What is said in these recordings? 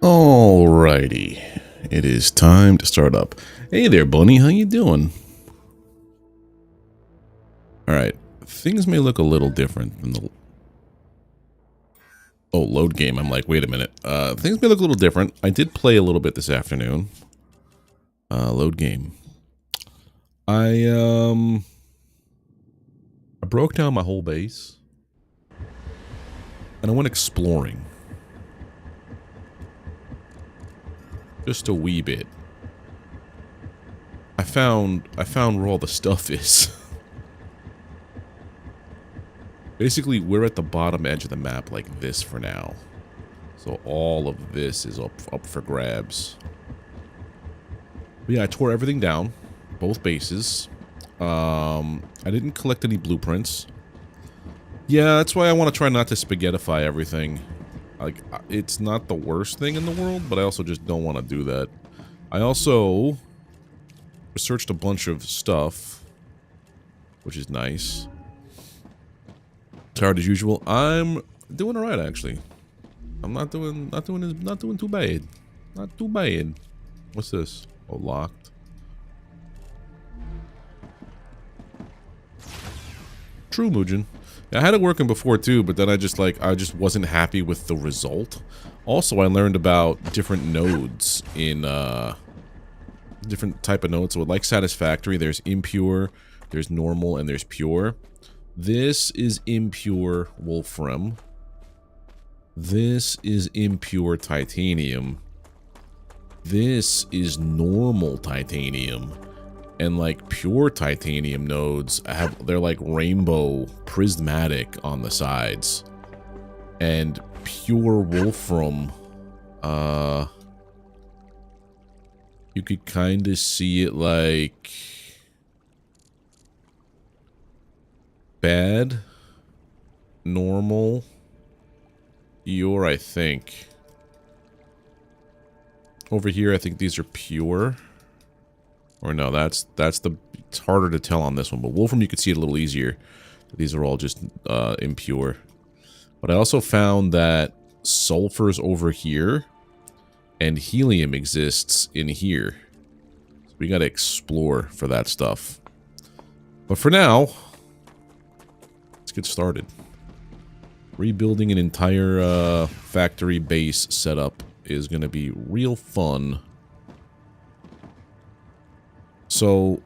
Alrighty, it is time to start up. Hey there, Bunny, how you doing? Alright, things may look a little different than the... Oh, load game. I'm like, wait a minute. Things may look a little different. I did play a little bit this afternoon. Load game. I broke down my whole base. And I went exploring. Just a wee bit. I found where all the stuff is. Basically, we're at the bottom edge of the map like this for now. So all of this is up for grabs. But yeah, I tore everything down. Both bases. I didn't collect any blueprints. Yeah, that's why I want to try not to spaghettify everything. Like, it's not the worst thing in the world, but I also just don't want to do that. I also researched a bunch of stuff, which is nice. Tired as usual. I'm doing alright, actually. I'm not doing too bad. Not too bad. What's this? Oh, locked. True, Mujin. I had it working before too, but then I just wasn't happy with the result. Also, I learned about different nodes in different type of nodes. So like satisfactory, there's impure, there's normal, and there's pure. This is impure wolfram. This is impure titanium. This is normal titanium. And like pure titanium nodes they're like rainbow prismatic on the sides. And pure wolfram, you could kind of see it like bad, normal, pure, I think. Over here, I think these are pure. Or no, it's harder to tell on this one, but wolfram you could see it a little easier. These are all just impure. But I also found that sulfur's over here, and helium exists in here. So we gotta explore for that stuff. But for now, let's get started. Rebuilding an entire factory base setup is gonna be real fun. So,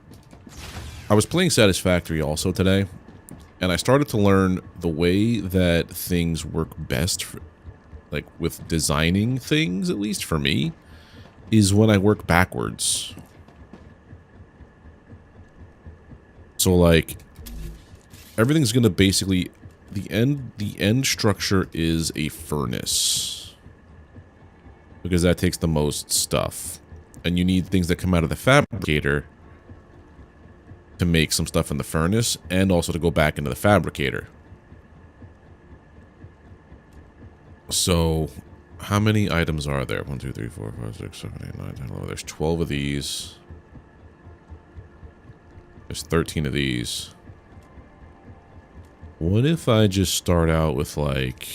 I was playing Satisfactory also today, and I started to learn the way that things work best, like with designing things, at least for me, is when I work backwards. So like, everything's gonna basically, the end structure is a furnace, because that takes the most stuff. And you need things that come out of the fabricator to make some stuff in the furnace, and also to go back into the fabricator. So, how many items are there? 1, 2, 3, 4, 5, 6, 7, 8, 9, 10, 11. There's 12 of these. There's 13 of these. What if I just start out with like...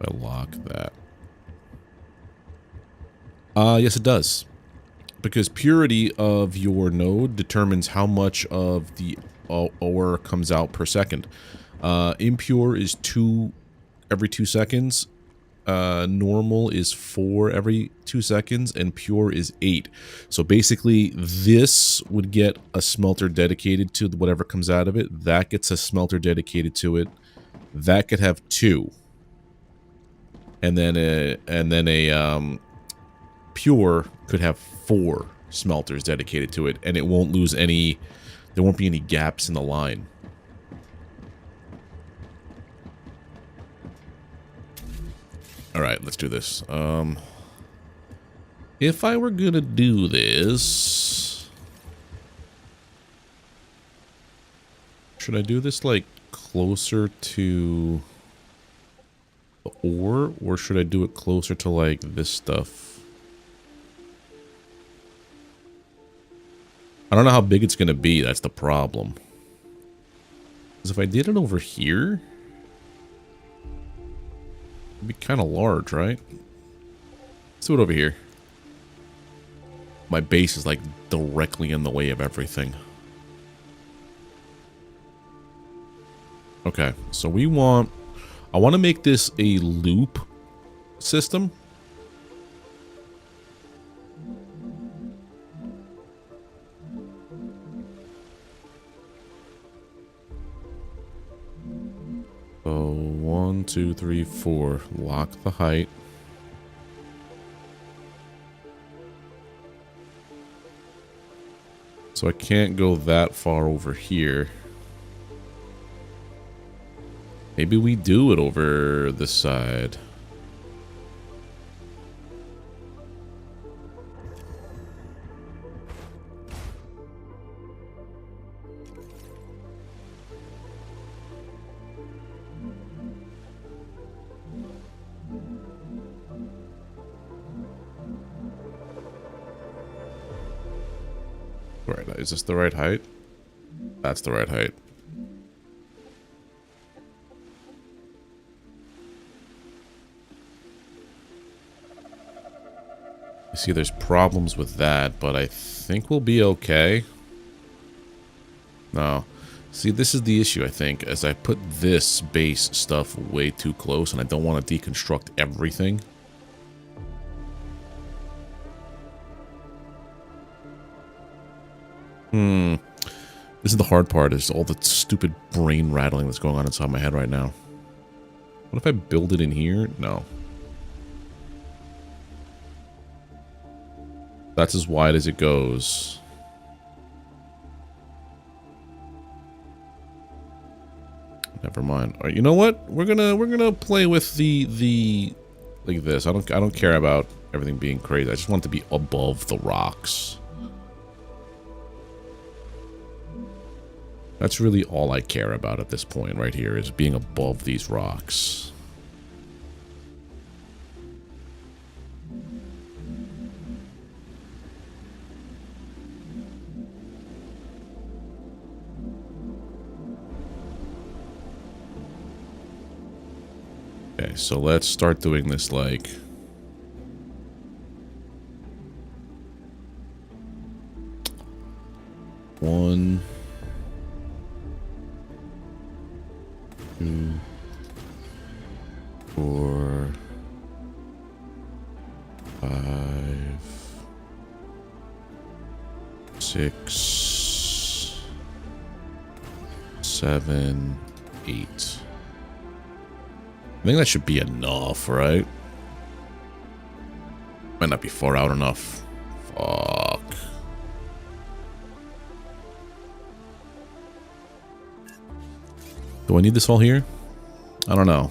I lock that. Yes it does. Because purity of your node determines how much of the ore comes out per second. Impure is 2 every 2 seconds. Normal is 4 every 2 seconds, and pure is 8. So basically, this would get a smelter dedicated to whatever comes out of it. That gets a smelter dedicated to it. That could have 2. And then a pure could have 4 smelters dedicated to it, and it won't lose any. There won't be any gaps in the line. Alright, let's do this. If I were gonna do this... Should I do this, like, closer to the ore? Or should I do it closer to, like, this stuff? I don't know how big it's gonna be, that's the problem. Because if I did it over here... It'd be kind of large, right? Let's do it over here. My base is, like, directly in the way of everything. Okay, so we want... I want to make this a loop system. So, 1, 2, 3, 4. Lock the height. So I can't go that far over here. Maybe we do it over this side. Right, is this the right height? That's the right height. You see, there's problems with that, but I think we'll be okay. No. See, this is the issue, I think, as I put this base stuff way too close, and I don't want to deconstruct everything. This is the hard part, is all the stupid brain rattling that's going on inside my head right now. What if I build it in here? No. That's as wide as it goes. Never mind. All right, you know what? We're gonna play with the like this. I don't care about everything being crazy. I just want it to be above the rocks. That's really all I care about at this point right here, is being above these rocks. Okay, so let's start doing this like... One... 2, 4, 5, 6, 7, 8. I think that should be enough, right? Might not be far out enough. Fuck. Do I need this all here? I don't know.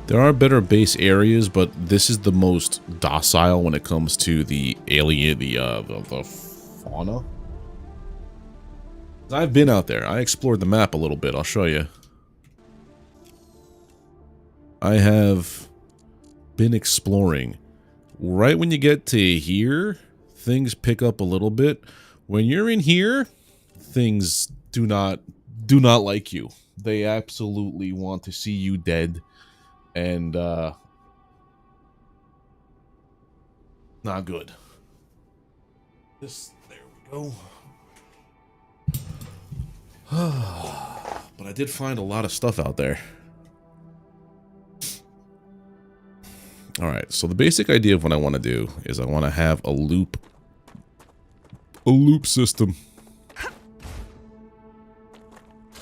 There are better base areas, but this is the most docile when it comes to the alien, the fauna. I've been out there. I explored the map a little bit. I'll show you. I have been exploring. Right when you get to here, things pick up a little bit. When you're in here, things do not like you. They absolutely want to see you dead. And not good. There we go. But I did find a lot of stuff out there. Alright, so the basic idea of what I want to do is I want to have a loop system.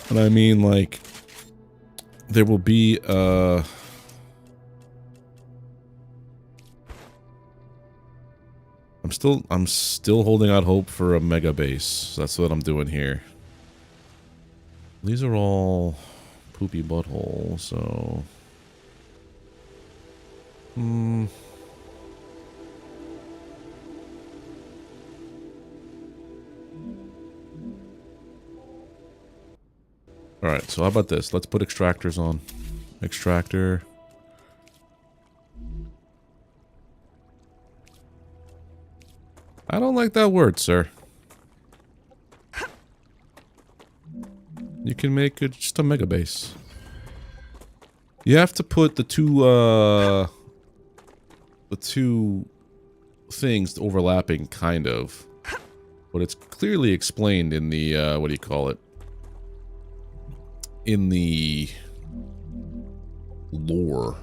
And I mean, like, there will be I'm I'm still holding out hope for a mega base. That's what I'm doing here. These are all poopy butthole, so Alright, so how about this? Let's put extractors on. Extractor. I don't like that word, sir. You can make it just a mega base. You have to put the two things overlapping, kind of. But it's clearly explained in the, what do you call it? In the lore.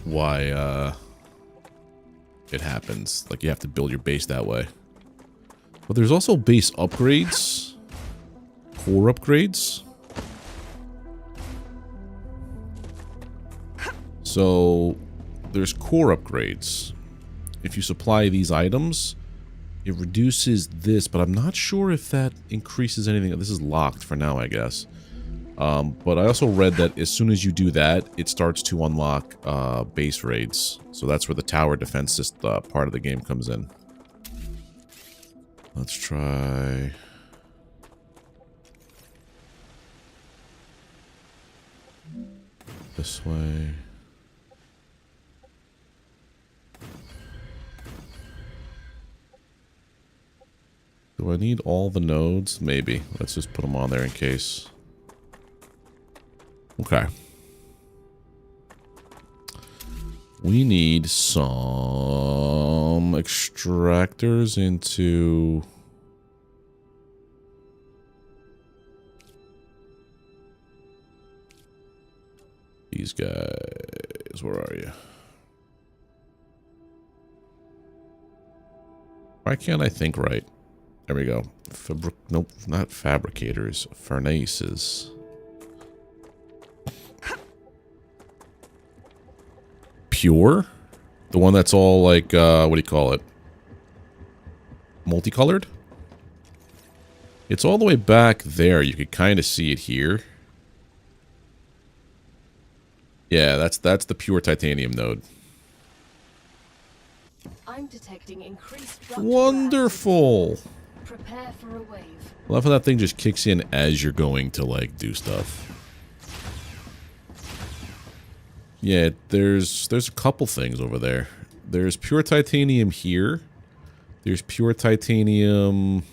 Why, it happens. Like, you have to build your base that way. But there's also base upgrades. Core upgrades. So, there's core upgrades. If you supply these items, it reduces this, but I'm not sure if that increases anything. This is locked for now, I guess. But I also read that as soon as you do that, it starts to unlock base raids. So that's where the tower defense part of the game comes in. Let's try... this way. Do I need all the nodes? Maybe. Let's just put them on there in case. Okay. We need some extractors into... these guys. Where are you? Why can't I think right? There we go. Nope, not fabricators. Furnaces. Pure? The one that's all like, what do you call it? Multicolored? It's all the way back there. You could kind of see it here. Yeah, that's the pure titanium node. I'm detecting increased wonderful. Prepare for a wave. I love how that thing just kicks in as you're going to like do stuff. Yeah, there's a couple things over there. There's pure titanium here. There's pure titanium.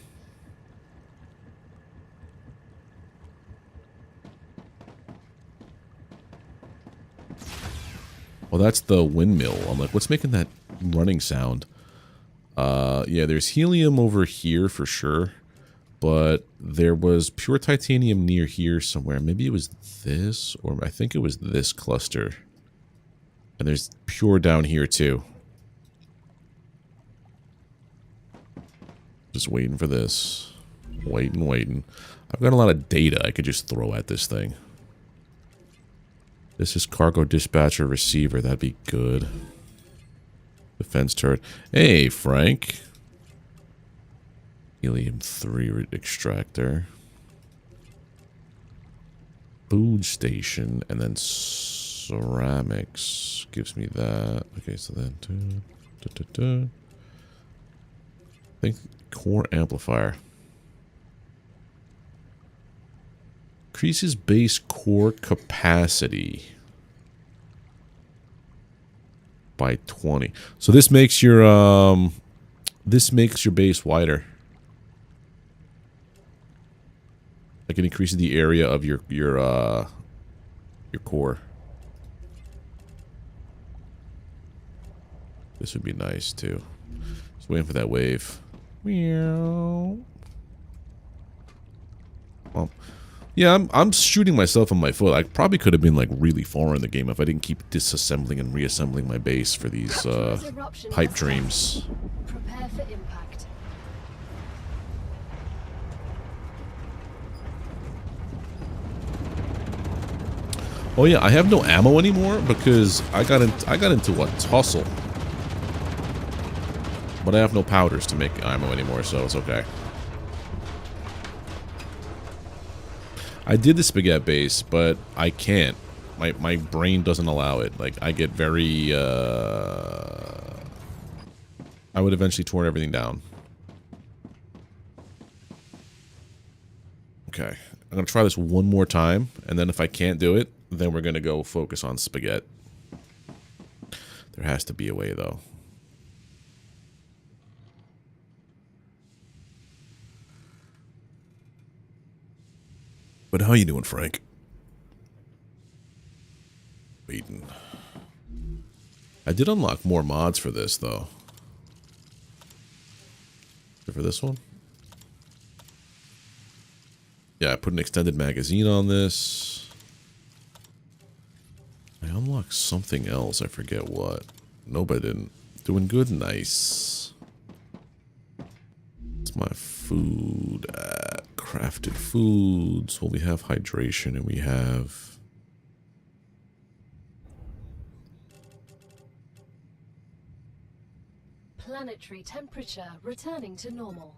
Well, that's the windmill. I'm like, what's making that running sound? Yeah, there's helium over here for sure. But there was pure titanium near here somewhere. Maybe it was this, or I think it was this cluster. And there's pure down here too. Just waiting for this. Waiting. I've got a lot of data I could just throw at this thing. This is cargo dispatcher receiver. That'd be good. Defense turret. Hey, Frank. Helium-3 extractor. Food station. And then ceramics. Gives me that. Okay, so then... I think core amplifier. Increases base core capacity by 20. So this makes your base wider. Like it increases the area of your core. This would be nice too. Just waiting for that wave. Meow. Well, yeah, I'm shooting myself in my foot. I probably could have been like really far in the game if I didn't keep disassembling and reassembling my base for these pipe dreams. Prepare for impact. Oh yeah, I have no ammo anymore because I got into a tussle But I have no powders to make ammo anymore, so it's okay. I did the spaghetti base, but I can't. My brain doesn't allow it. Like, I get very, I would eventually torn everything down. Okay. I'm going to try this one more time, and then if I can't do it, then we're going to go focus on spaghetti. There has to be a way, though. But how you doing, Frank? Waiting. I did unlock more mods for this, though. For this one? Yeah, I put an extended magazine on this. I unlocked something else. I forget what. Nope, I didn't. Doing good? Nice. It's my food. Crafted foods. Well, we have hydration and we have... Planetary temperature returning to normal.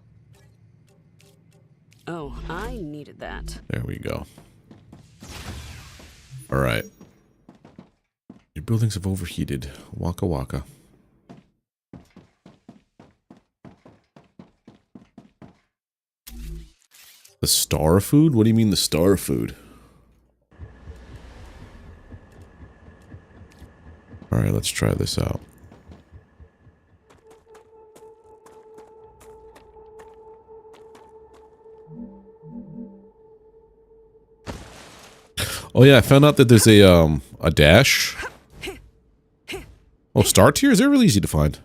Oh, I needed that. There we go. Alright. Your buildings have overheated. Waka waka. The star food? What do you mean the star food? Alright, let's try this out. Oh yeah, I found out that there's a dash. Oh, star tiers? They're really easy to find.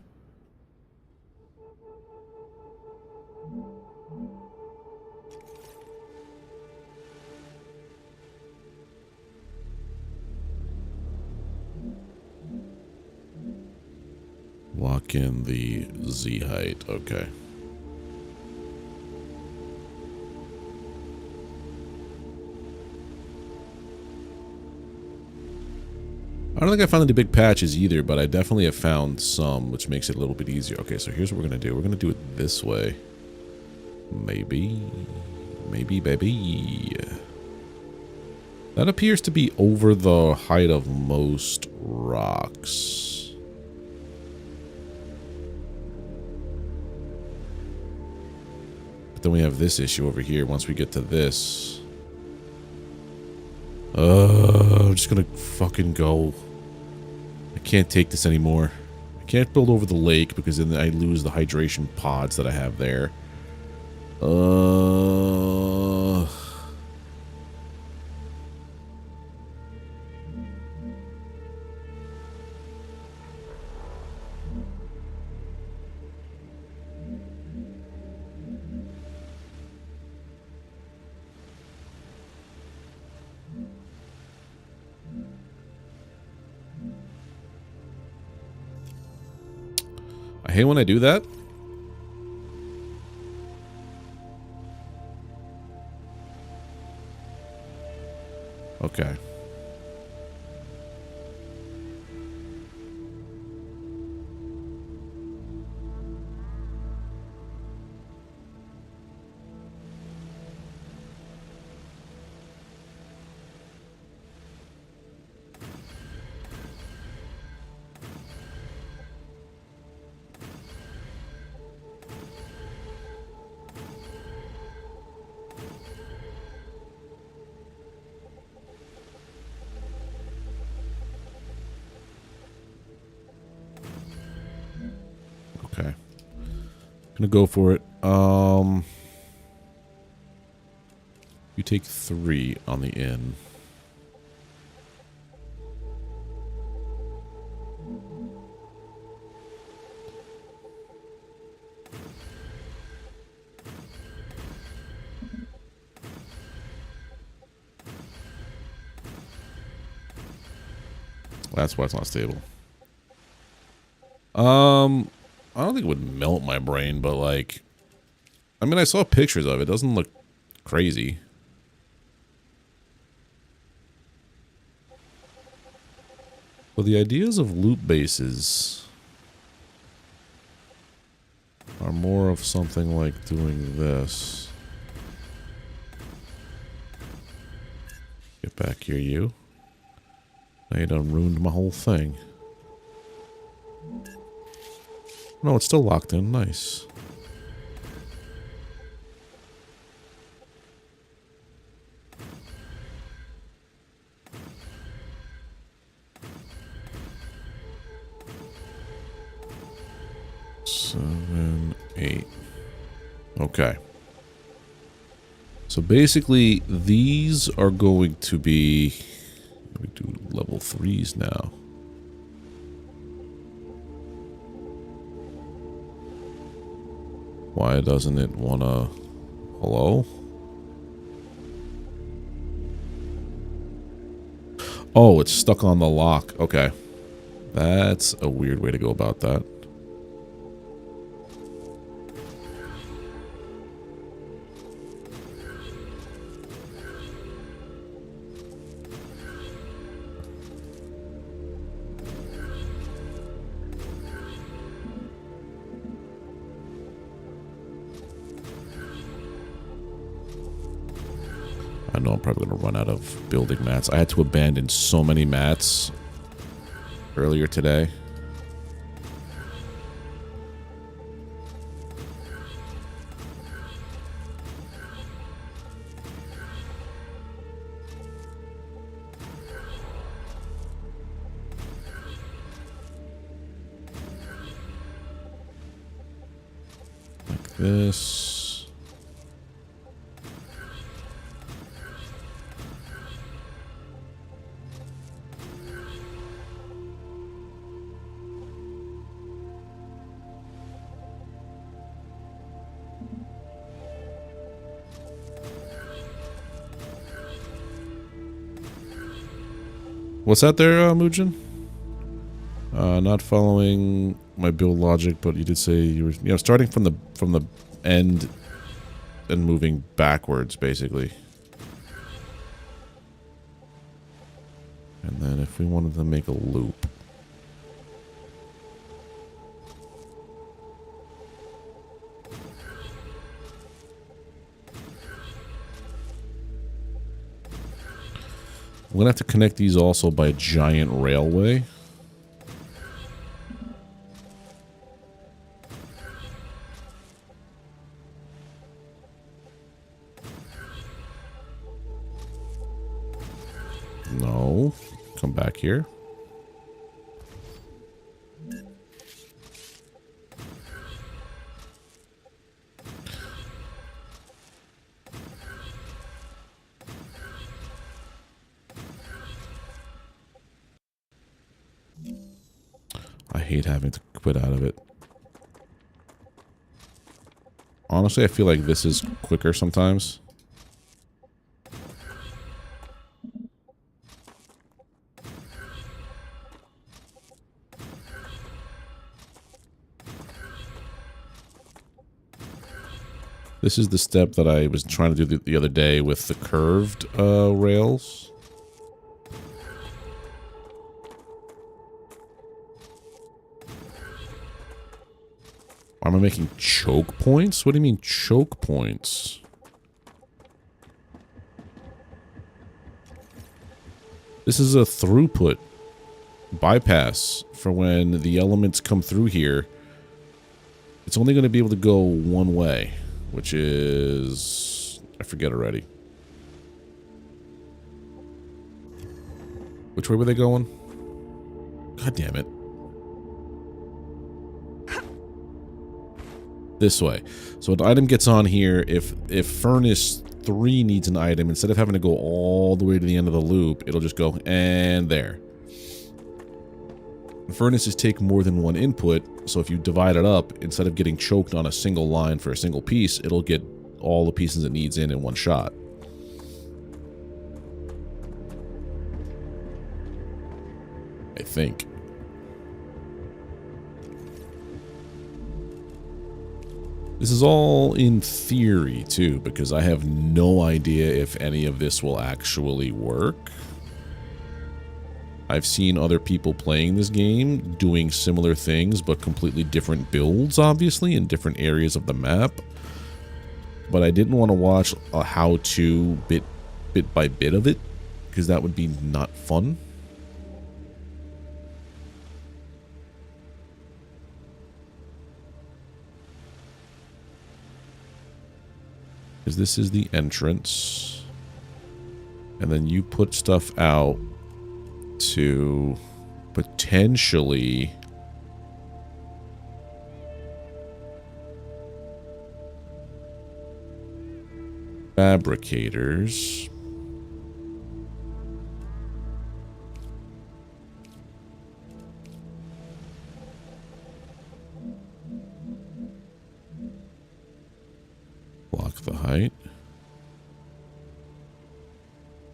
Lock in the Z height. Okay. I don't think I found any big patches either, but I definitely have found some, which makes it a little bit easier. Okay, so here's what we're going to do. We're going to do it this way. Maybe. Maybe, baby. That appears to be over the height of most rocks. But then we have this issue over here. Once we get to this... I'm just gonna fucking go. I can't take this anymore. I can't build over the lake because then I lose the hydration pods that I have there. I hate when I do that. Okay. Okay. Gonna go for it. You take 3 on the in. That's why it's not stable. I don't think it would melt my brain, but like, I mean, I saw pictures of it. It doesn't look crazy. Well, the ideas of loop bases. are more of something like doing this. Get back here, you. Now you done ruined my whole thing. No, it's still locked in. Nice. Seven, 8. Okay. So basically, these are going to be... We do level 3s now. Why doesn't it wanna... Hello? Oh, it's stuck on the lock. Okay. That's a weird way to go about that. I know I'm probably going to run out of building mats. I had to abandon so many mats earlier today. Like this. What's that there, Mujin? Not following my build logic, but you did say you were, starting from the end and moving backwards, basically. And then if we wanted to make a loop. I'm gonna have to connect these also by a giant railway. No. Come back here. I hate having to quit out of it. Honestly, I feel like this is quicker sometimes. This is the step that I was trying to do the other day with the curved rails. Am I making choke points? What do you mean choke points? This is a throughput bypass for when the elements come through here. It's only going to be able to go one way, which is... I forget already. Which way were they going? God damn it. This way. So an item gets on here, if furnace 3 needs an item, instead of having to go all the way to the end of the loop, it'll just go and there. Furnaces take more than one input, so if you divide it up, instead of getting choked on a single line for a single piece, it'll get all the pieces it needs in one shot. I think. This is all in theory, too, because I have no idea if any of this will actually work. I've seen other people playing this game doing similar things, but completely different builds, obviously, in different areas of the map. But I didn't want to watch a how-to bit by bit of it, because that would be not fun. Because this is the entrance. And then you put stuff out to potentially fabricators. Block the height.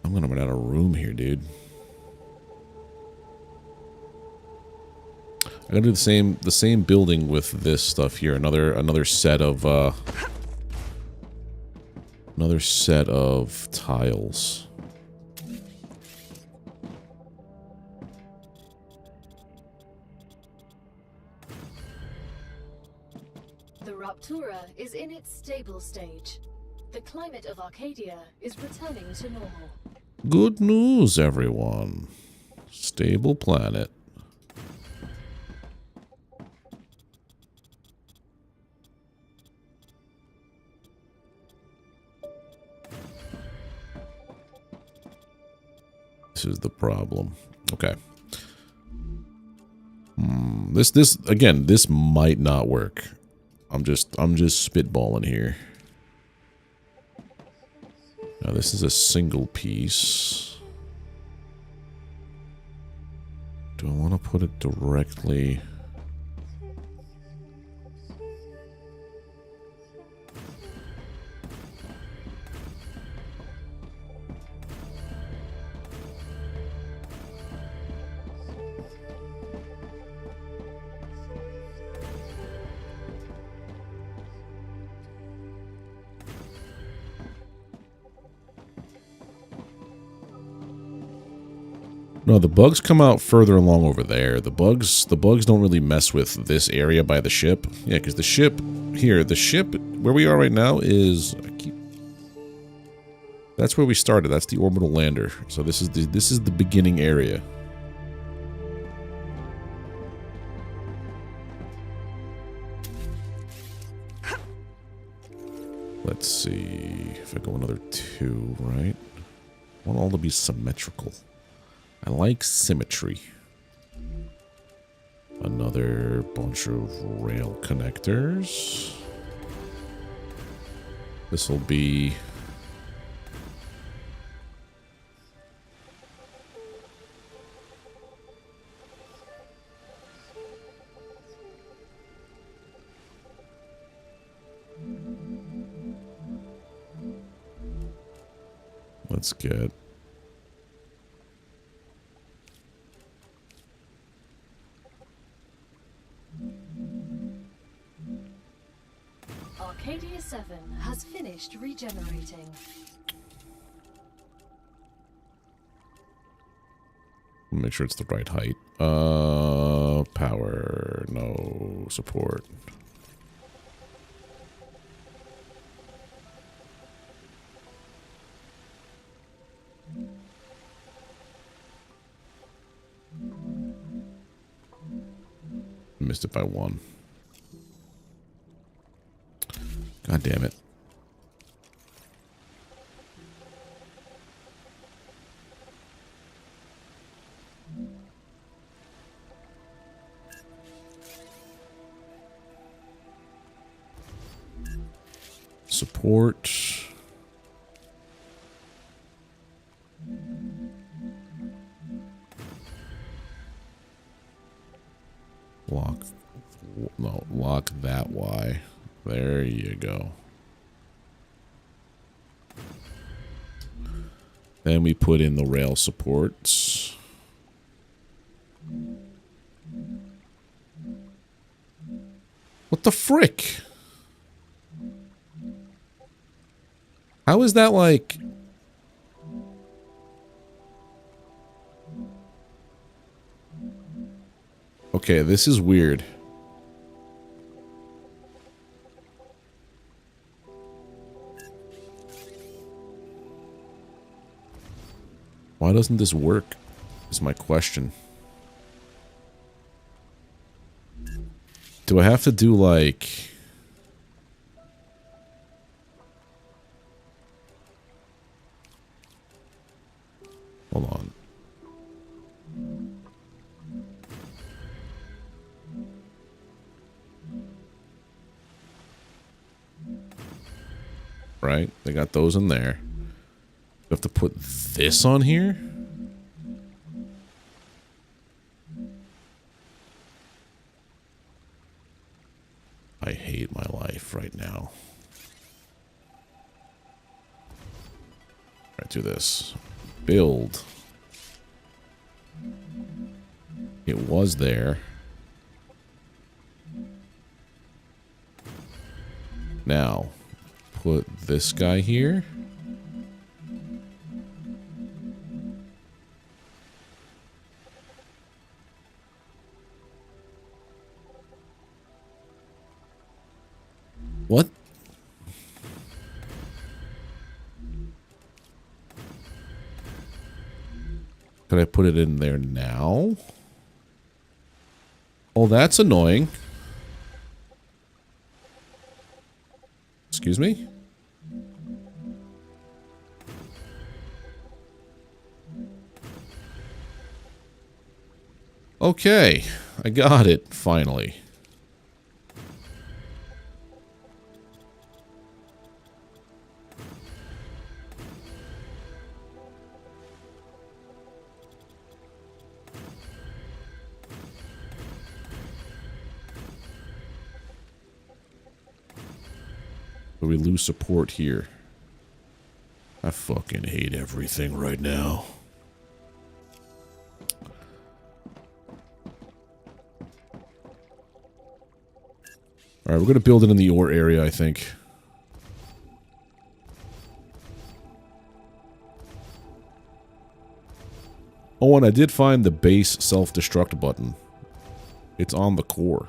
I'm gonna run out of room here, dude. I gotta do the same building with this stuff here. Another set of tiles. The Raptura is in its stable stage. The climate of Arcadia is returning to normal. Good news, everyone. Stable planet. This is the problem. Okay. This again, this might not work. I'm just spitballing here. Now this is a single piece. Do I want to put it directly? No, the bugs come out further along over there. The bugs don't really mess with this area by the ship. Yeah, because the ship here, where we are right now is that's where we started. That's the orbital lander. So this is the beginning area. Let's see if I go another 2, right? I want all to be symmetrical. I like symmetry. Another bunch of rail connectors. This will be... Let's get... Arcadia 7 has finished regenerating. Make sure it's the right height. Power, no support. Missed it by 1. God damn it. Support. Lock. No, lock that Y. There you go. Then we put in the rail supports. What the frick? How is that like... Okay, this is weird. Why doesn't this work? Is my question. Do I have to do like... Hold on. Right? They got those in there. You have to put this on here? I hate my life right now. Alright, do this. Build. It was there. Now, put this guy here. What? Can I put it in there now? Oh, that's annoying. Excuse me? Okay, I got it, finally. But we lose support here. I fucking hate everything right now. Alright, we're gonna build it in the ore area, I think. Oh, and I did find the base self-destruct button. It's on the core.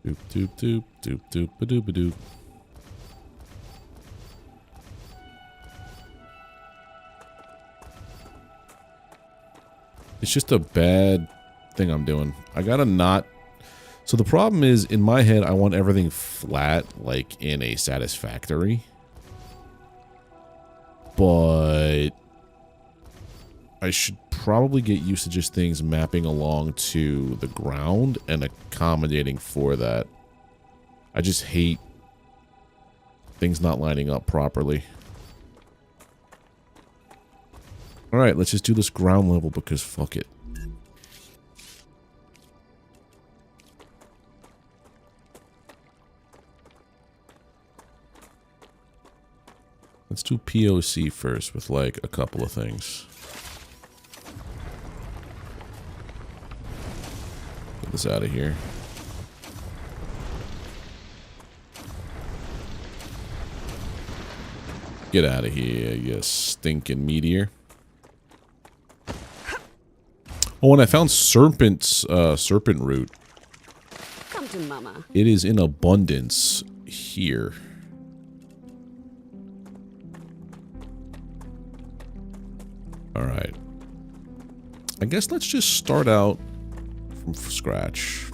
Doop doop doop doop doop ba doop ba doop. It's just a bad thing I'm doing. I gotta not... So the problem is, in my head, I want everything flat, like in a satisfactory. But... I should probably get used to just things mapping along to the ground and accommodating for that. I just hate things not lining up properly. Alright, let's just do this ground level because fuck it. Let's do POC first with like a couple of things. Get this out of here. Get out of here, you stinking meteor. Oh, and I found serpent root. Come to mama. It is in abundance here. Alright. I guess let's just start out from scratch.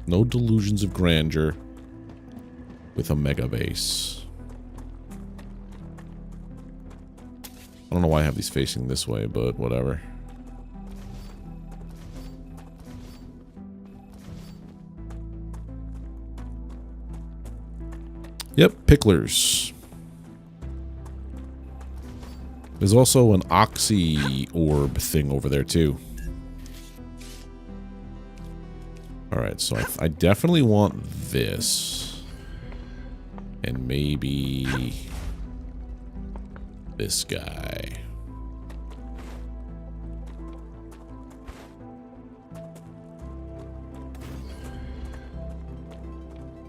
No delusions of grandeur with a mega base. I don't know why I have these facing this way, but whatever. Yep, picklers. There's also an oxy orb thing over there too. Alright, so I definitely want this. And maybe this guy.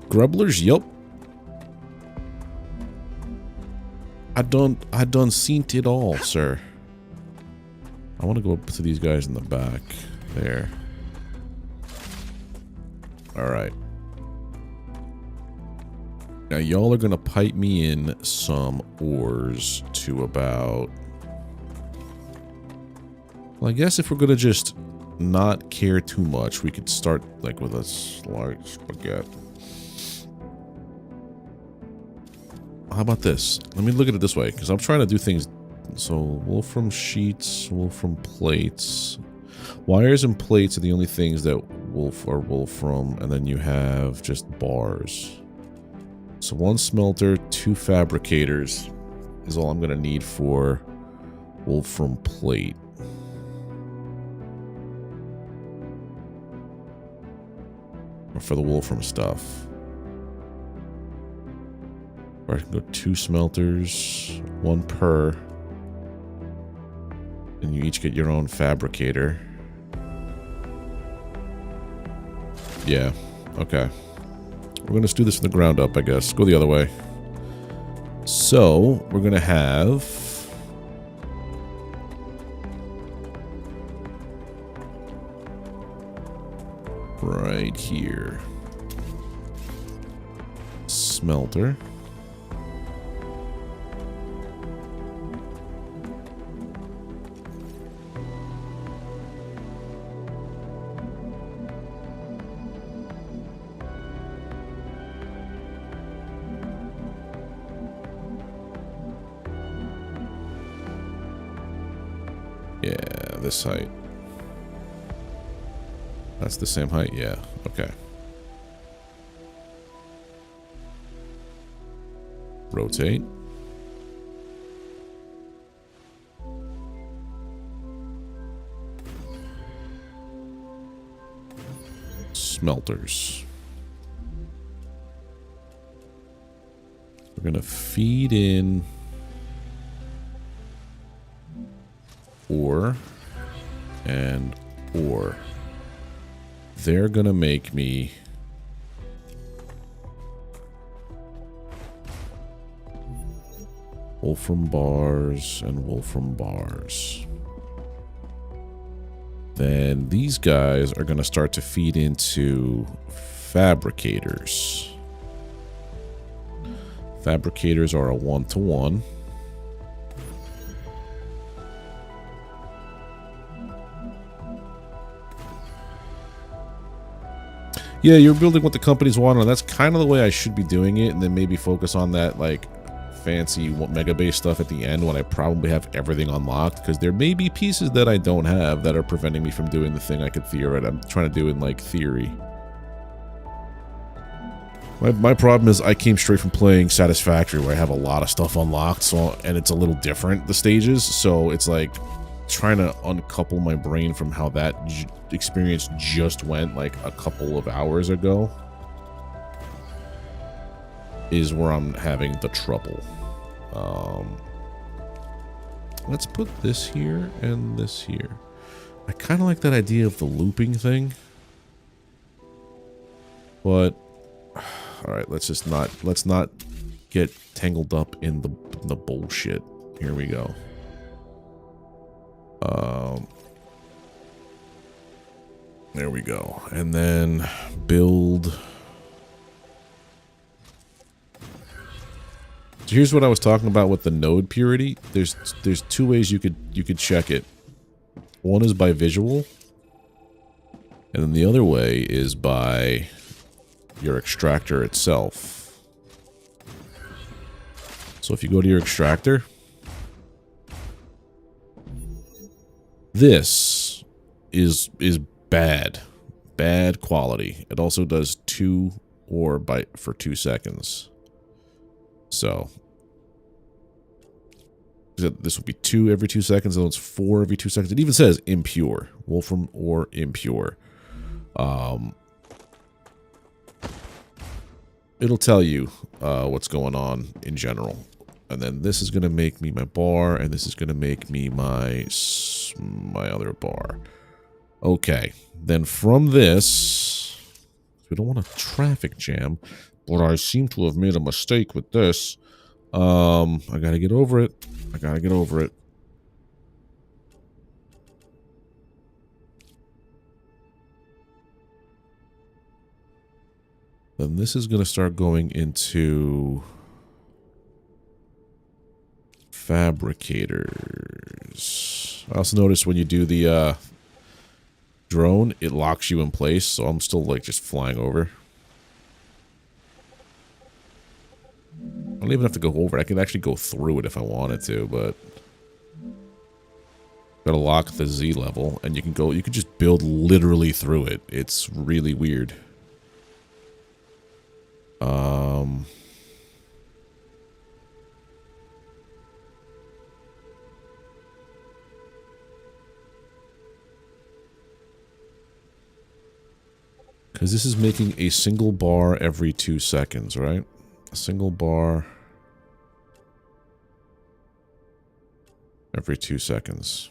Grubblers, yup. I done seen it all, sir. I want to go up to these guys in the back. There. Alright. Now y'all are gonna pipe me in some ores to about... Well, I guess if we're gonna just not care too much, we could start like with a large spaghetti. How about this? Let me look at it this way, because I'm trying to do things. So wolfram sheets, wolfram plates. Wires and plates are the only things that are wolfram, and then you have just bars. So 1 smelter, 2 fabricators is all I'm going to need for wolfram plate. Or for the wolfram stuff. Or I can go 2 smelters, 1 per. And you each get your own fabricator. Yeah, okay. We're going to do this from the ground up, I guess. Go the other way. So, we're going to have... right here. Smelter. Yeah, this height. That's the same height? Yeah, okay. Rotate. Smelters. We're gonna feed in ore and ore. They're gonna make me wolfram bars and wolfram bars. Then these guys are gonna start to feed into fabricators. Fabricators are a 1-to-1. Yeah, you're building what the companies want, and that's kind of the way I should be doing it, and then maybe focus on that, like, fancy mega base stuff at the end when I probably have everything unlocked, because there may be pieces that I don't have that are preventing me from doing the thing I could theorize. I'm trying to do in, like, theory. My problem is I came straight from playing Satisfactory, where I have a lot of stuff unlocked, so and it's a little different, the stages, so it's like trying to uncouple my brain from how that experience just went like a couple of hours ago is where I'm having the trouble. Let's put this here and this here. I kind of like that idea of the looping thing, but all right, let's not get tangled up in the bullshit. Here we go. There we go. And then build. So here's what I was talking about with the node purity. There's 2 ways you could check it. One is by visual, and then the other way is by your extractor itself. So if you go to your extractor, this is bad quality. It also does 2 ore for 2 seconds. So this will be 2 every 2 seconds, and it's 4 every 2 seconds. It even says impure, wolfram or impure. it'll tell you what's going on in general. And then this is going to make me my bar, and this is going to make me my other bar. Okay. Then from this, we don't want a traffic jam, but I seem to have made a mistake with this. I gotta get over it. I gotta get over it. Then this is gonna start going into fabricators. I also noticed when you do the drone, it locks you in place, so I'm still like just flying over. I don't even have to go over it. I can actually go through it if I wanted to, but gotta lock the Z level, and you can just build literally through it. It's really weird. Because this is making a single bar every 2 seconds, right? A single bar every 2 seconds.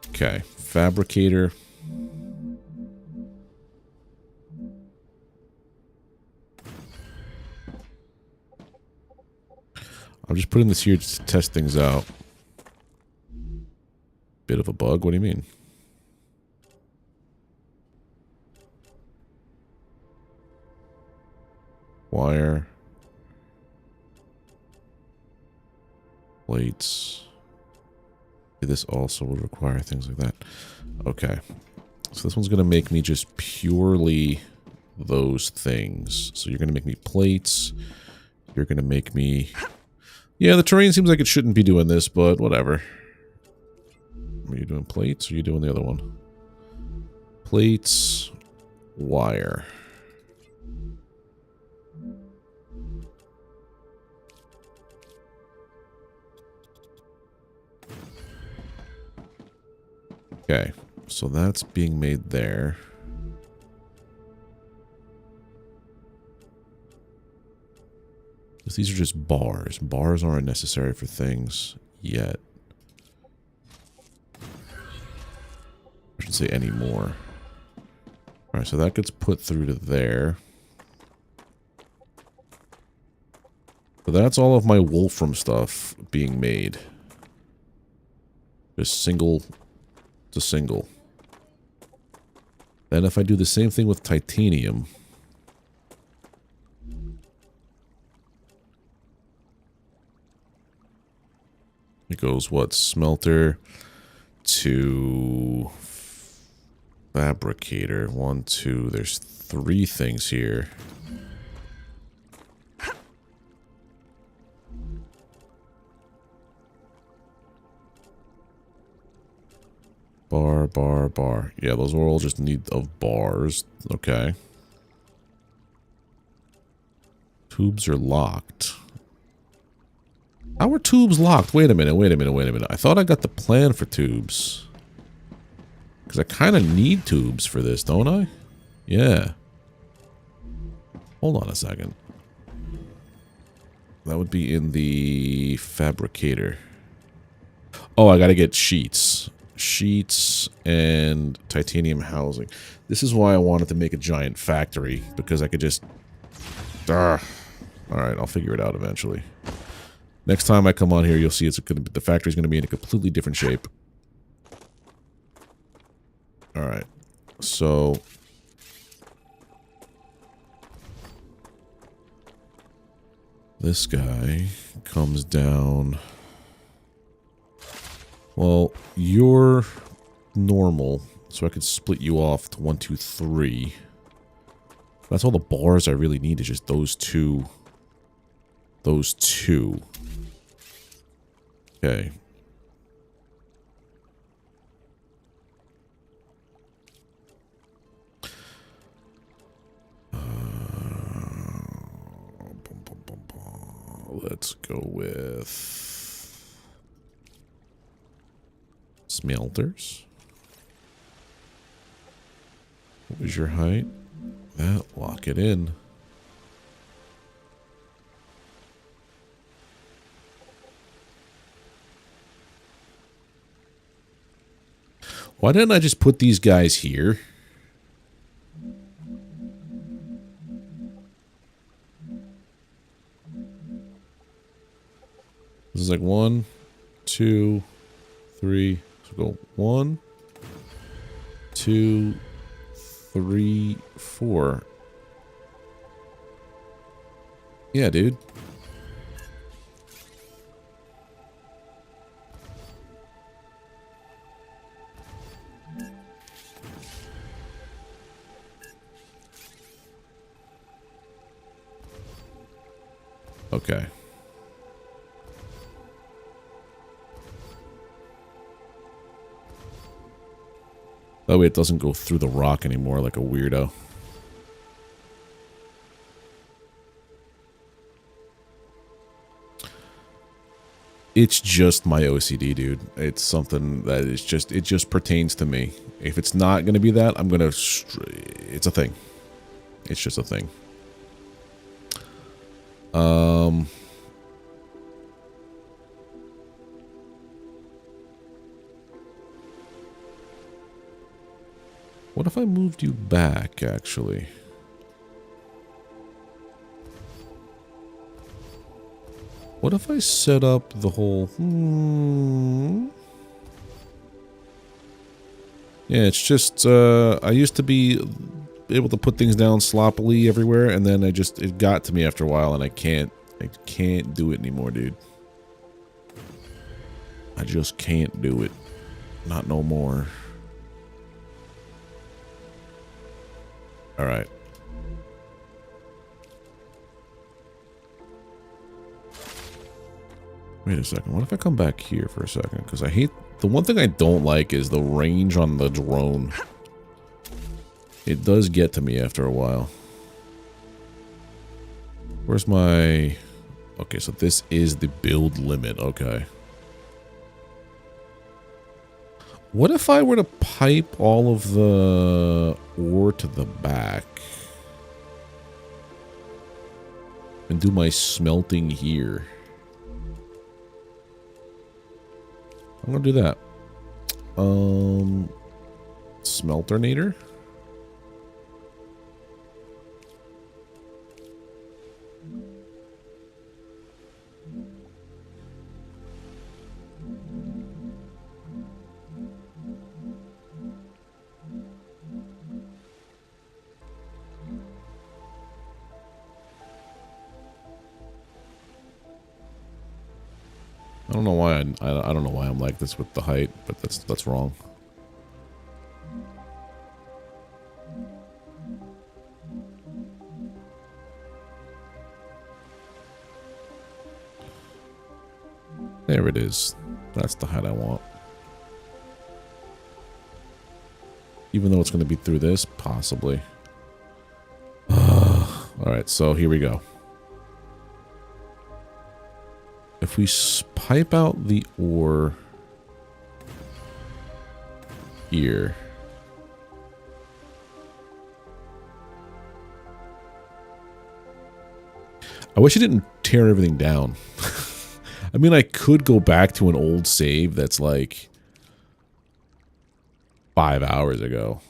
Okay, fabricator. I'm just putting this here just to test things out. Bit of a bug? What do you mean? Wire. Plates. This also would require things like that. Okay. So this one's going to make me just purely those things. So you're going to make me plates. You're going to make me... Yeah, the terrain seems like it shouldn't be doing this, but whatever. Are you doing plates or are you doing the other one? Plates. Wire. Okay, so that's being made there. Because these are just bars. Bars aren't necessary for things yet. I should say anymore. Alright, so that gets put through to there. So that's all of my Wolfram stuff being made. Just single to single. Then if I do the same thing with titanium, it goes what? Smelter to fabricator. 1, 2. There's 3 things here. Bar, bar, bar. Yeah, those are all just need of bars. Okay. Tubes are locked. How are tubes locked? Wait a minute, wait a minute, wait a minute. I thought I got the plan for tubes. Because I kind of need tubes for this, don't I? Yeah. Hold on a second. That would be in the fabricator. Oh, I gotta get sheets. Sheets and titanium housing. This is why I wanted to make a giant factory, because I could just... Alright, I'll figure it out eventually. Next time I come on here, you'll see the factory's going to be in a completely different shape. Alright, so... This guy comes down... Well, you're normal, so I could split you off to 1, 2, 3. That's all the bars I really need is just those two. Those 2. Okay. Let's go with... Smelters. What was your height? That, lock it in. Why didn't I just put these guys here? This is like 1, 2, 3. So go 1, 2, 3, 4. Yeah, dude. Okay. That way it doesn't go through the rock anymore like a weirdo. It's just my OCD, dude. It's something that is just, it just pertains to me. If it's not going to be that, I'm going to, it's a thing. It's just a thing. What if I moved you back, actually? What if I set up the whole... Yeah, it's just, I used to be able to put things down sloppily everywhere, and then it got to me after a while, and I can't do it anymore, dude. I just can't do it. Not no more. Alright. Wait a second. What if I come back here for a second? Because I hate... The one thing I don't like is the range on the drone. It does get to me after a while. Where's my... Okay, so this is the build limit. Okay. What if I were to pipe all of the ore to the back? And do my smelting here? I'm gonna do that. Smelternator? I don't know why I don't know why I'm like this with the height, but that's wrong. There it is. That's the height I want. Even though it's going to be through this, possibly. Alright, so here we go. If we pipe out the ore here. I wish I didn't tear everything down. I mean, I could go back to an old save that's like 5 hours ago.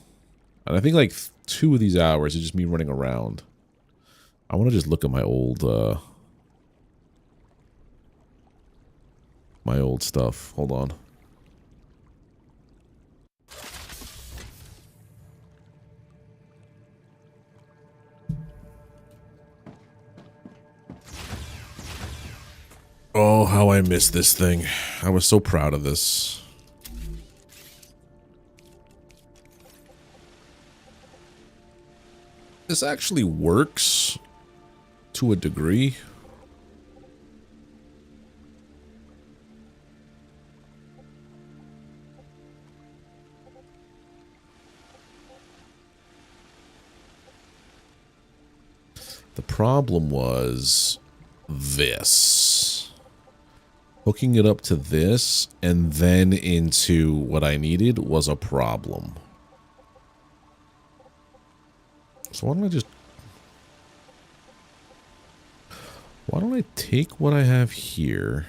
And I think like 2 of these hours is just me running around. I want to just look at my old stuff. Hold on. Oh, how I miss this thing. I was so proud of this. This actually works to a degree. The problem was this. Hooking it up to this and then into what I needed was a problem. So So why don't I take what I have here?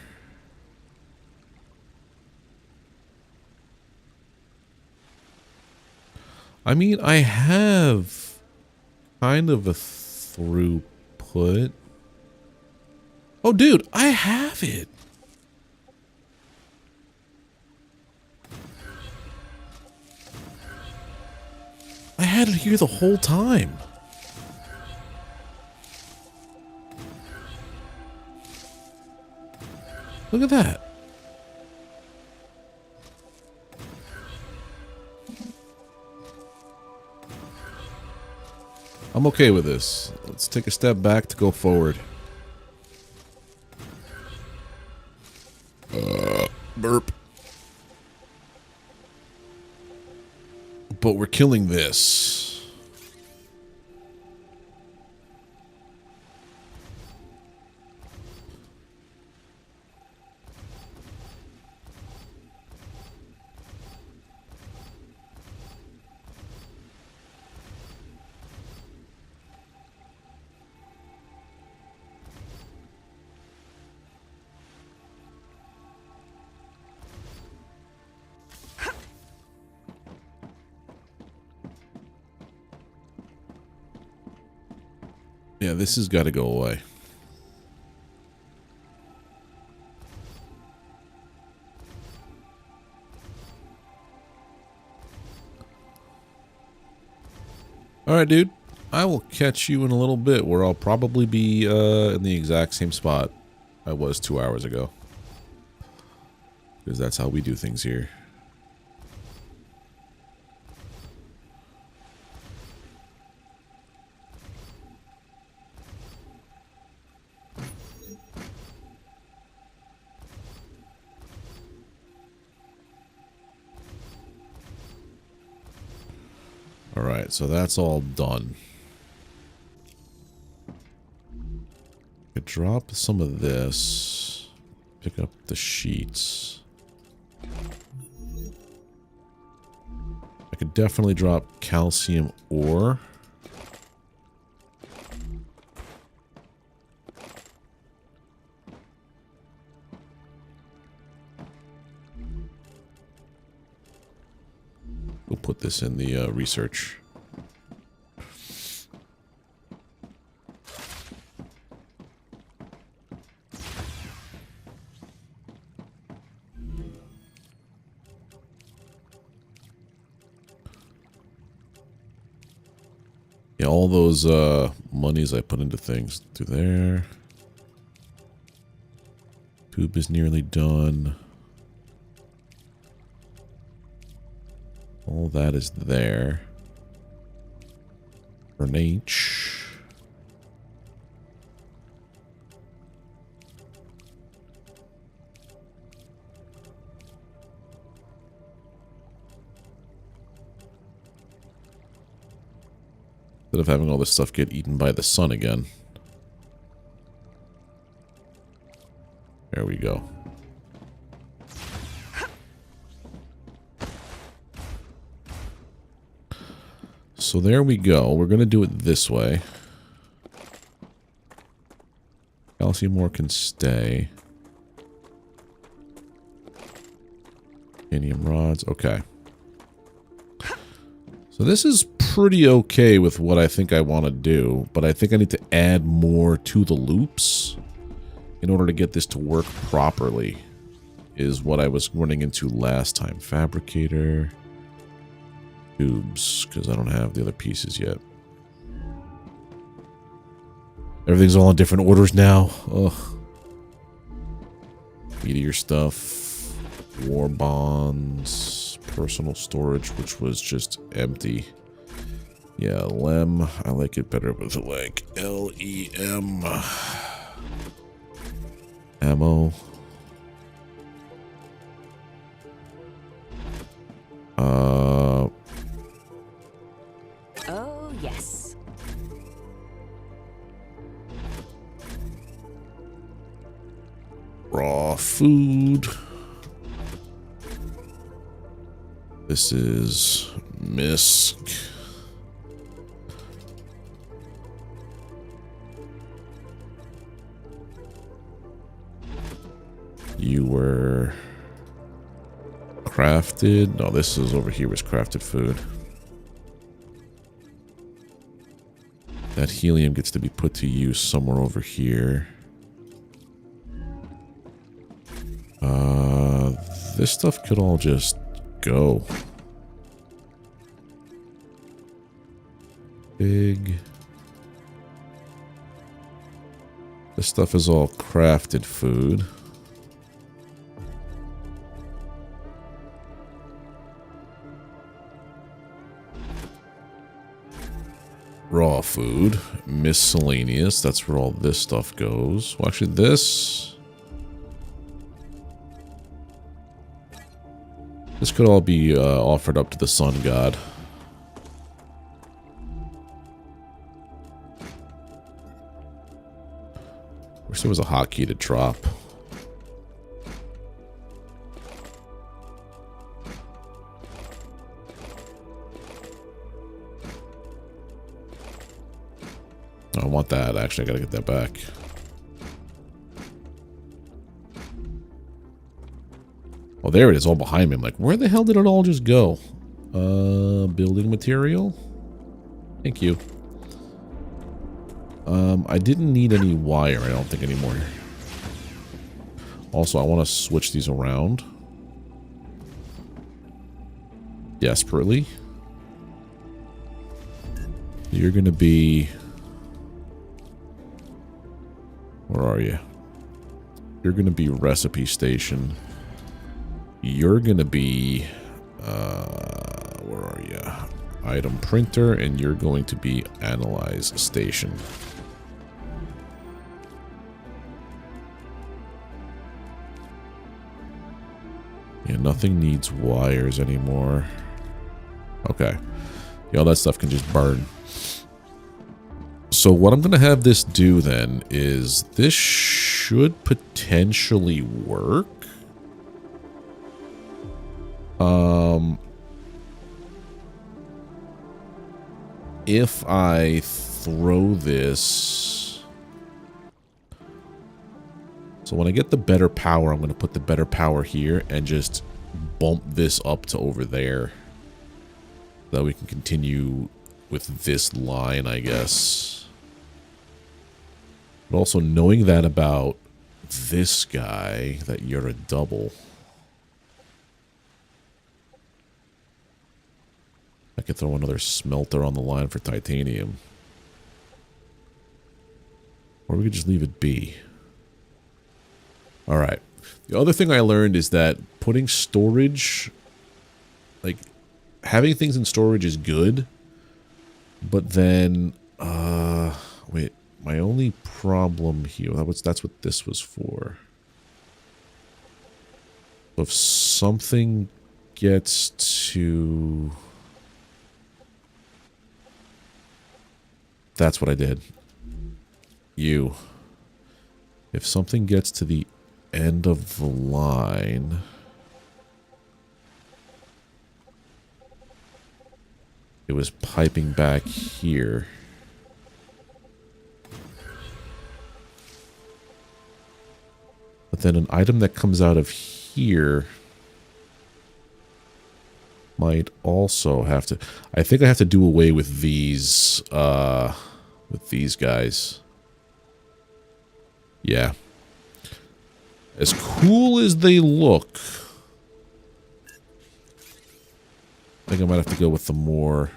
I mean, I have kind of a throughput. Oh, dude, I have it. I had it here the whole time. Look at that. I'm okay with this. Let's take a step back to go forward. Burp. But we're killing this. Yeah, this has got to go away. Alright, dude. I will catch you in a little bit where I'll probably be in the exact same spot I was 2 hours ago. Because that's how we do things here. Alright, so that's all done. I could drop some of this. Pick up the sheets. I could definitely drop calcium ore. We'll put this in the research. Yeah, all those monies I put into things through there. Tube is nearly done. All that is there. For an H. Instead of having all this stuff get eaten by the sun again. There we go. So there we go. We're going to do it this way. Calcium ore can stay. Titanium rods. Okay. So this is pretty okay with what I think I want to do, but I think I need to add more to the loops in order to get this to work properly, is what I was running into last time. Fabricator. Tubes, because I don't have the other pieces yet. Everything's all in different orders now. Ugh. Meteor stuff. War bonds. Personal storage, which was just empty. Yeah, LEM. I like it better with like LEM. Ammo. Oh, yes. Raw food. This is misc. You were crafted. No, this is over here was crafted food. That helium gets to be put to use somewhere over here. This stuff could all just go. Big. This stuff is all crafted food. Raw food. Miscellaneous. That's where all this stuff goes. Well, actually, this could all be offered up to the sun god. Wish there was a hotkey to drop. I want that. Actually, I gotta get that back. Oh, there it is, all behind me. I'm like, where the hell did it all just go? Building material? Thank you. I didn't need any wire, I don't think, anymore. Also, I want to switch these around. Desperately. You're going to be... Where are you? You're going to be recipe station. You're going to be... where are you? Item printer, and you're going to be analyze station. Yeah, nothing needs wires anymore. Okay. Yeah, all that stuff can just burn. So what I'm going to have this do then is this should potentially work. If I throw this... So when I get the better power, I'm going to put the better power here and just bump this up to over there. So that we can continue with this line, I guess. But also knowing that about this guy, that you're a double. I could throw another smelter on the line for titanium. Or we could just leave it be. Alright. The other thing I learned is that putting storage... Like, having things in storage is good. But then... wait. My only problem here... That's what this was for. If something gets to... That's what I did. You. If something gets to the end of the line... It was piping back here. But then an item that comes out of here... might also have to... I think I have to do away with these guys. Yeah. As cool as they look, I think I might have to go with the more...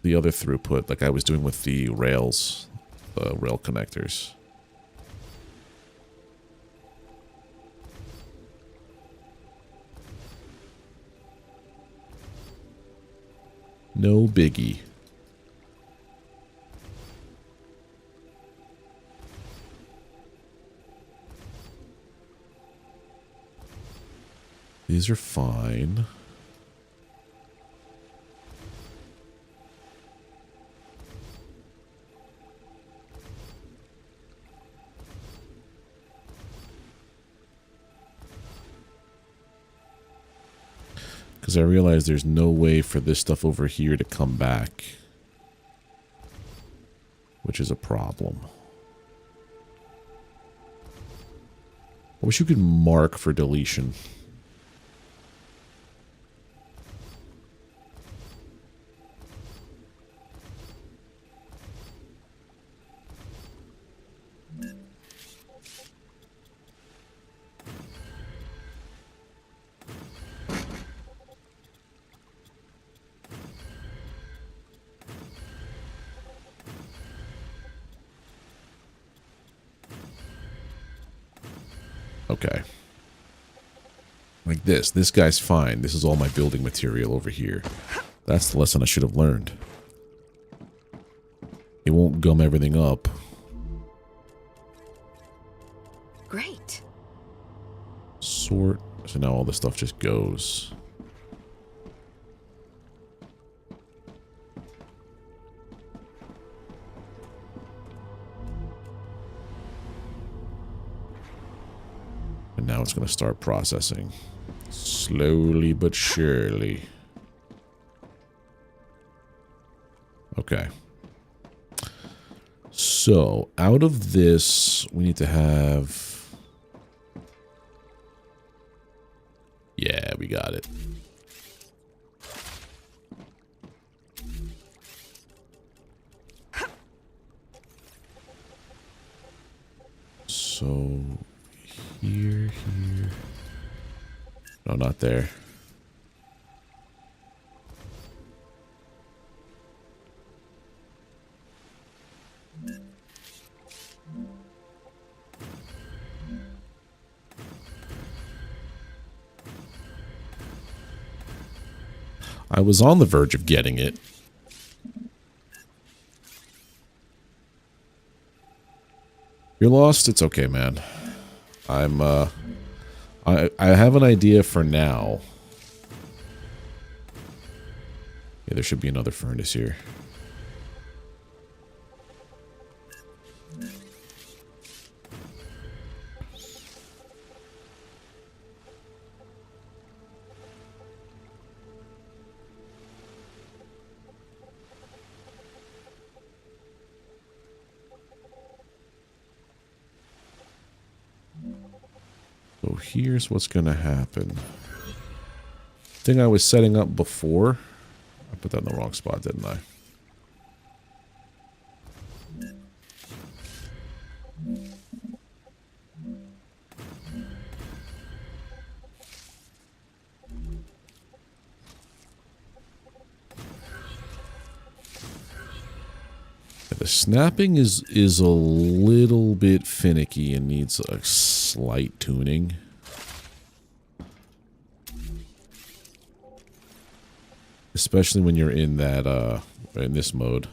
the other throughput, like I was doing with the rails, the rail connectors. No biggie. These are fine. Because I realize there's no way for this stuff over here to come back. Which is a problem. I wish you could mark for deletion. Okay. Like this. This guy's fine. This is all my building material over here. That's the lesson I should have learned. It won't gum everything up. Great. Sort. So now all this stuff just goes. And now it's going to start processing. Slowly but surely. Okay. So, out of this, we need to have... Yeah, we got it. So... Here. No, not there. I was on the verge of getting it. You're lost? It's okay, man. I have an idea for now. Yeah, there should be another furnace here. So here's what's going to happen. Thing I was setting up before. I put that in the wrong spot, didn't I? The snapping is a little bit finicky and needs a slight tuning. Especially when you're in that in this mode.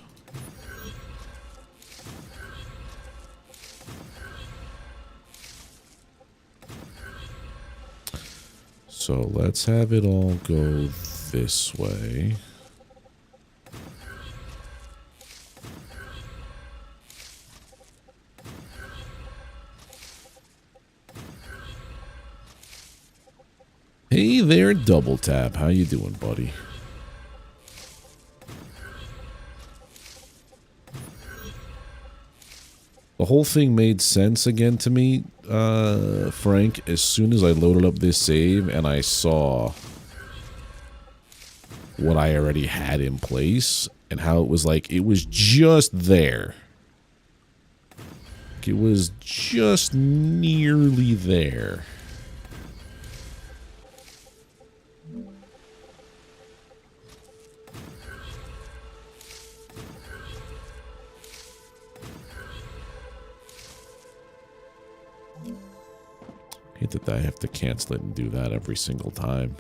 So let's have it all go this way. Hey there, Double Tap. How you doing, buddy? The whole thing made sense again to me, Frank, as soon as I loaded up this save and I saw what I already had in place and how it was like, it was just there. It was just nearly there. Hate that I have to cancel it and do that every single time.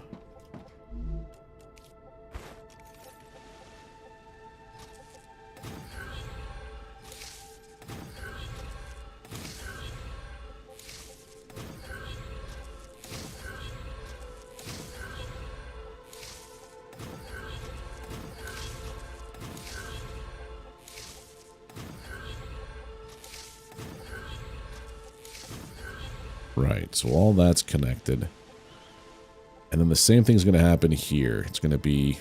Right, so all that's connected. And then the same thing's going to happen here. It's going to be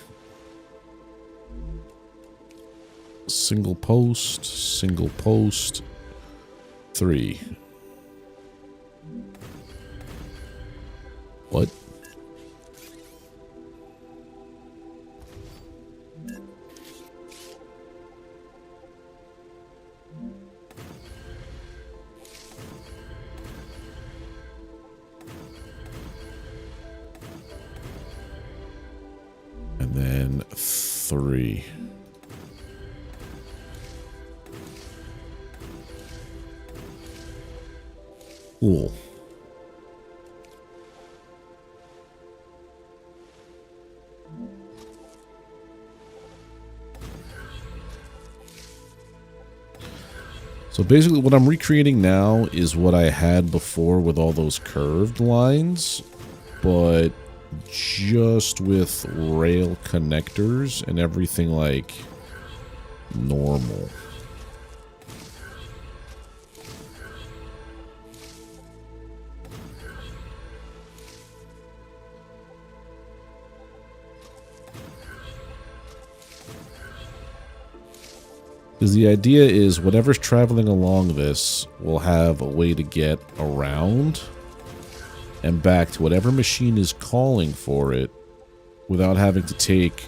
single post, 3. What? And then 3. Cool. So basically what I'm recreating now is what I had before with all those curved lines, but just with rail connectors and everything like normal. Because the idea is whatever's traveling along this will have a way to get around and back to whatever machine is calling for it without having to take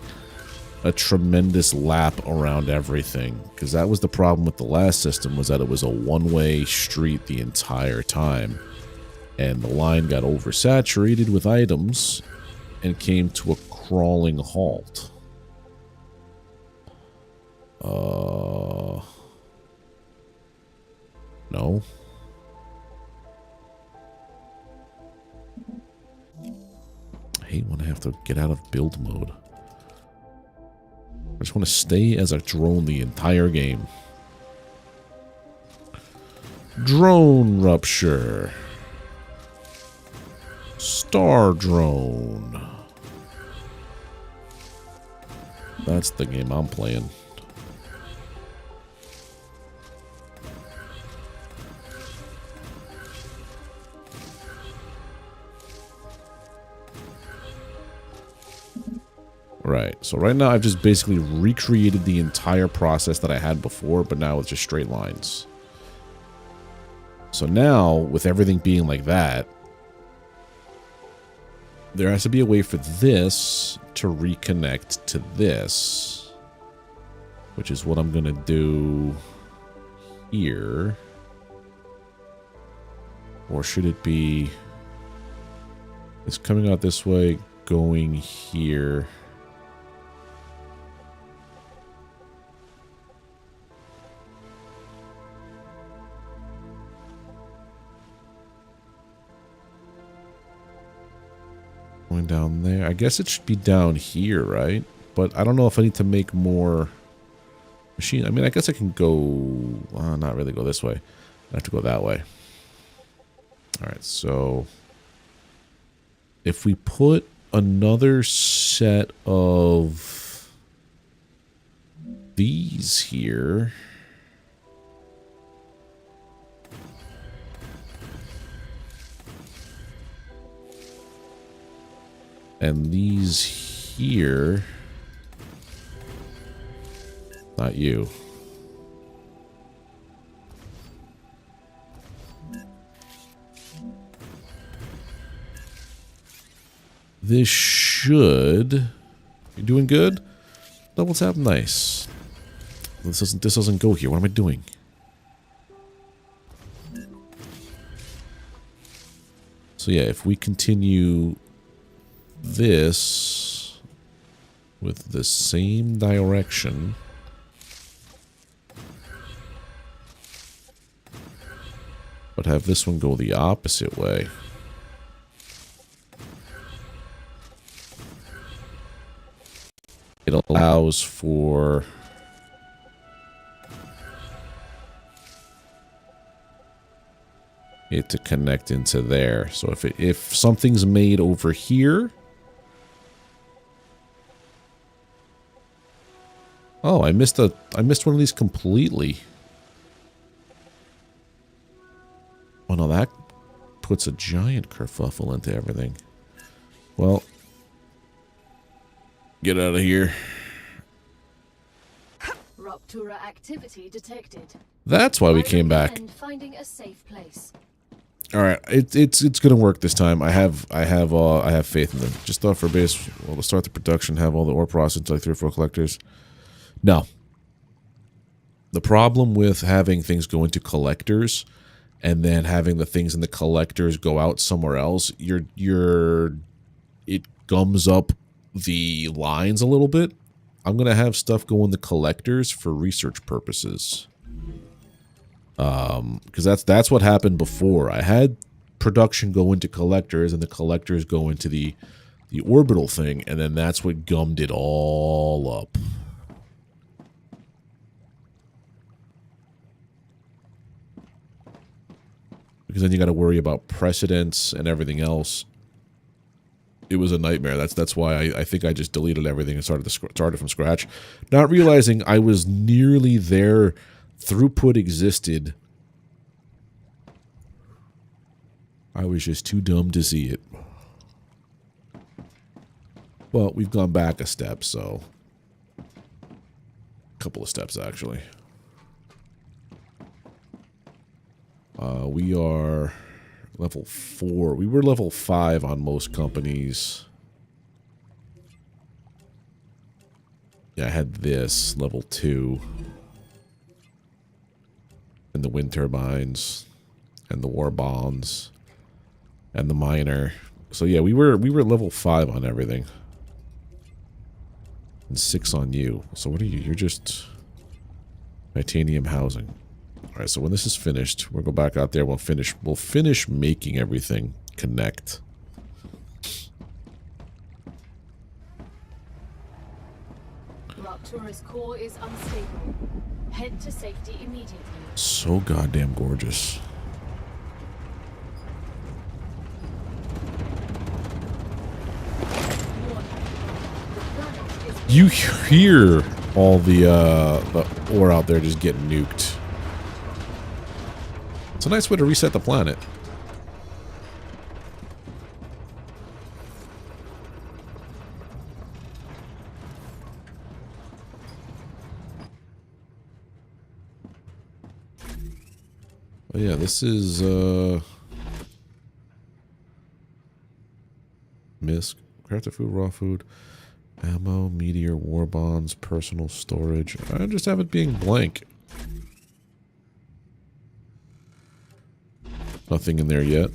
a tremendous lap around everything. Because that was the problem with the last system, was that it was a one-way street the entire time. And the line got oversaturated with items and came to a crawling halt. No. I hate when I have to get out of build mode. I just want to stay as a drone the entire game. Drone Rupture. Star Drone. That's the game I'm playing. Right, so right now I've just basically recreated the entire process that I had before, but now with just straight lines. So now, with everything being like that, there has to be a way for this to reconnect to this, which is what I'm going to do here. Or should it be... It's coming out this way, going here... Going down there. I guess it should be down here, right? But I don't know if I need to make more machine. I mean, I guess I can go... not really go this way. I have to go that way. Alright, so... If we put another set of these here... And these here... Not you. This should... You doing good? Double tap, nice. This doesn't go here. What am I doing? So yeah, if we continue this with the same direction, but have this one go the opposite way. It allows for it to connect into there. So if something's made over here, oh, I missed one of these completely. Oh no, that puts a giant kerfuffle into everything. Well, get out of here. Ruptura activity detected. That's why we came back. Finding a safe place. All right, it's gonna work this time. I have faith in them. Just thought for base, well, to start the production, have all the ore processed like 3 or 4 collectors. No. The problem with having things go into collectors and then having the things in the collectors go out somewhere else, it gums up the lines a little bit. I'm gonna have stuff go in the collectors for research purposes. Because that's what happened before. I had production go into collectors, and the collectors go into the orbital thing, and then that's what gummed it all up. Because then you got to worry about precedence and everything else. It was a nightmare. That's why I think I just deleted everything and started from scratch, not realizing I was nearly there. Throughput existed. I was just too dumb to see it. Well, we've gone back a step, so a couple of steps actually. We are level 4. We were level 5 on most companies. Yeah, I had this level 2. And the wind turbines and the war bonds and the miner. So yeah, we were level 5 on everything. And 6 on you. So what are you? You're just titanium housing. Alright, so when this is finished, we'll go back out there, we'll finish making everything connect. Raptura's core is unstable. Head to safety immediately. So goddamn gorgeous. You hear all the ore out there just getting nuked. It's a nice way to reset the planet. Oh yeah, this is MISC, crafted food, raw food, ammo, meteor, war bonds, personal storage. I just have it being blank. Nothing in there yet.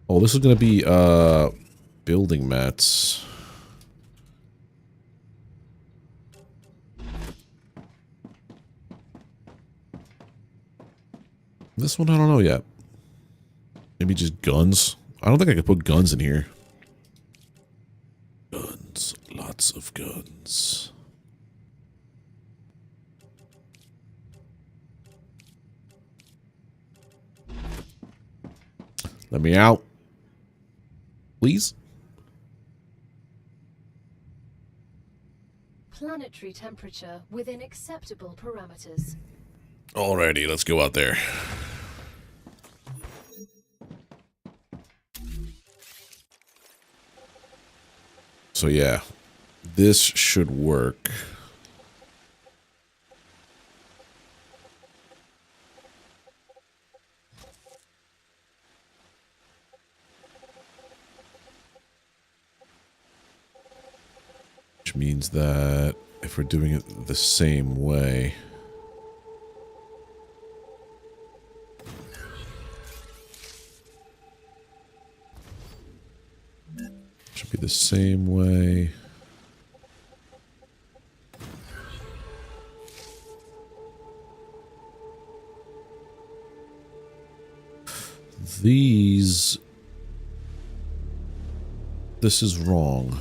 Oh, this is gonna be building mats. This one, I don't know yet. Maybe just guns. I don't think I could put guns in here. Guns. Lots of guns. Let me out. Please. Planetary temperature within acceptable parameters. Alrighty, let's go out there. So yeah, this should work. Which means that if we're doing it the same way, should be the same way. This is wrong.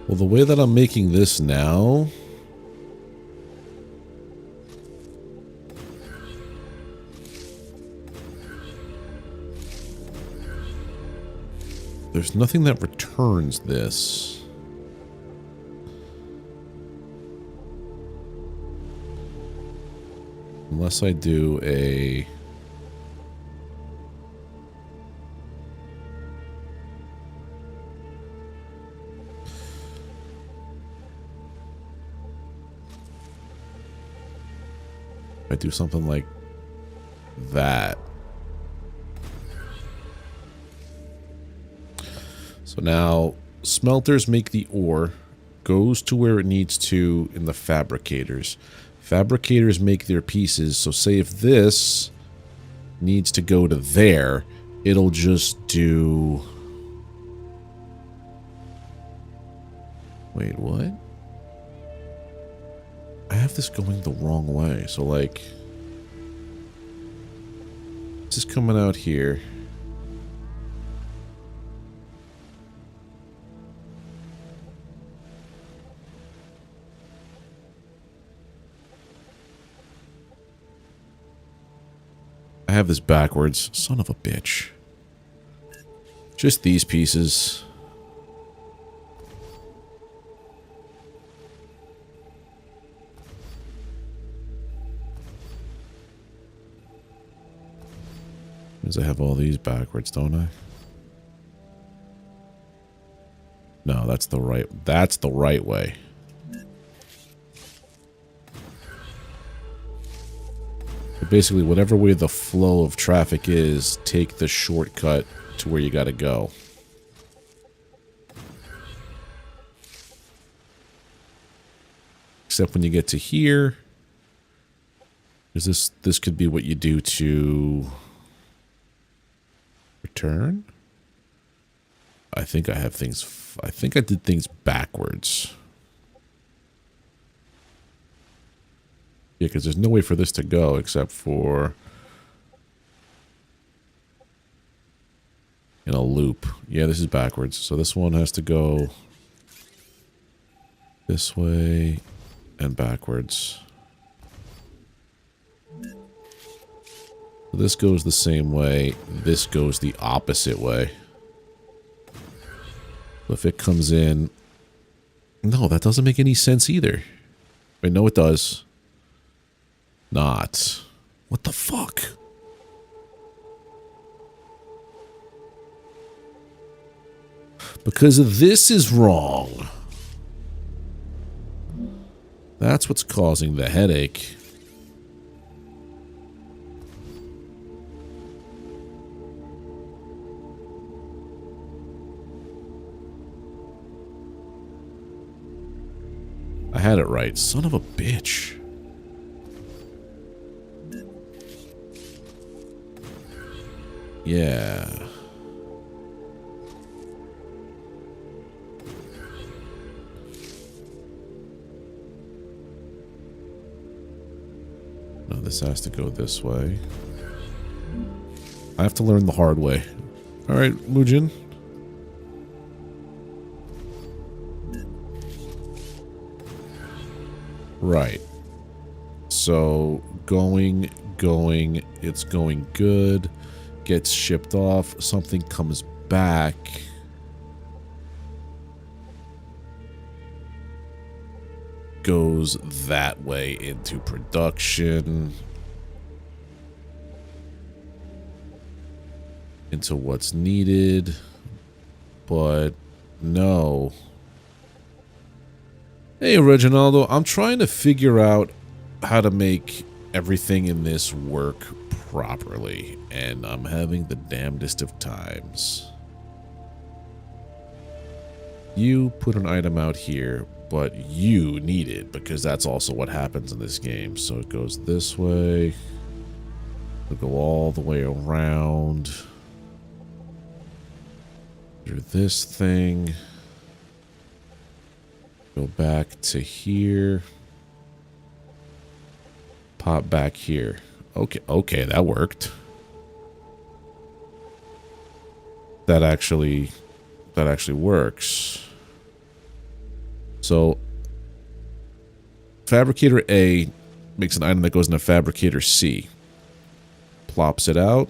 Well, the way that I'm making this now, there's nothing that returns this. Unless I do a... I do something like that. So now smelters make the ore, goes to where it needs to in the fabricators. Fabricators make their pieces, so say if this needs to go to there, it'll just do... Wait, what? I have this going the wrong way, so like... This is coming out here. I have this backwards. Son of a bitch. Just these pieces. Because I have all these backwards, don't I? No, that's the right way. But basically, whatever way the flow of traffic is, take the shortcut to where you gotta go. Except when you get to here, because this could be what you do to return. I think I have things. I think I did things backwards. Yeah, because there's no way for this to go except for in a loop. Yeah, this is backwards. So this one has to go this way and backwards. So this goes the same way. This goes the opposite way. So if it comes in... No, that doesn't make any sense either. Wait, no, it does. Not. What the fuck? Because this is wrong. That's what's causing the headache. I had it right. Son of a bitch. Yeah. No, this has to go this way. I have to learn the hard way. Alright, Mujin. Right. So, going, it's going good. Gets shipped off. Something comes back. Goes that way into production. Into what's needed. But, no. Hey, Reginaldo, I'm trying to figure out how to make everything in this work properly, and I'm having the damnedest of times. You put an item out here, but you need it, because that's also what happens in this game. So it goes this way. It'll go all the way around. Through this thing. Go back to here. Pop back here. Okay, that worked. That actually works. So Fabricator A makes an item that goes into Fabricator C. Plops it out.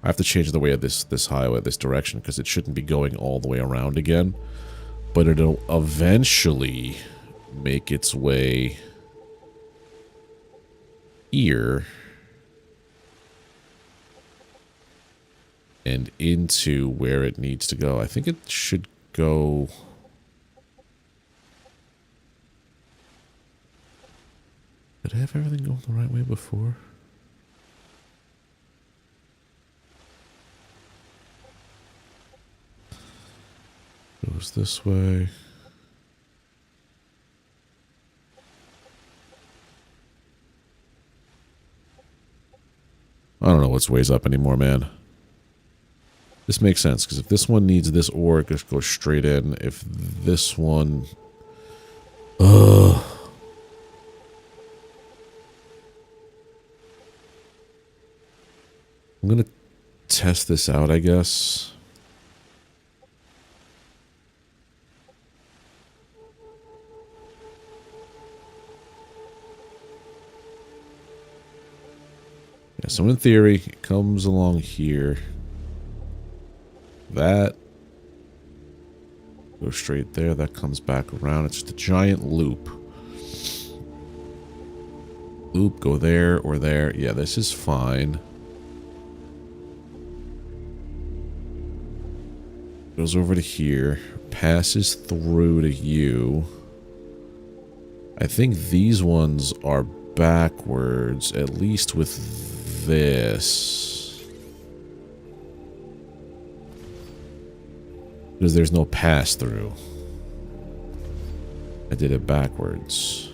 I have to change the way of this highway, this direction, because it shouldn't be going all the way around again. But it'll eventually make its way here and into where it needs to go. I think it should go... Did I have everything go the right way before? Goes this way. I don't know what's ways up anymore, man. This makes sense, because if this one needs this ore, it just goes straight in. If this one... Ugh. I'm gonna test this out, I guess. Yeah, so in theory, it comes along here. That goes straight there. That comes back around. It's just a giant loop. Loop, go there or there. Yeah, this is fine. Goes over to here. Passes through to you. I think these ones are backwards, at least with this. Because there's no pass through. I did it backwards.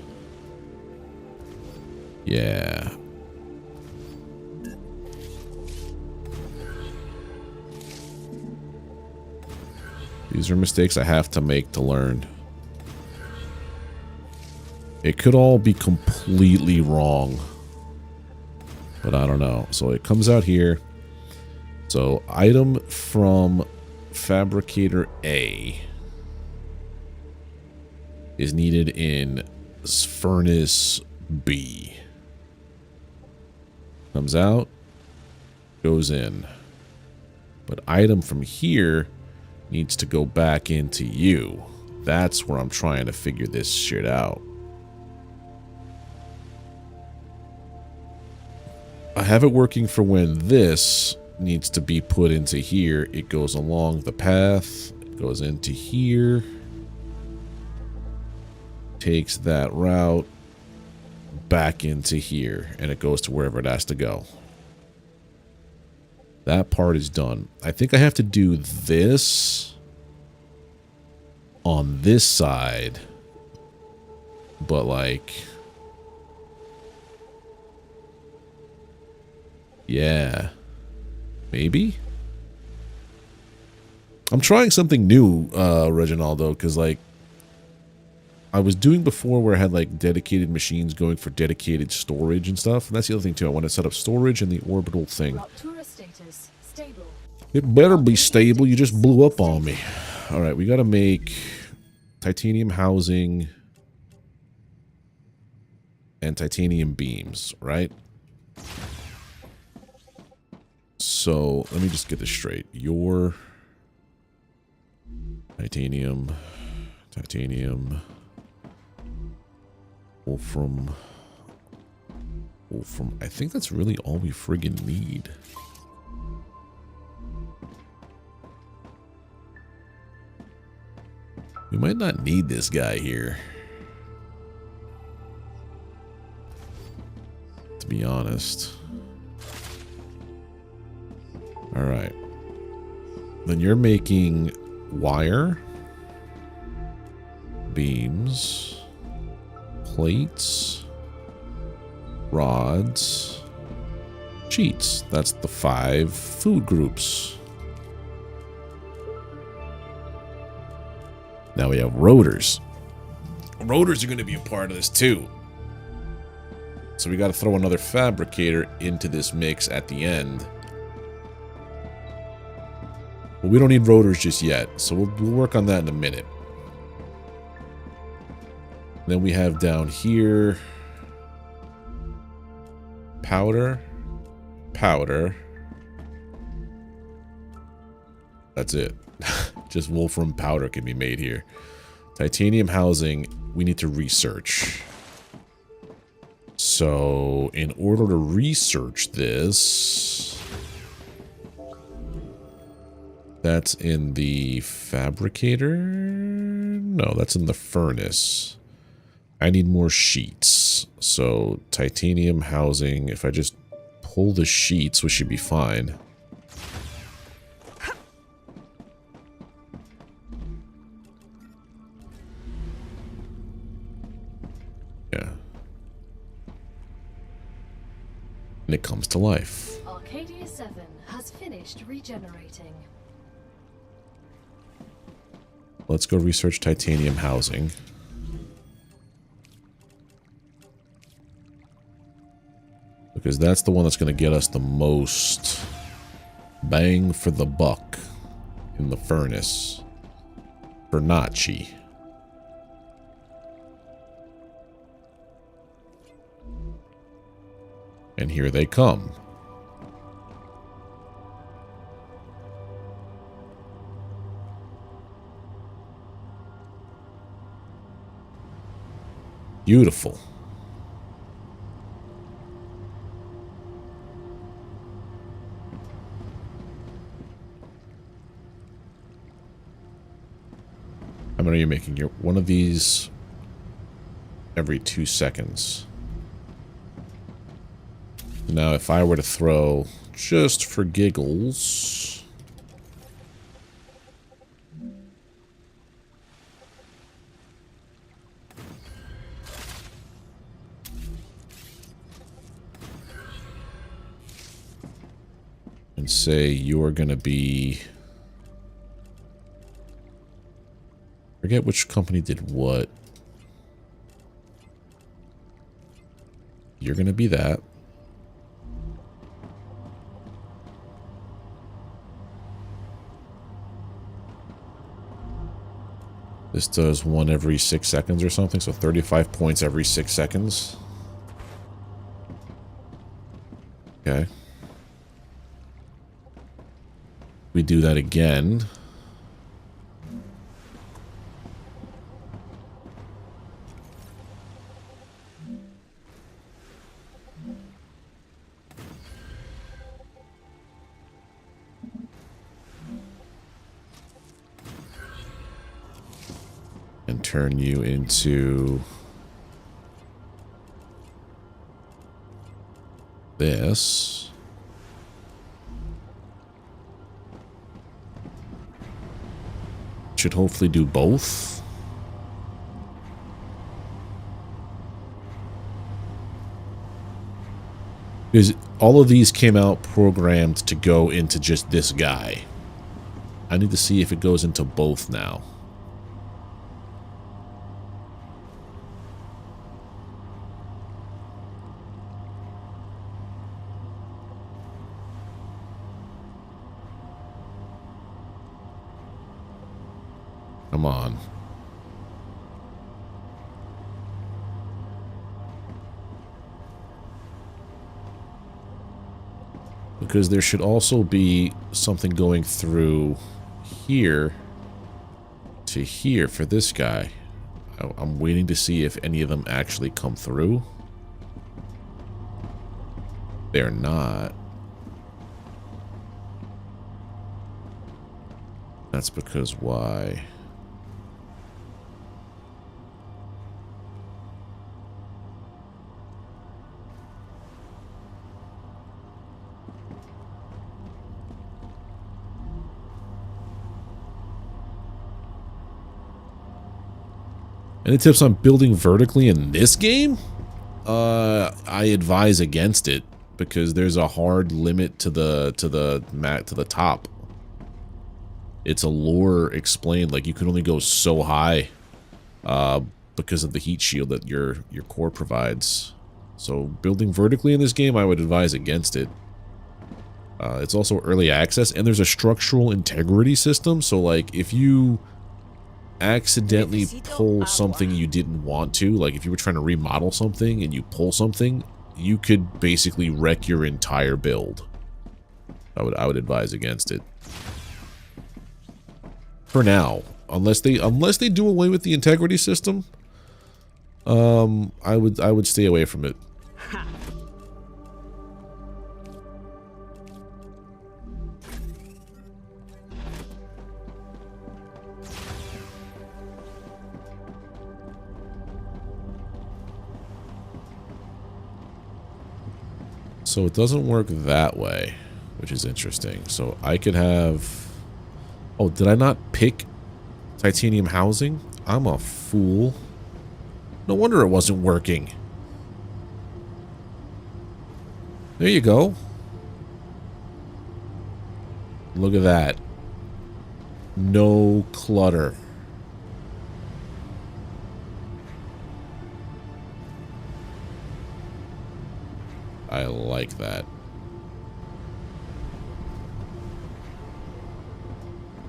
Yeah. These are mistakes I have to make to learn. It could all be completely wrong. But I don't know. So it comes out here. So item from Fabricator A is needed in Furnace B. Comes out, goes in. But item from here needs to go back into you. That's where I'm trying to figure this shit out. I have it working for when this needs to be put into here. It goes along the path, it goes into here, takes that route back into here, and it goes to wherever it has to go. That part is done. I think I have to do this on this side, but like, yeah, maybe. I'm trying something new, Reginaldo, because like I was doing before where I had like dedicated machines going for dedicated storage and stuff, and that's the other thing too. I want to set up storage in the orbital thing. It better be stable. You just blew up on me. All right, we got to make titanium housing and titanium beams, right? So let me just get this straight. Your titanium, wolfram. I think that's really all we friggin' need. We might not need this guy here, to be honest. All right. Then you're making wire, beams, plates, rods, sheets. That's the 5 food groups. Now we have rotors. Rotors are going to be a part of this too. So we got to throw another fabricator into this mix at the end. But we don't need rotors just yet, so we'll work on that in a minute. Then we have down here powder. That's it. Just wolfram powder can be made here. Titanium housing, we need to research. So, in order to research this, that's in the fabricator? No, that's in the furnace. I need more sheets. So, titanium housing, if I just pull the sheets, we should be fine. Yeah. And it comes to life. Arcadia 7 has finished regenerating. Let's go research titanium housing. Because that's the one that's going to get us the most bang for the buck in the furnace. For Nachi. And here they come. Beautiful. How many are you making? You're one of these every 2 seconds. Now, if I were to throw, just for giggles, and say you're going to be, forget which company did what. You're going to be that. This does one every 6 seconds or something, so 35 points every 6 seconds. Okay. We do that again. And turn you into this. Should hopefully do both. Because all of these came out programmed to go into just this guy. I need to see if it goes into both now. Come on. Because there should also be something going through here to here for this guy. I'm waiting to see if any of them actually come through. They're not. That's because why? Any tips on building vertically in this game? I advise against it because there's a hard limit to the top. It's a lore explained, like you can only go so high because of the heat shield that your core provides. So building vertically in this game, I would advise against it. It's also early access, and there's a structural integrity system. So like if you accidentally pull something you didn't want to, like if you were trying to remodel something and you pull something, you could basically wreck your entire build. I would advise against it. For now, unless they do away with the integrity system, I would stay away from it. So it doesn't work that way, which is interesting. So I could have... Oh, did I not pick titanium housing? I'm a fool. No wonder it wasn't working. There you go. Look at that. No clutter. I like that.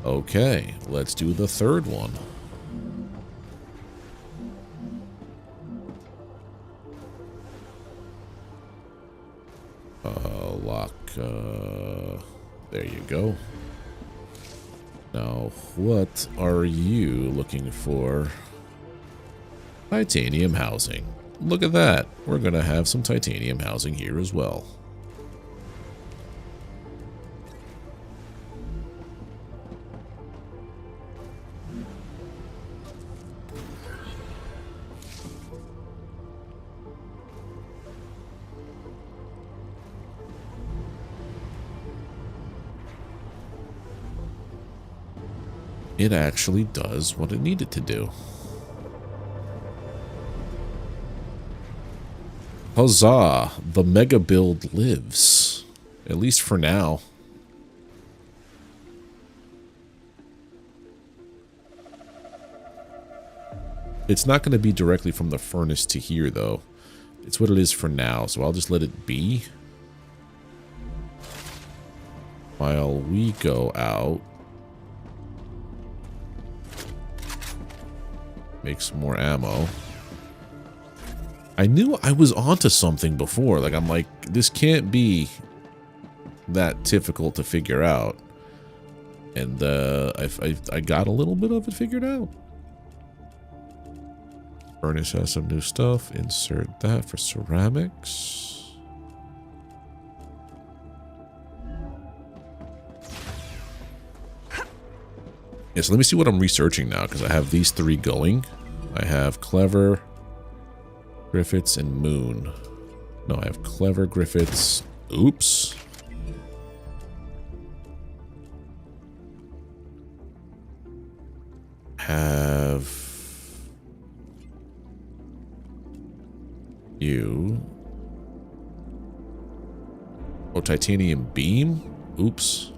Okay, let's do the third one. Lock, there you go. Now, what are you looking for? Titanium housing. Look at that. We're gonna have some titanium housing here as well. It actually does what it needed to do. Huzzah! The mega build lives. At least for now. It's not going to be directly from the furnace to here, though. It's what it is for now, so I'll just let it be. While we go out. Make some more ammo. I knew I was onto something before. Like, I'm like, this can't be that difficult to figure out. And I got a little bit of it figured out. Furnace has some new stuff. Insert that for ceramics. Yeah, so let me see what I'm researching now, because I have these three going. I have Clever, Griffiths, and Moon. No, I have Clever, Griffiths. Oops. Have you. Oh, titanium beam? Oops.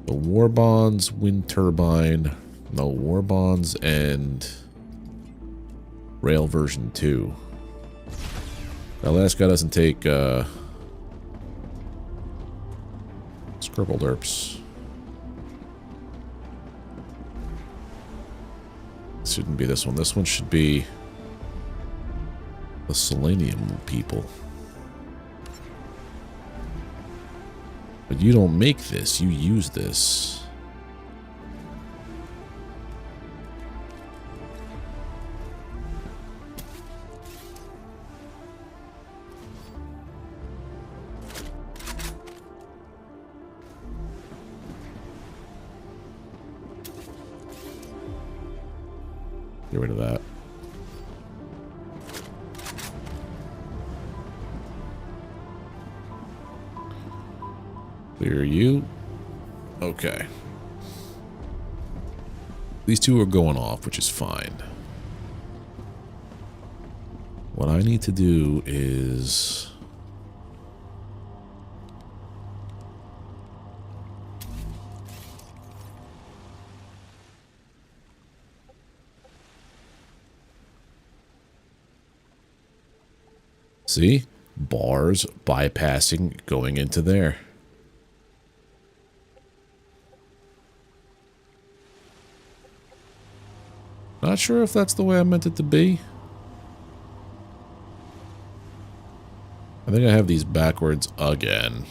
The war bonds, wind turbine. No, war bonds and rail version 2. That last guy doesn't take scribble derps. Shouldn't be this one. This one should be the selenium people. But you don't make this, you use this. Get rid of that. Clear you. Okay. These two are going off, which is fine. What I need to do is... See? Bars bypassing going into there. Not sure if that's the way I meant it to be. I think I have these backwards again.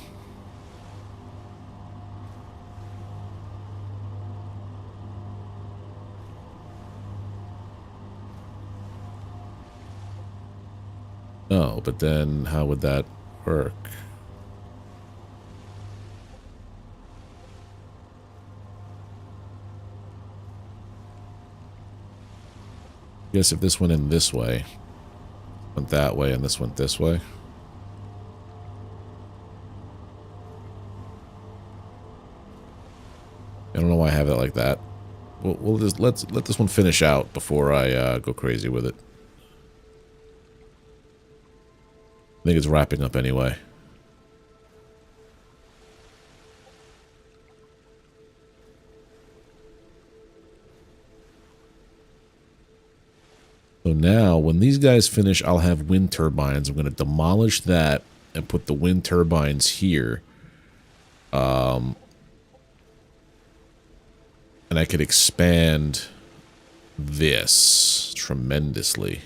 but then how would that work? I guess if this went in this way, went that way, and this went this way. I don't know why I have it like that. We'll just let this one finish out before I go crazy with it. I think it's wrapping up anyway. So now, when these guys finish, I'll have wind turbines. I'm going to demolish that and put the wind turbines here. And I could expand this tremendously.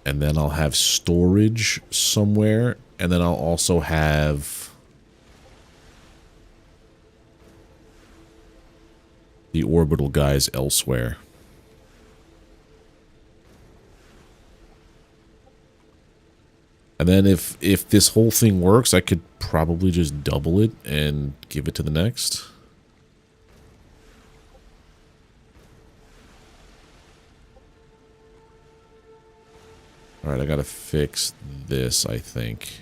And then I'll have storage somewhere. And then I'll also have the orbital guys elsewhere. And then if this whole thing works, I could probably just double it and give it to the next. Alright, I gotta fix this, I think.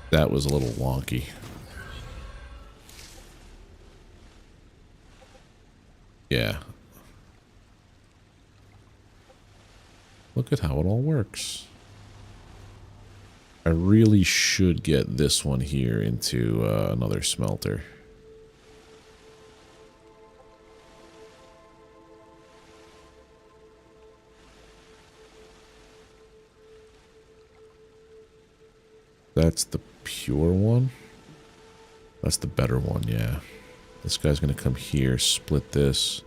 That was a little wonky. Yeah. Look at how it all works. I really should get this one here into another smelter. That's the pure one. That's the better one, yeah. This guy's gonna come here, split this.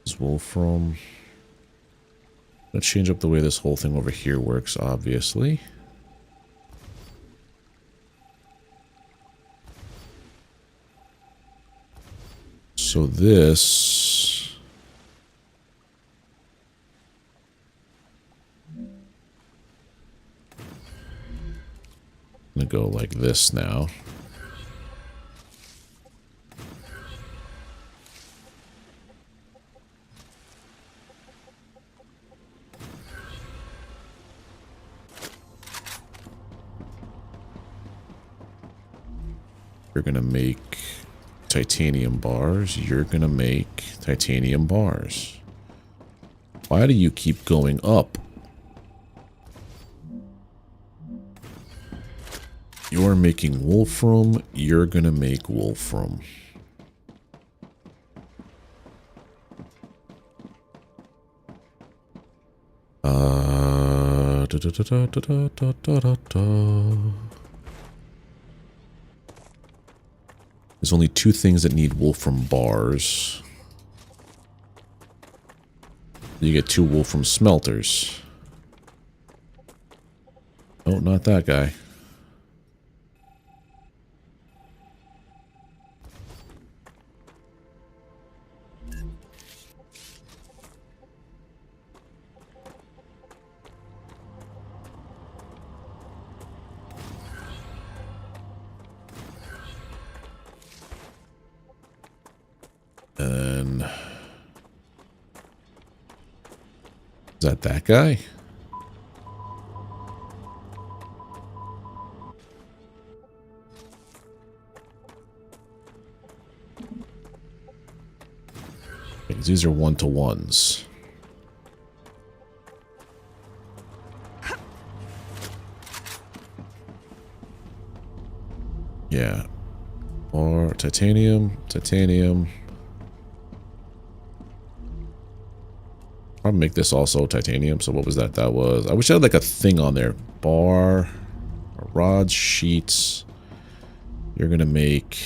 This Wolfram. Let's change up the way this whole thing over here works, obviously. So this... I'm gonna go like this now. You're gonna make titanium bars. You're gonna make titanium bars. Why do you keep going up? You're making wolfram. You're gonna make wolfram. Da, da, da, da, da, da, da, da, da. There's only two things that need wolfram bars. You get 2 wolfram smelters. Oh, not that guy. And is that guy? Because these are 1-to-1s. Yeah. Or titanium, titanium. I'll make this also titanium. So what was that? That was... I wish I had like a thing on there. Bar, rods, sheets. You're going to make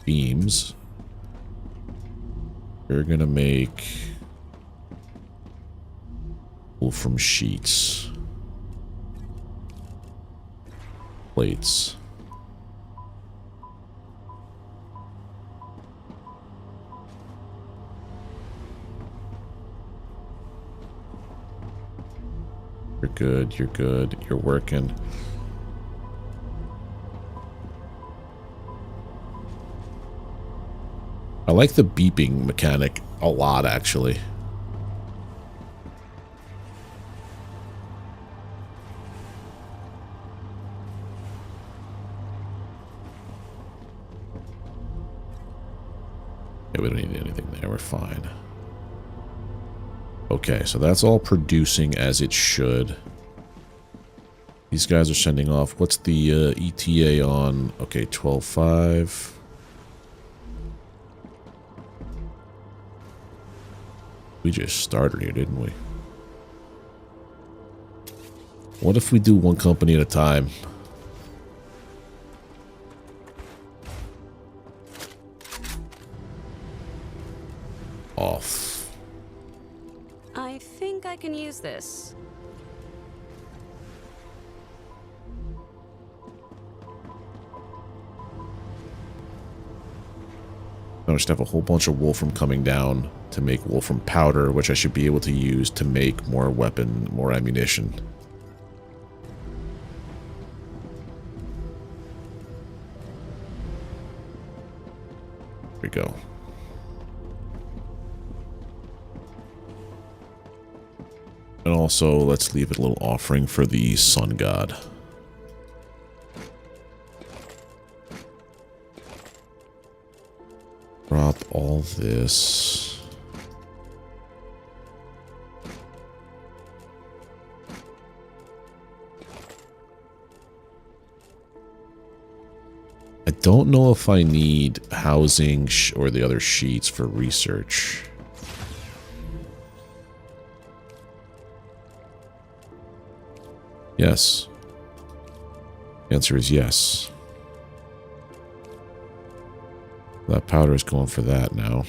beams. You're going to make wolfram sheets. Plates. You're good, you're good, you're working. I like the beeping mechanic a lot, actually. Yeah, we don't need anything there, we're fine. Okay, so that's all producing as it should. These guys are sending off. What's the ETA on? Okay, 12.5. We just started here, didn't we? What if we do one company at a time? Off. I think I can use this. I just have a whole bunch of wolfram coming down to make wolfram powder, which I should be able to use to make more weapon, more ammunition. There we go. And also, let's leave a little offering for the sun god. Drop all this. I don't know if I need housing or the other sheets for research. Yes. The answer is yes. That powder is going for that now.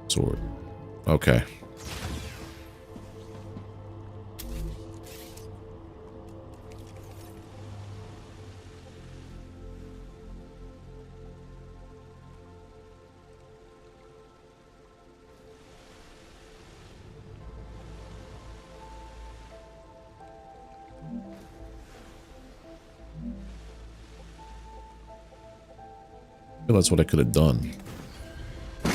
Sword. Okay. Well, that's what I could have done. Could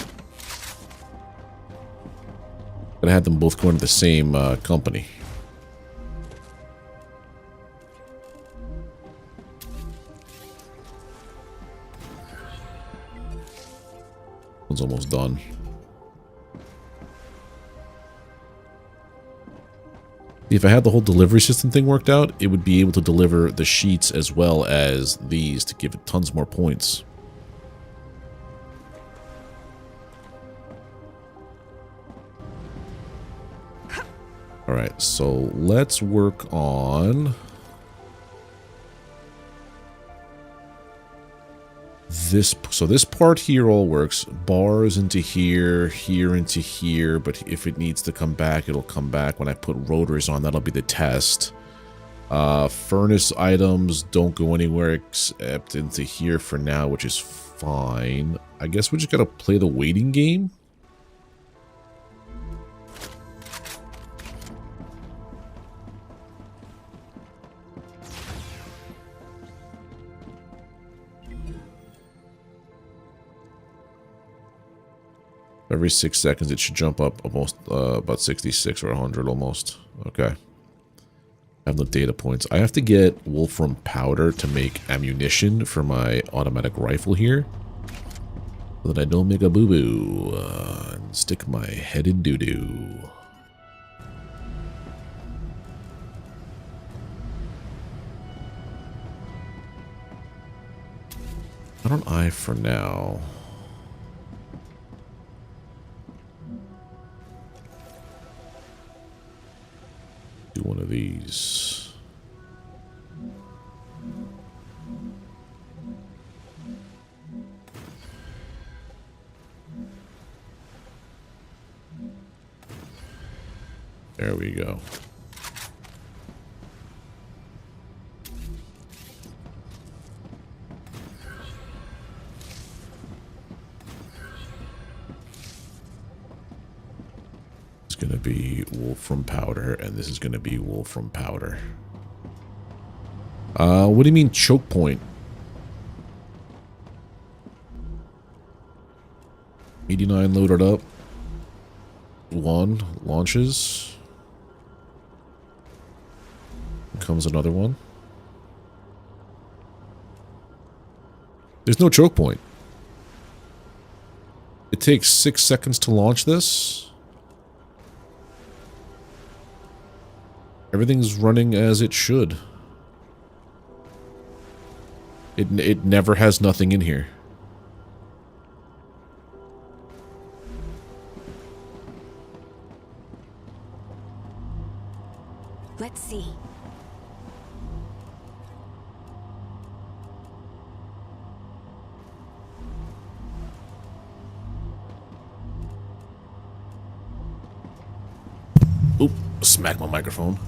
have had them both go into the same company. One's almost done. If I had the whole delivery system thing worked out, it would be able to deliver the sheets as well as these to give it tons more points. Alright, so let's work on this. So this part here all works. Bars into here, here into here, but if it needs to come back, it'll come back. When I put rotors on, that'll be the test. Furnace items don't go anywhere except into here for now, which is fine. I guess we just gotta play the waiting game. Every 6 seconds, it should jump up almost about 66 or 100 almost. Okay. I have no data points. I have to get wolfram powder to make ammunition for my automatic rifle here, so that I don't make a boo-boo and stick my head in doo-doo. Why don't I for now? Do one of these. There we go. It's going to be wolfram powder, and this is going to be wolfram powder. What do you mean choke point? 89 loaded up. 1 launches. Comes another one. There's no choke point. It takes 6 seconds to launch this. Everything's running as it should. It never has nothing in here. Let's see. Oop, smack my microphone.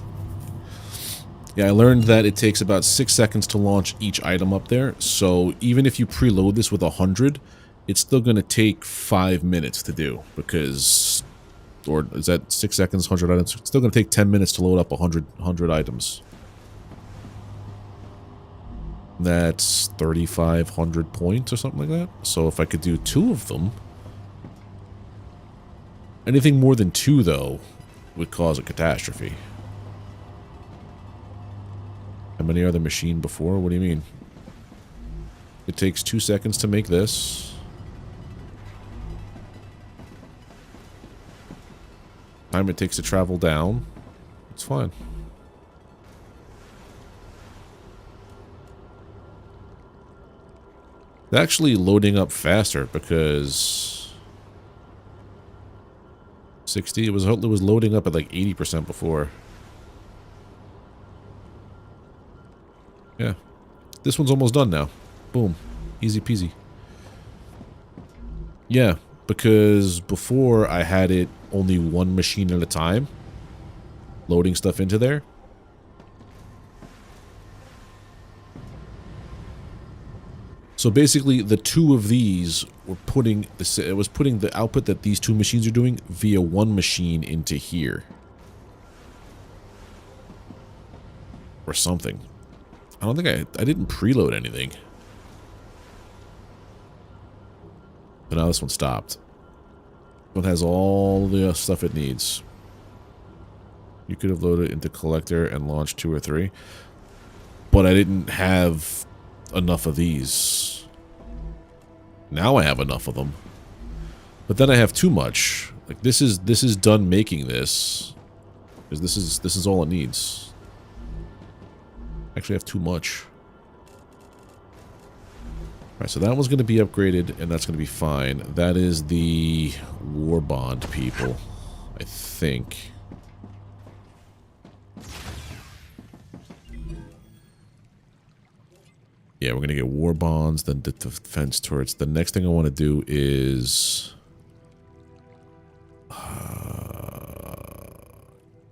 Yeah, I learned that it takes about 6 seconds to launch each item up there. So even if you preload this with 100, it's still going to take 5 minutes to do. Because, or is that 6 seconds, 100 items? It's still going to take 10 minutes to load up 100 items. That's 3,500 points or something like that. So if I could do 2 of them. Anything more than 2, though, would cause a catastrophe. How many are the machine before? What do you mean? It takes 2 seconds to make this. Time it takes to travel down. It's fine. It's actually loading up faster because 60. It was loading up at like 80% before. Yeah. This one's almost done now. Boom. Easy peasy. Yeah, because before I had it only 1 machine at a time loading stuff into there. So basically the 2 of these were putting it was putting the output that these 2 machines are doing via 1 machine into here. Or something. I don't think I didn't preload anything. But now this one stopped. This one has all the stuff it needs. You could have loaded it into collector and launched 2 or 3. But I didn't have enough of these. Now I have enough of them. But then I have too much. Like this is done making this. Because this is all it needs. Actually, I have too much. Alright, so that one's going to be upgraded, and that's going to be fine. That is the war bond people, I think. Yeah, we're going to get war bonds, then the defense turrets. The next thing I want to do is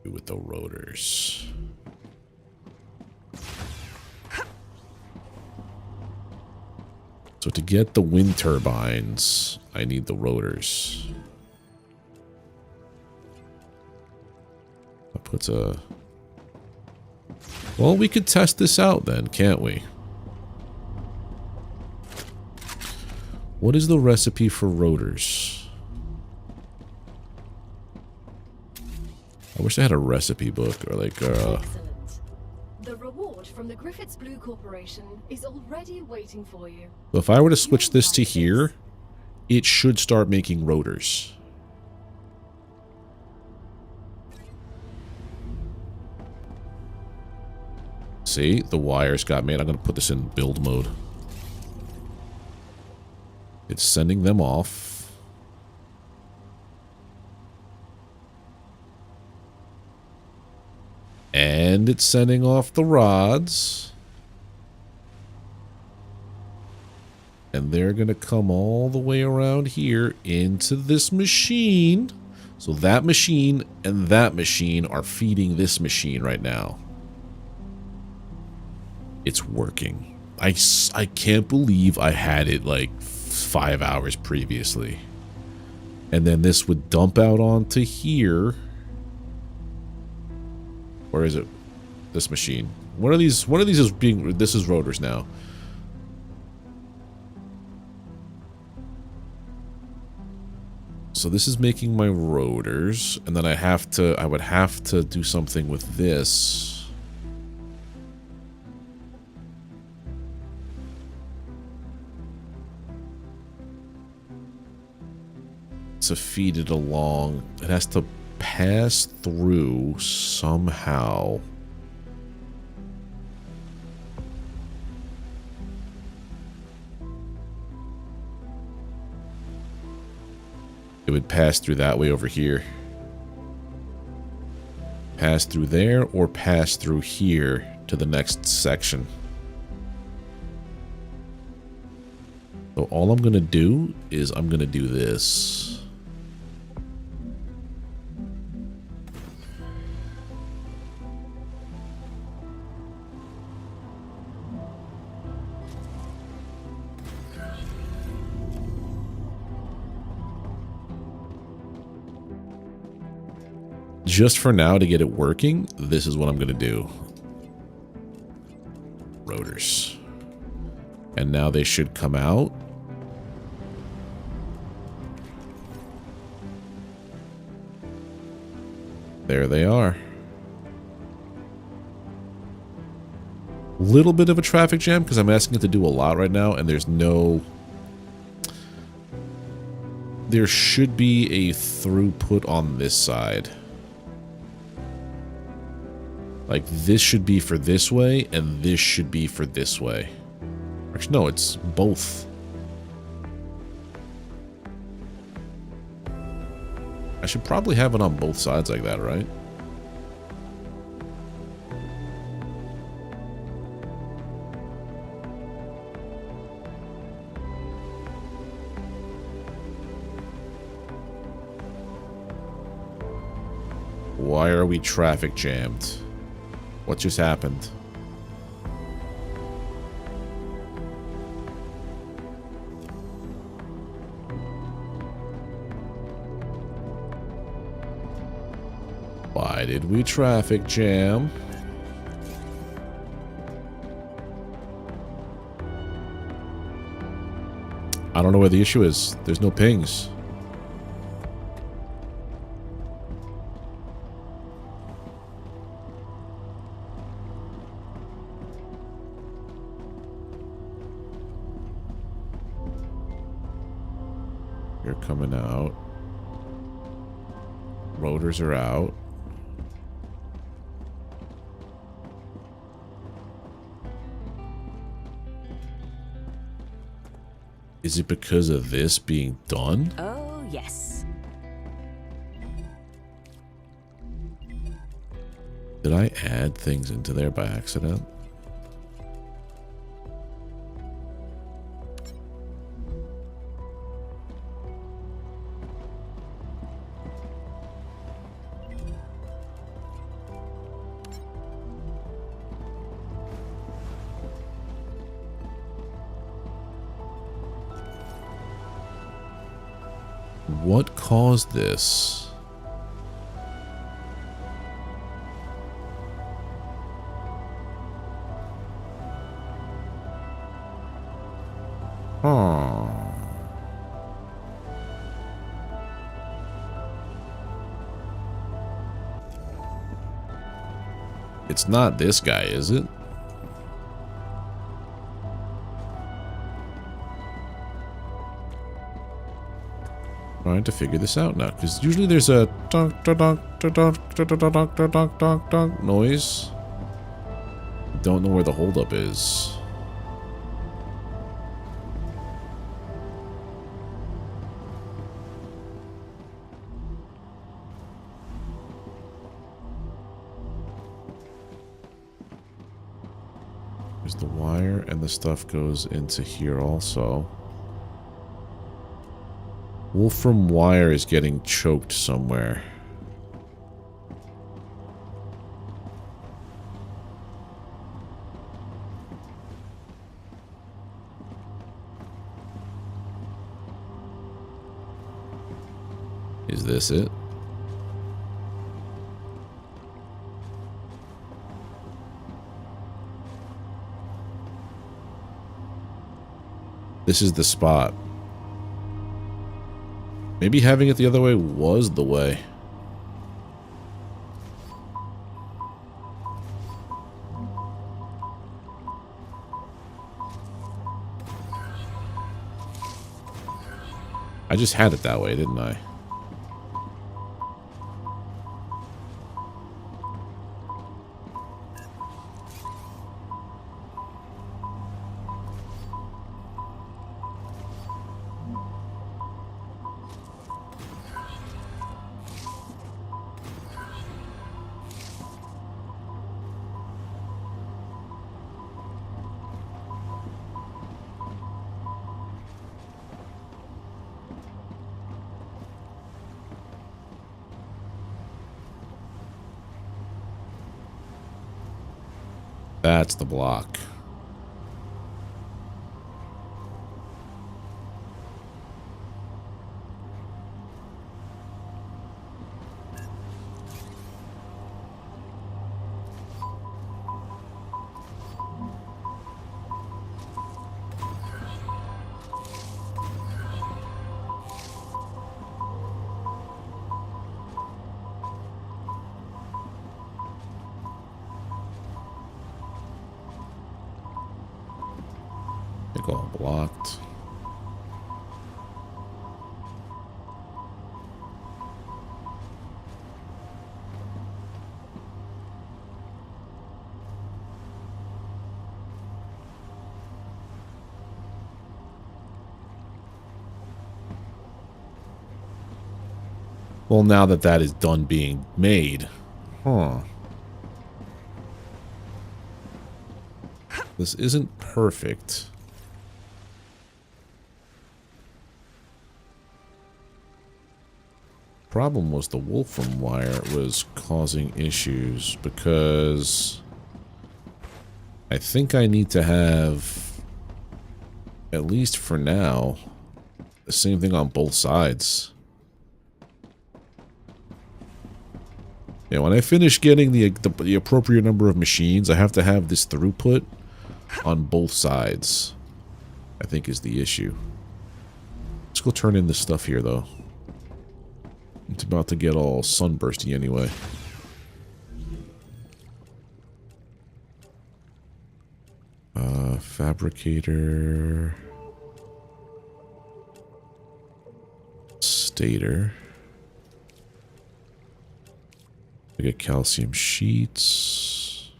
with the rotors. So to get the wind turbines, I need the rotors. That puts a... Well, we could test this out then, can't we? What is the recipe for rotors? I wish I had a recipe book or like Excellent. The reward from the Griffiths Blue Corporation is already waiting for you. So if I were to switch this to here, it should start making rotors. See, the wires got made. I'm going to put this in build mode. It's sending them off. And it's sending off the rods. And they're going to come all the way around here into this machine. So that machine and that machine are feeding this machine right now. It's working. I can't believe I had it like 5 hours previously. And then this would dump out onto here. Where is it? This machine. One of these is being, this is rotors now. So this is making my rotors, and then I would have to do something with this. To feed it along. It has to pass through somehow. It would pass through that way over here. Pass through there or pass through here to the next section. So all I'm going to do is I'm going to do this. Just for now, to get it working, this is what I'm going to do. Rotors. And now they should come out. There they are. Little bit of a traffic jam because I'm asking it to do a lot right now, and there's no... There should be a throughput on this side. Like, this should be for this way, and this should be for this way. Actually, no, it's both. I should probably have it on both sides like that, right? Why are we traffic jammed? What just happened? Why did we traffic jam? I don't know where the issue is. There's no pings. You're coming out. Rotors are out. Is it because of this being done? Oh, yes. Did I add things into there by accident? What caused this? Huh. It's not this guy, is it? Trying to figure this out now, because usually there's a donk donk donk donk donk donk donk donk noise. Don't know where the holdup is. There's the wire, and the stuff goes into here also. Wolfram wire is getting choked somewhere. Is this it? This is the spot. Maybe having it the other way was the way. I just had it that way, didn't I? That's the block. All blocked. Well, now that that is done being made, huh? This isn't perfect. Problem was the Wolfram wire was causing issues because I think I need to have, at least for now, the same thing on both sides. Yeah, when I finish getting the appropriate number of machines, I have to have this throughput on both sides, I think is the issue. Let's go turn in this stuff here, though. It's about to get all sunbursty anyway. Fabricator. Stator. We get calcium sheets.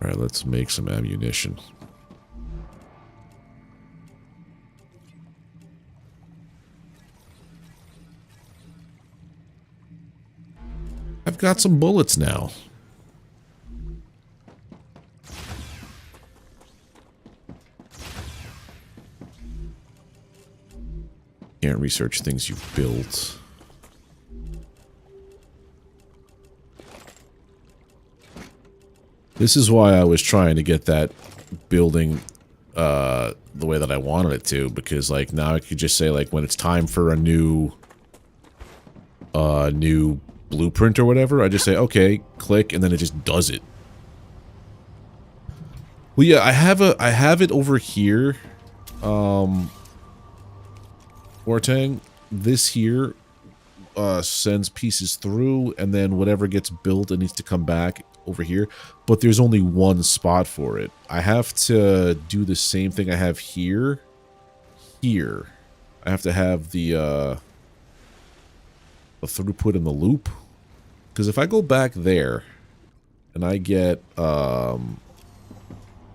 Alright, let's make some ammunition. I've got some bullets now. Can't research things you've built. This is why I was trying to get that building the way that I wanted it to, because like now I could just say like when it's time for a new blueprint or whatever, I just say okay, click, and then it just does it. Well, yeah, I have it over here. Wartang, this here sends pieces through, and then whatever gets built, it needs to come back over here. But there's only one spot for it. I have to do the same thing I have here. Here, I have to have the throughput in the loop. Because if I go back there, and I get if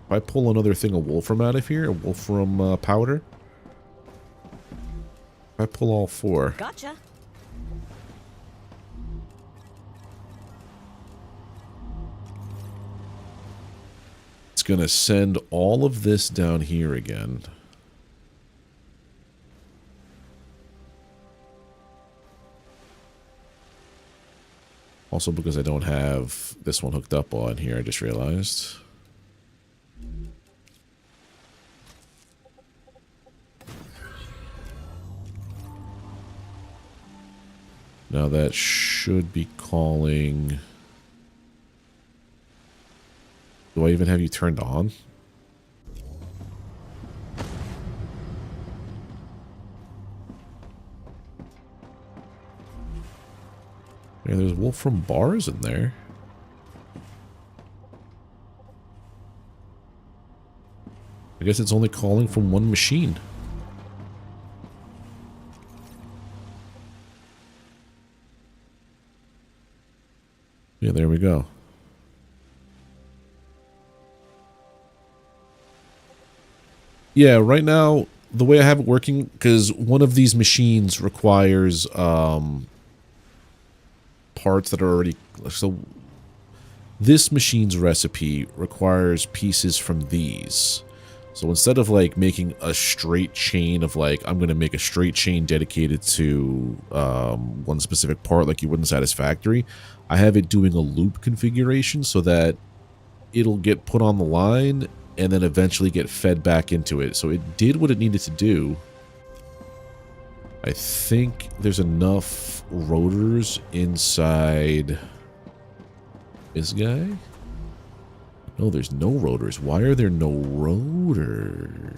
I pull another thing of Wolfram out of here, a Wolfram powder. If I pull all four. Gotcha. going to send all of this down here again. Also because I don't have this one hooked up on here, I just realized. Now that should be calling... Do I even have you turned on? Yeah, there's Wolfram bars in there. I guess it's only calling from one machine. Yeah, there we go. Yeah, right now, the way I have it working, because one of these machines requires parts that are already... So, this machine's recipe requires pieces from these. So instead of, like, making a straight chain of, like, I'm going to make a straight chain dedicated to one specific part like you would in Satisfactory, I have it doing a loop configuration so that it'll get put on the line and then eventually get fed back into it. So it did what it needed to do. I think there's enough rotors inside this guy. No, there's no rotors. Why are there no rotors?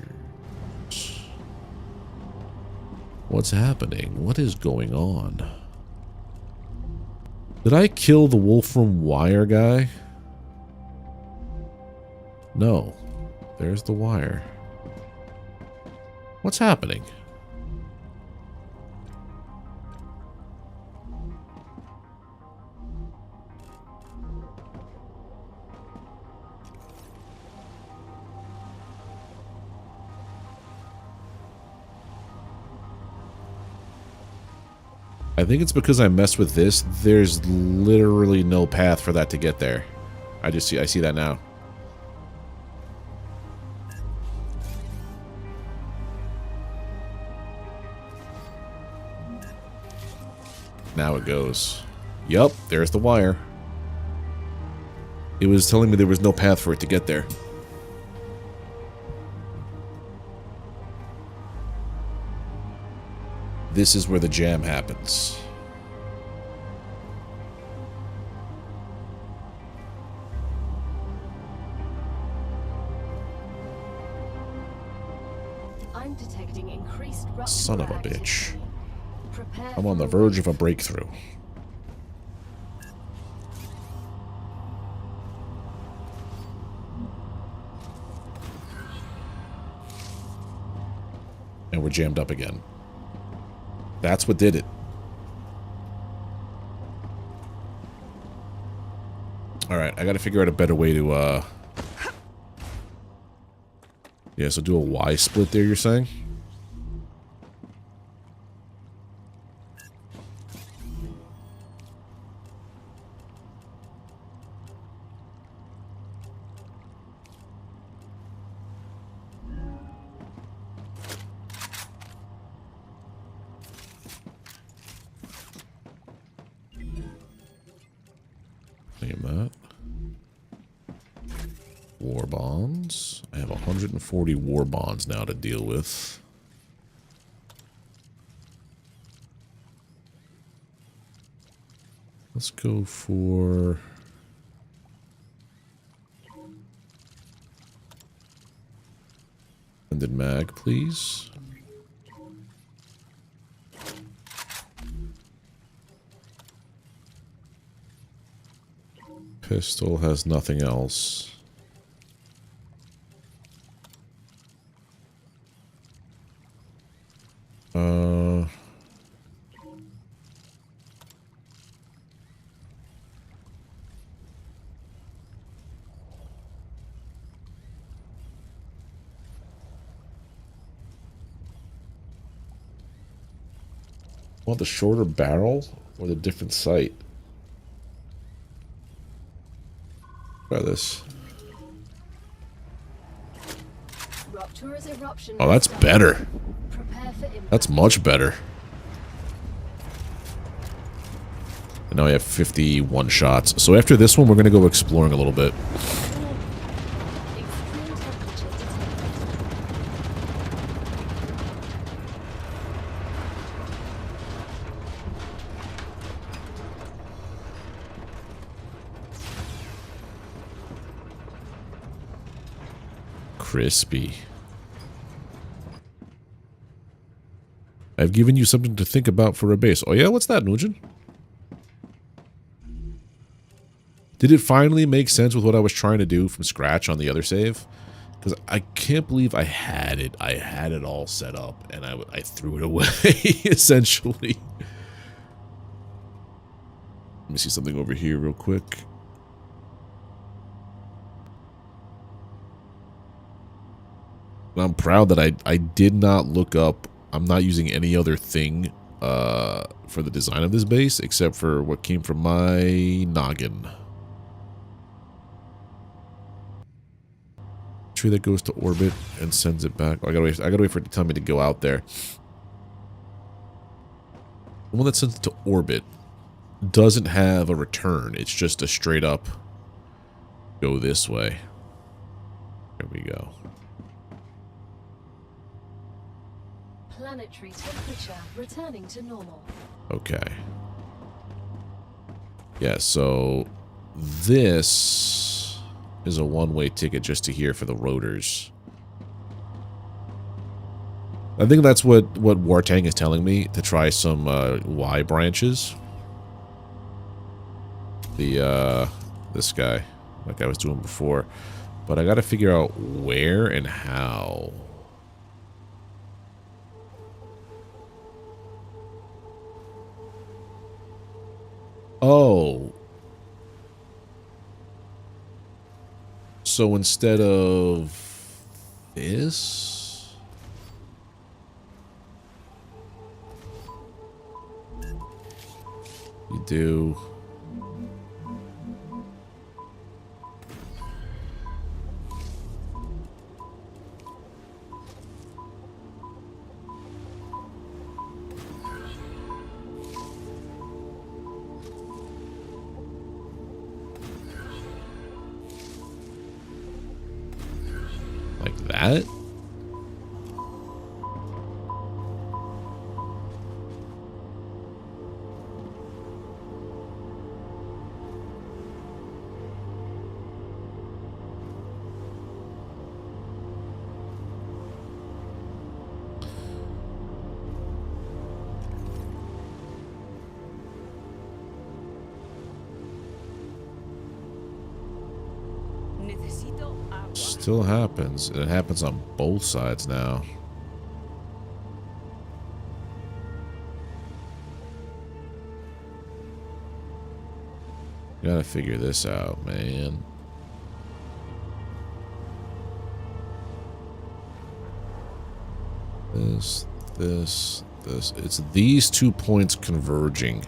What's happening? What is going on? Did I kill the Wolfram wire guy? No. There's the wire. What's happening? I think it's because I messed with this. There's literally no path for that to get there. I see that now. Now it goes. Yup, there's the wire. It was telling me there was no path for it to get there. This is where the jam happens. I'm detecting increased rupture Son of a activity. bitch. Prepare I'm on the for verge of a breakthrough. And we're jammed up again. That's what did it. Alright, I gotta figure out a better way to, Yeah, so do a Y split there, you're saying? Name that. War bonds. I have 140 war bonds now to deal with. Let's go for... Ended mag, please. Pistol has nothing else. Want the shorter barrel or the different sight? Try this. Ruptura's eruption. Oh, that's better. Prepare for impact. That's much better. And now I have 51 shots. So after this one, we're going to go exploring a little bit. Extreme temperature detected. Crispy. I've given you something to think about for a base. Oh yeah, what's that, Nugent? Did it finally make sense with what I was trying to do from scratch on the other save? Because I can't believe I had it. I had it all set up, and I threw it away, essentially. Let me see something over here real quick. I'm proud that I did not look up. I'm not using any other thing for the design of this base except for what came from my noggin. Tree that goes to orbit and sends it back. Oh, I gotta wait for it to tell me to go out there. The one that sends it to orbit doesn't have a return. It's just a straight up go this way. There we go. Planetary temperature returning to normal. Okay. Yeah, so this is a one-way ticket just to here for the rotors. I think that's what Wartang is telling me, to try some Y branches. This guy, like I was doing before. But I gotta figure out where and how. Oh. So instead of this, you do that? Still happens. It happens on both sides now. Gotta figure this out, man. This. It's these 2 points converging.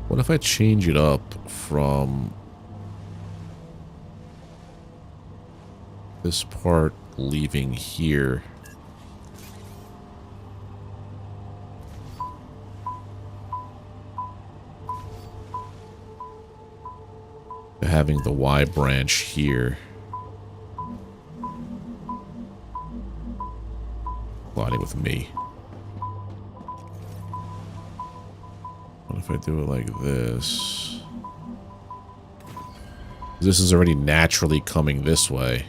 What if I change it up from this part leaving here to having the Y branch here, colliding with me? What if I do it like this? This is already naturally coming this way.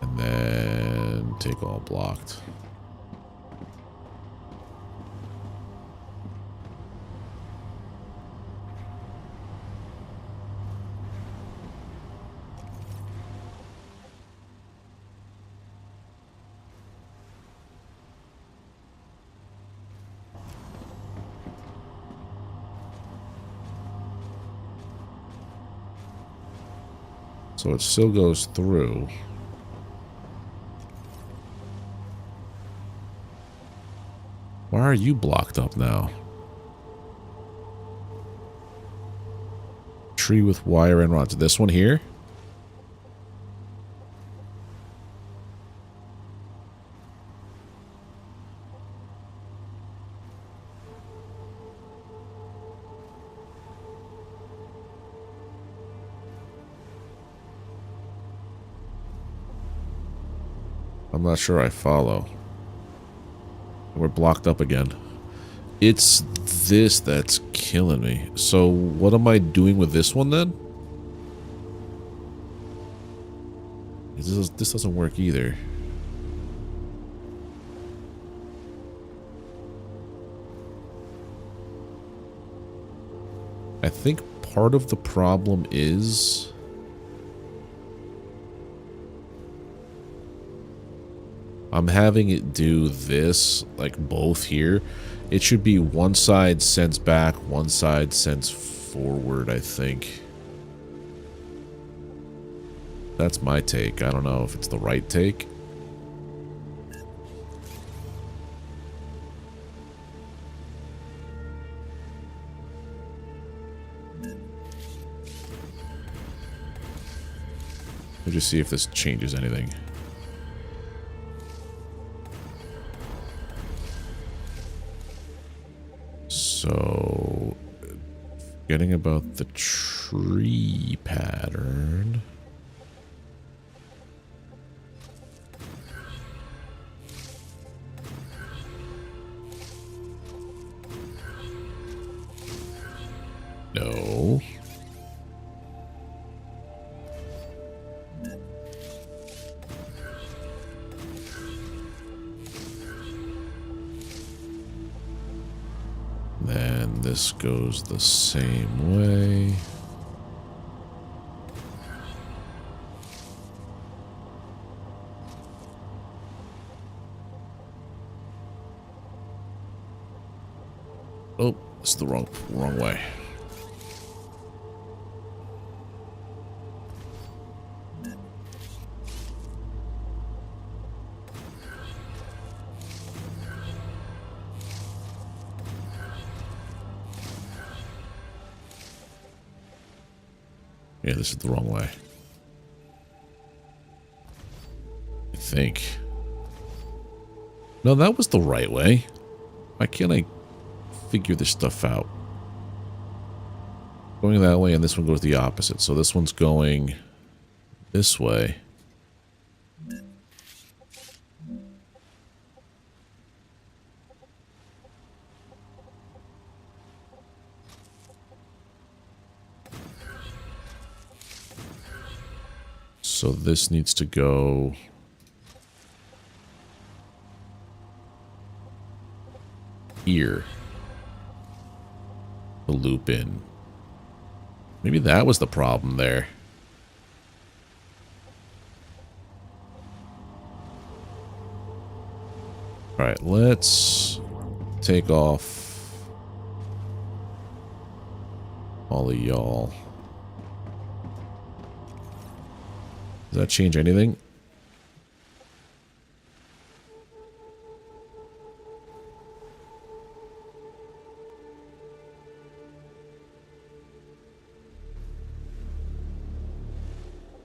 And then take all blocked. So it still goes through. Why are you blocked up now? Tree with wire and rods. This one here? I'm not sure I follow. We're blocked up again. It's this that's killing me. So what am I doing with this one then? This doesn't work either. I think part of the problem is I'm having it do this, like both here. It should be one side sends back, one side sends forward, I think. That's my take. I don't know if it's the right take. Let's just see if this changes anything. So, forgetting about the tree pattern. No. Then this goes the same way. Oh, it's the wrong way. Yeah, this is the wrong way. I think. No, that was the right way. Why can't I figure this stuff out? Going that way and this one goes the opposite. So this one's going this way. So this needs to go here to loop in. Maybe that was the problem there. All right, let's take off all of y'all. Does that change anything?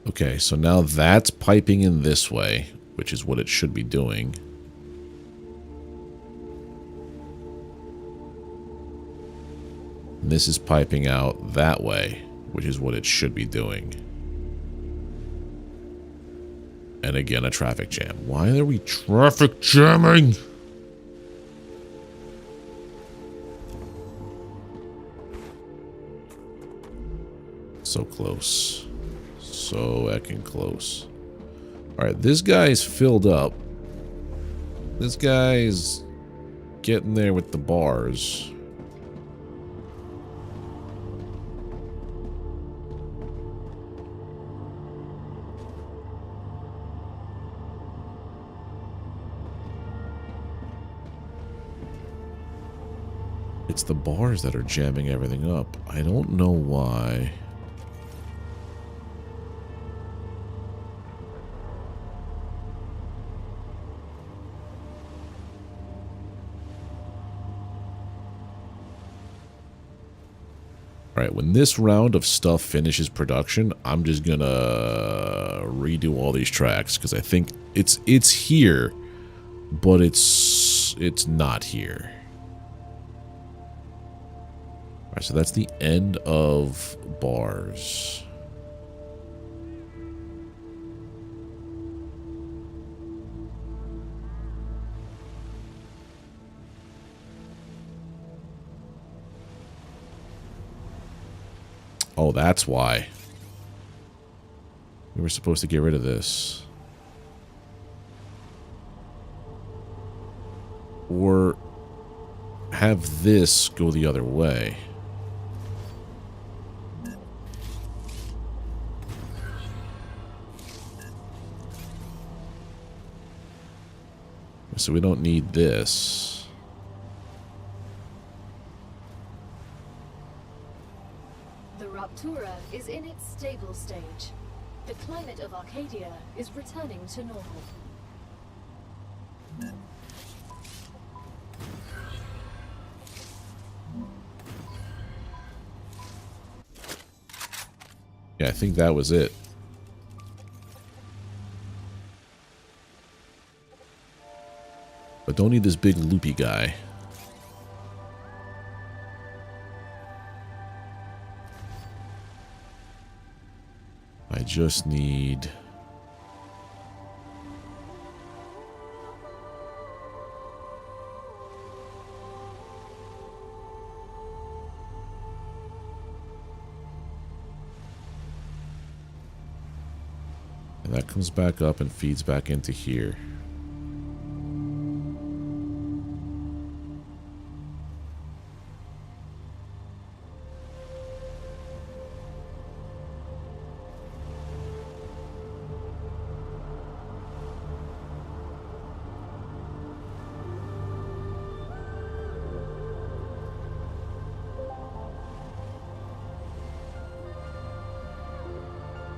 Okay, so now that's piping in this way, which is what it should be doing. And this is piping out that way, which is what it should be doing. And again, a traffic jam. Why are we traffic jamming? So close. So heckin' close. Alright, this guy's filled up. This guy's getting there with the bars. It's the bars that are jamming everything up. I don't know why. Alright, when this round of stuff finishes production, I'm just gonna redo all these tracks, because I think it's here, but it's not here. Alright, so that's the end of bars. Oh, that's why. We were supposed to get rid of this. Or have this go the other way. So we don't need this. The Ruptura is in its stable stage. The climate of Arcadia is returning to normal. Yeah, I think that was it. But don't need this big loopy guy. I just need... And that comes back up and feeds back into here.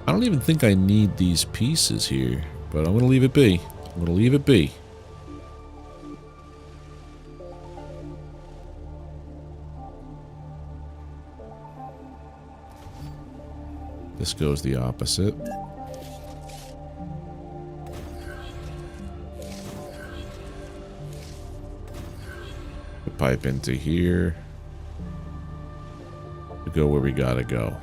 I don't even think I need these pieces here, but I'm going to leave it be. I'm going to leave it be. This goes the opposite. The pipe into here. To go where we gotta go.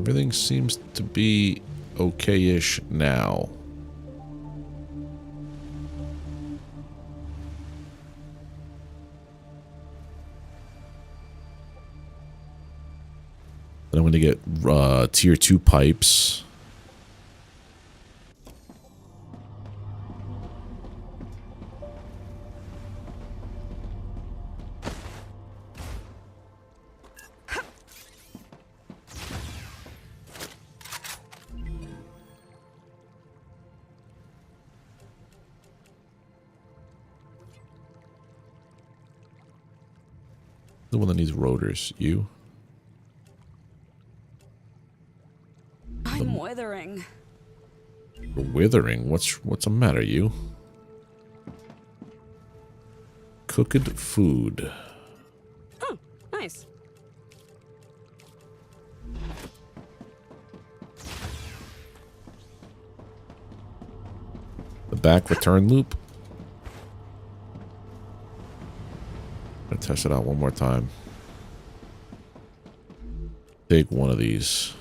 Everything seems to be okay-ish now. Then I'm going to get tier 2 pipes. The one that needs rotors. You? I'm withering. You're withering? What's the matter, you? Cooked food. Oh, nice. The back return loop. I'm gonna test it out one more time. Take one of these.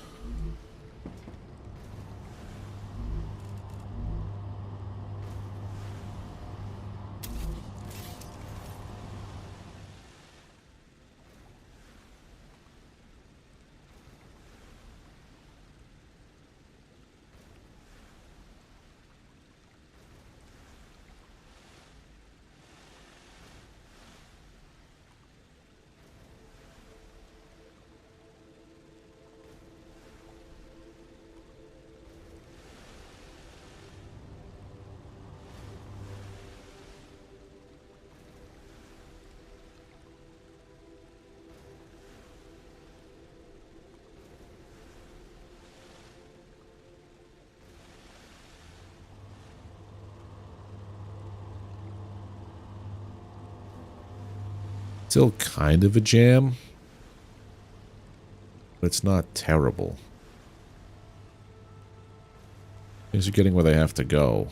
Still kind of a jam. But it's not terrible. Things are getting where they have to go.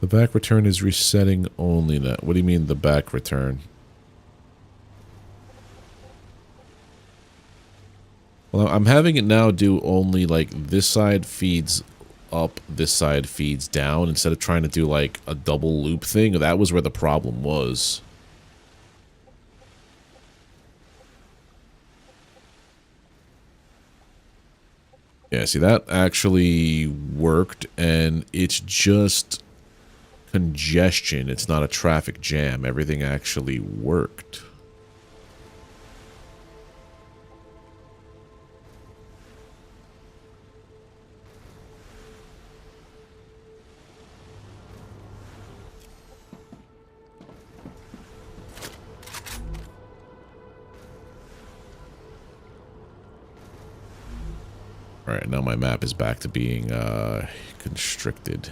The back return is resetting only now. What do you mean the back return? Well, I'm having it now do only like this side feeds up, this side feeds down, instead of trying to do like a double loop thing. That was where the problem was. Yeah, see, that actually worked, and it's just congestion. It's not a traffic jam. Everything actually worked. Alright, now my map is back to being constricted.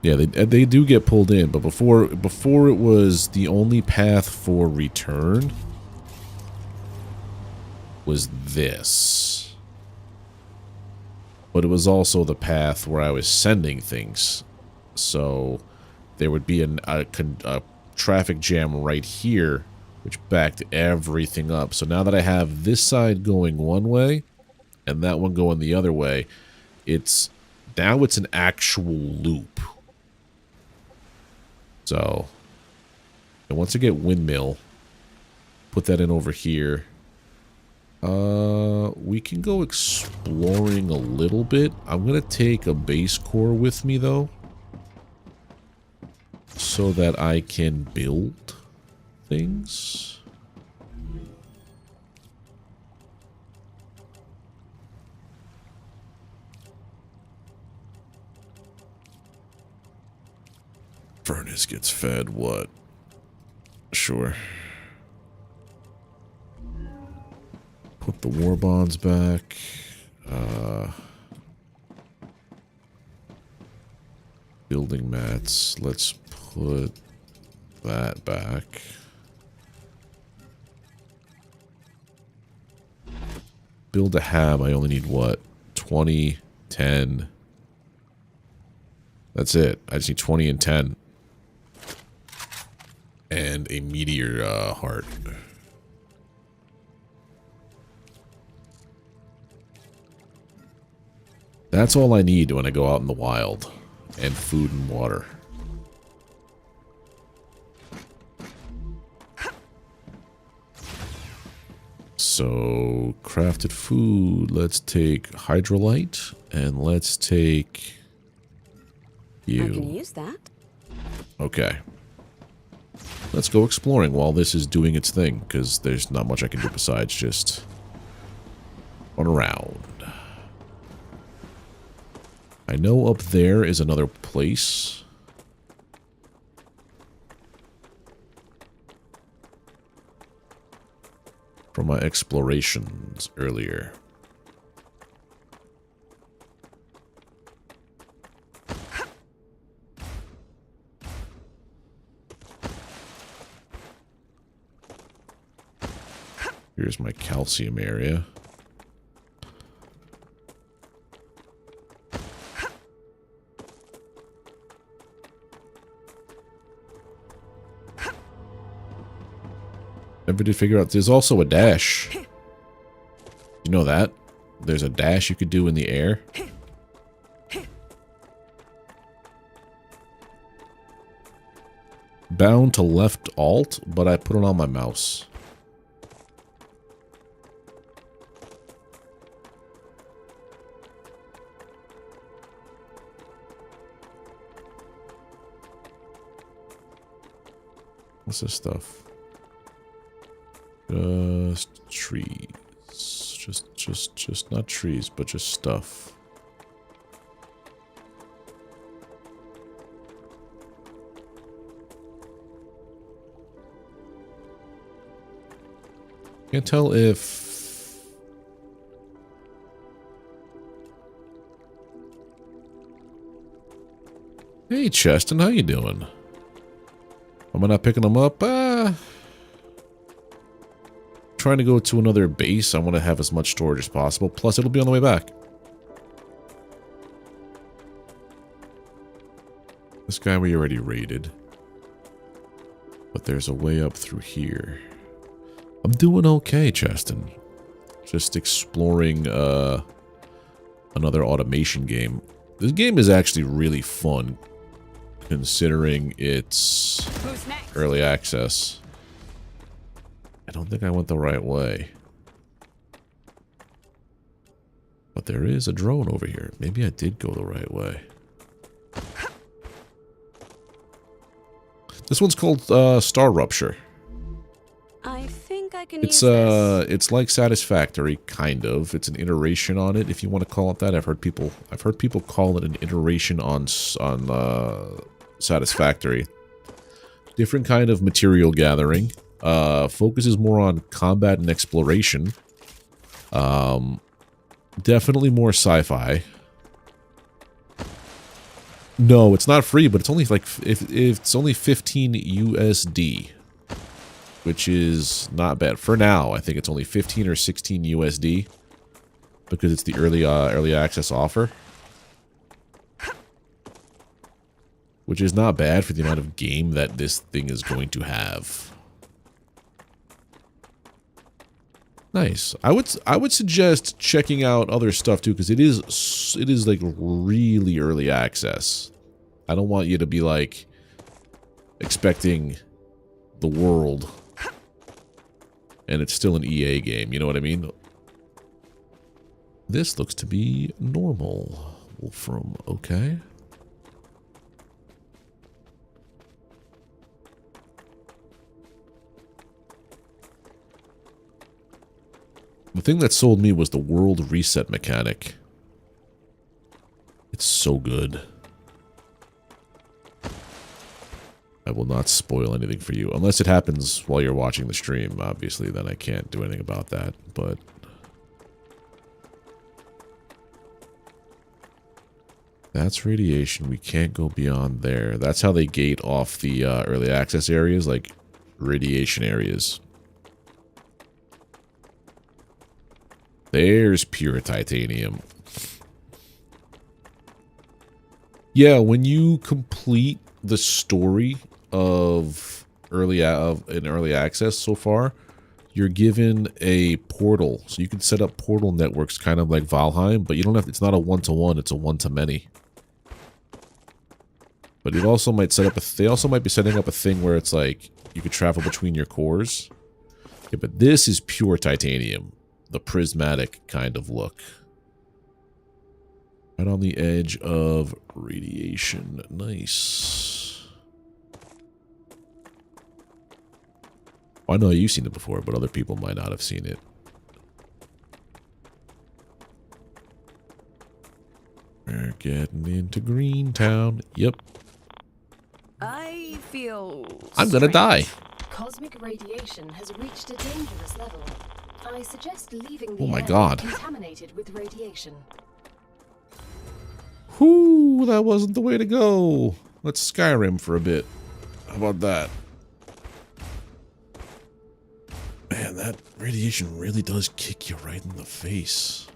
Yeah, they do get pulled in, but before it was the only path for return was this. But it was also the path where I was sending things. So there would be a traffic jam right here, which backed everything up. So now that I have this side going one way and that one going the other way, now it's an actual loop. So, and once I get windmill, put that in over here. We can go exploring a little bit. I'm gonna take a base core with me though, so that I can build things. Furnace gets fed, what? Sure. Put the war bonds back. Building mats. Let's put that back. Build a hab. I only need what? 20, 10. That's it. I just need 20 and 10. And a meteor heart. That's all I need when I go out in the wild. And food and water. So, crafted food. Let's take hydrolite. And let's take you. I can use that. Okay. Let's go exploring while this is doing its thing, because there's not much I can do besides just run around. I know up there is another place. From my explorations earlier. Here's my calcium area. Never did figure out there's also a dash. You know that? There's a dash you could do in the air. Bound to left alt, but I put it on my mouse. What's this stuff? Just trees. Just not trees, but just stuff. Can't tell if... Hey, Cheston, how you doing? Am I not picking them up? Trying to go to another base. I want to have as much storage as possible. Plus, it'll be on the way back. This guy we already raided. But there's a way up through here. I'm doing okay, Cheston. Just exploring another automation game. This game is actually really fun, considering it's early access. I don't think I went the right way. But there is a drone over here. Maybe I did go the right way. This one's called StarRupture. I think I can use this. It's like Satisfactory, kind of. It's an iteration on it, if you want to call it that. I've heard people call it an iteration on Satisfactory. Different kind of material gathering. Focuses more on combat and exploration. Definitely more sci-fi. No, it's not free, but it's only like if it's only 15 USD, which is not bad for now. I think it's only 15 or 16 USD because it's the early access offer, which is not bad for the amount of game that this thing is going to have. Nice. I would suggest checking out other stuff too, because it is like really early access. I don't want you to be like expecting the world, and it's still an EA game. You know what I mean? This looks to be normal. Wolfram, okay. The thing that sold me was the world reset mechanic. It's so good. I will not spoil anything for you. Unless it happens while you're watching the stream, obviously, then I can't do anything about that. But that's radiation. We can't go beyond there. That's how they gate off the early access areas, like radiation areas. There's pure titanium. Yeah, when you complete the story of early access so far, you're given a portal, so you can set up portal networks, kind of like Valheim, but you don't have. It's not a one-to-one; it's a one-to-many. But it also might set up they also might be setting up a thing where it's like you could travel between your cores. Yeah, but this is pure titanium. The prismatic kind of look. Right on the edge of radiation. Nice. Well, I know you've seen it before, but other people might not have seen it. We're getting into Greentown. Yep. I feel I'm gonna die. Cosmic radiation has reached a dangerous level. I suggest leaving the Oh my air God. contaminated with radiation. Whoo, that wasn't the way to go. Let's Skyrim for a bit. How about that? Man, that radiation really does kick you right in the face.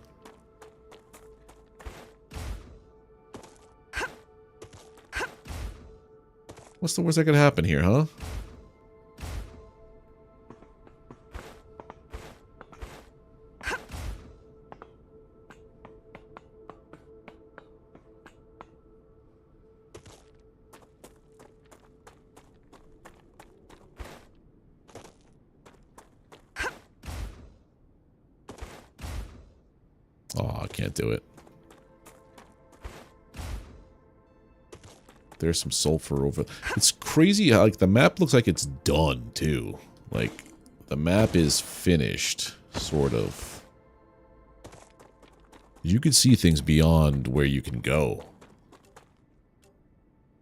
What's the worst that could happen here, huh? Oh, I can't do it. There's some sulfur over. It's crazy how, like, the map looks like it's done, too. Like, the map is finished, sort of. You can see things beyond where you can go.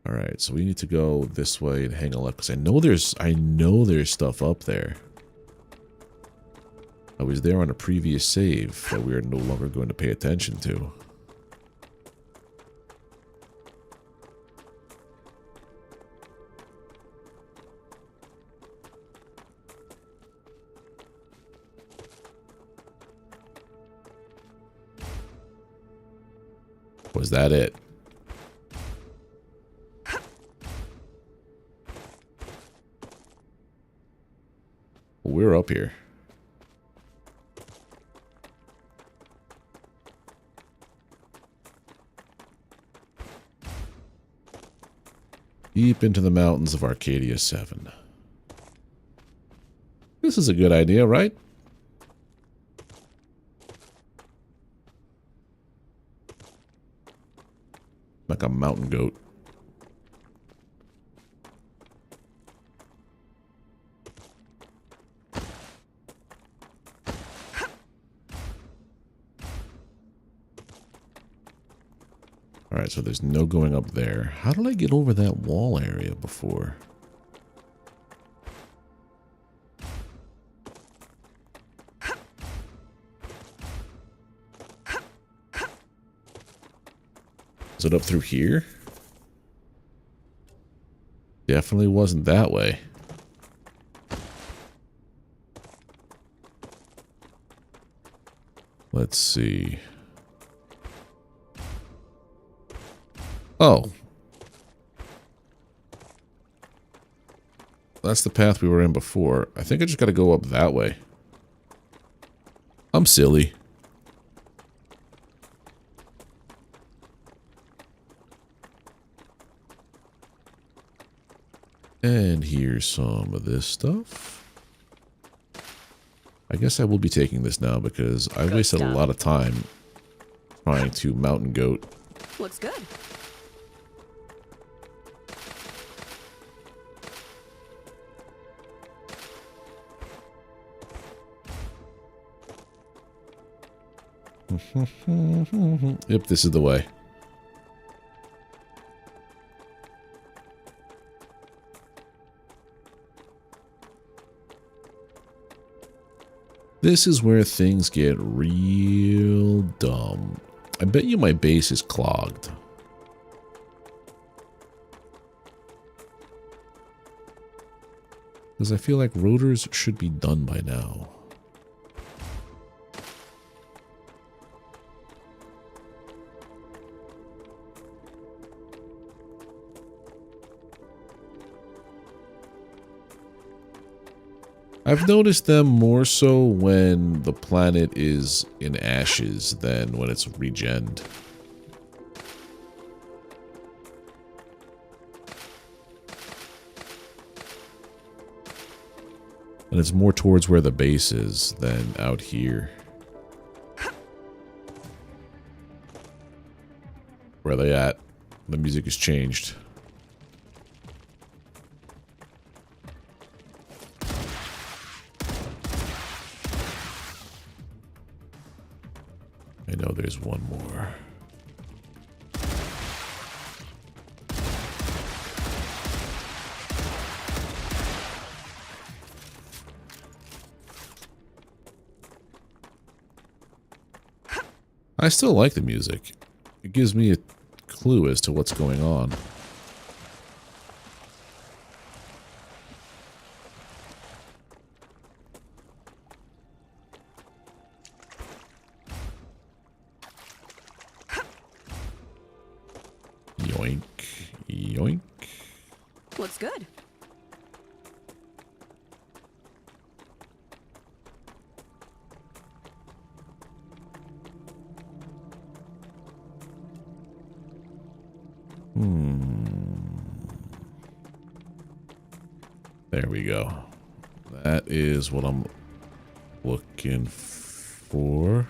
Alright, so we need to go this way and hang a left, because I know there's stuff up there. I was there on a previous save that we are no longer going to pay attention to. Was that it? We're up here. Deep into the mountains of Arcadia 7. This is a good idea, right? Like a mountain goat. Alright, so there's no going up there. How did I get over that wall area before? Is it up through here? Definitely wasn't that way. Let's see. Oh. That's the path we were in before. I think I just gotta go up that way. I'm silly. And here's some of this stuff. I guess I will be taking this now because I wasted a lot of time trying to mountain goat. Looks good. Yep, this is the way. This is where things get real dumb. I bet you my base is clogged. Because I feel like rotors should be done by now. I've noticed them more so when the planet is in ashes than when it's regened. And it's more towards where the base is than out here. Where are they at? The music has changed. I know there's one more. I still like the music. It gives me a clue as to what's going on. Yoink, yoink. Looks good. There we go. That is what I'm looking for.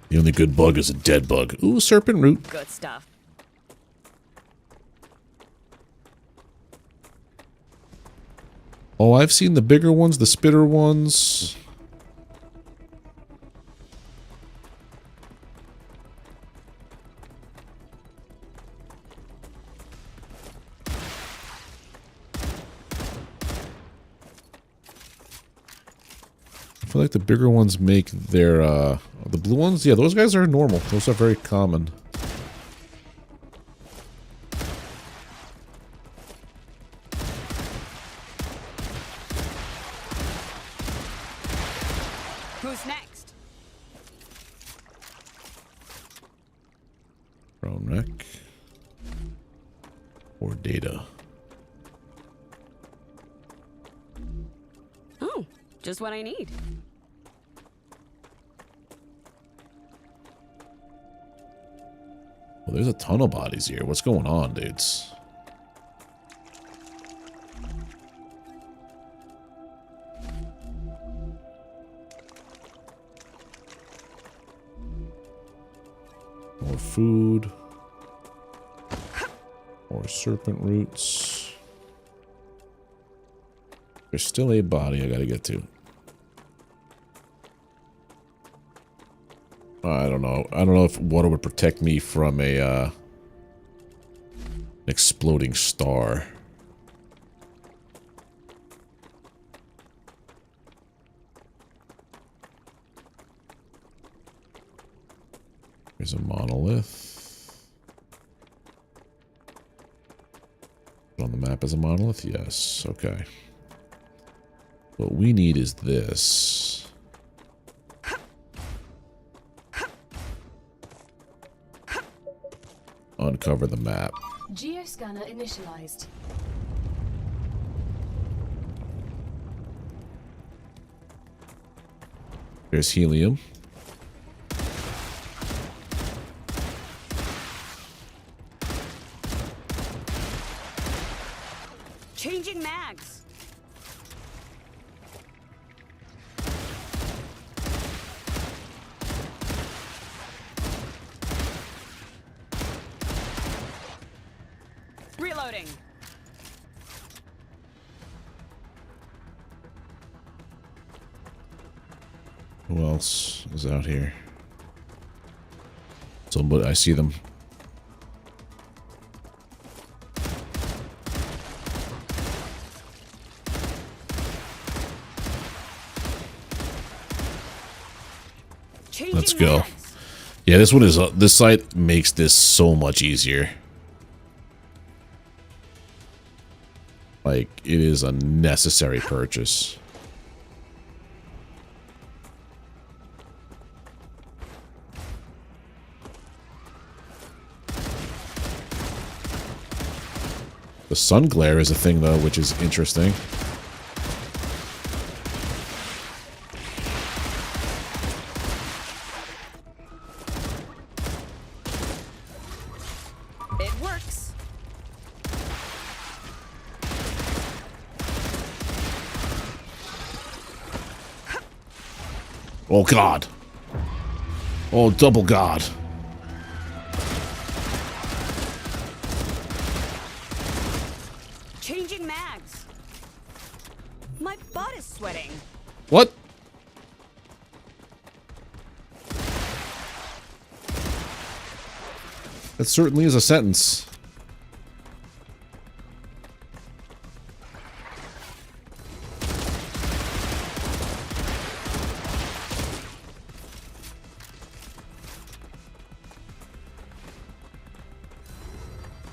The only good bug is a dead bug. Ooh, serpent root. Good stuff. Oh, I've seen the bigger ones, the spitter ones. I feel like the bigger ones make their, the blue ones, yeah, those guys are normal. Those are very common. Who's next? Crown neck. Or data. Oh, just what I need. Well, there's a ton of bodies here. What's going on, dudes? More food. More serpent roots. There's still a body I gotta get to. I don't know. I don't know if water would protect me from a an exploding star. There's a monolith. On the map as a monolith? Yes. Okay. What we need is this. Uncover the map. Geoscanner initialized. There's helium. Changing mags. Reloading. Who else is out here? Somebody, I see them. Changing Let's go. mags. Yeah, this one is this site makes this so much easier. Like, it is a necessary purchase. The sun glare is a thing, though, which is interesting. It works. Oh, God. Oh, double God. Changing mags. My butt is sweating. What? That certainly is a sentence.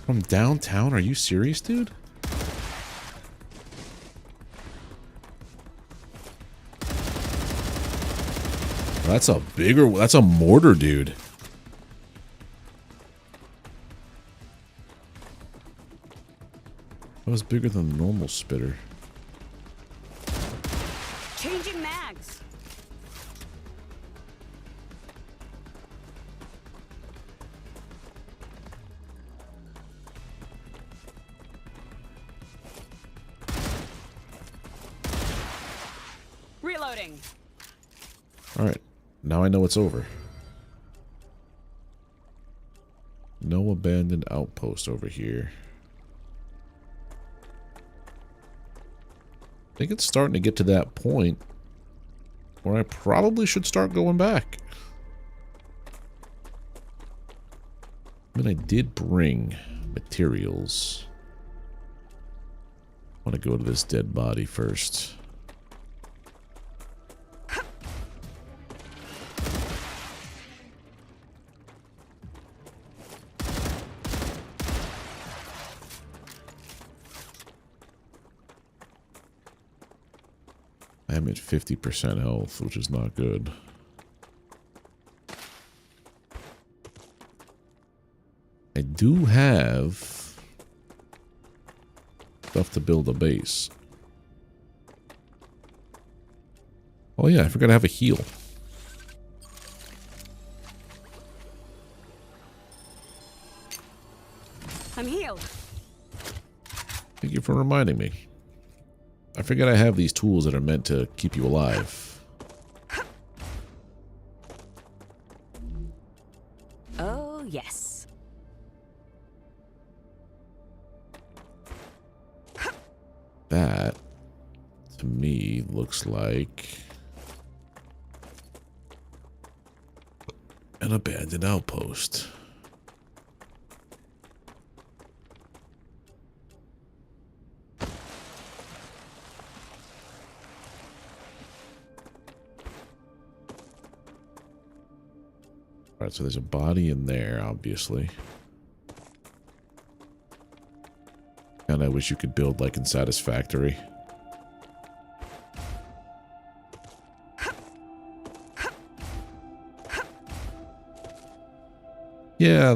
From downtown? Are you serious, dude? That's a bigger... That's a mortar, dude. That was bigger than the normal spitter. Changing mags. Reloading. Alright. Now I know it's over. No abandoned outpost over here. think it's starting to get to that point where I probably should start going back. I mean, I did bring materials. I want to go to this dead body first. I'm at 50% health, which is not good. I do have stuff to build a base. Oh yeah, I forgot to have a heal. I'm healed. Thank you for reminding me. I forget I have these tools that are meant to keep you alive. Oh, yes. That, to me, looks like an abandoned outpost. Alright, so there's a body in there, obviously. And I wish you could build like in Satisfactory. Yeah,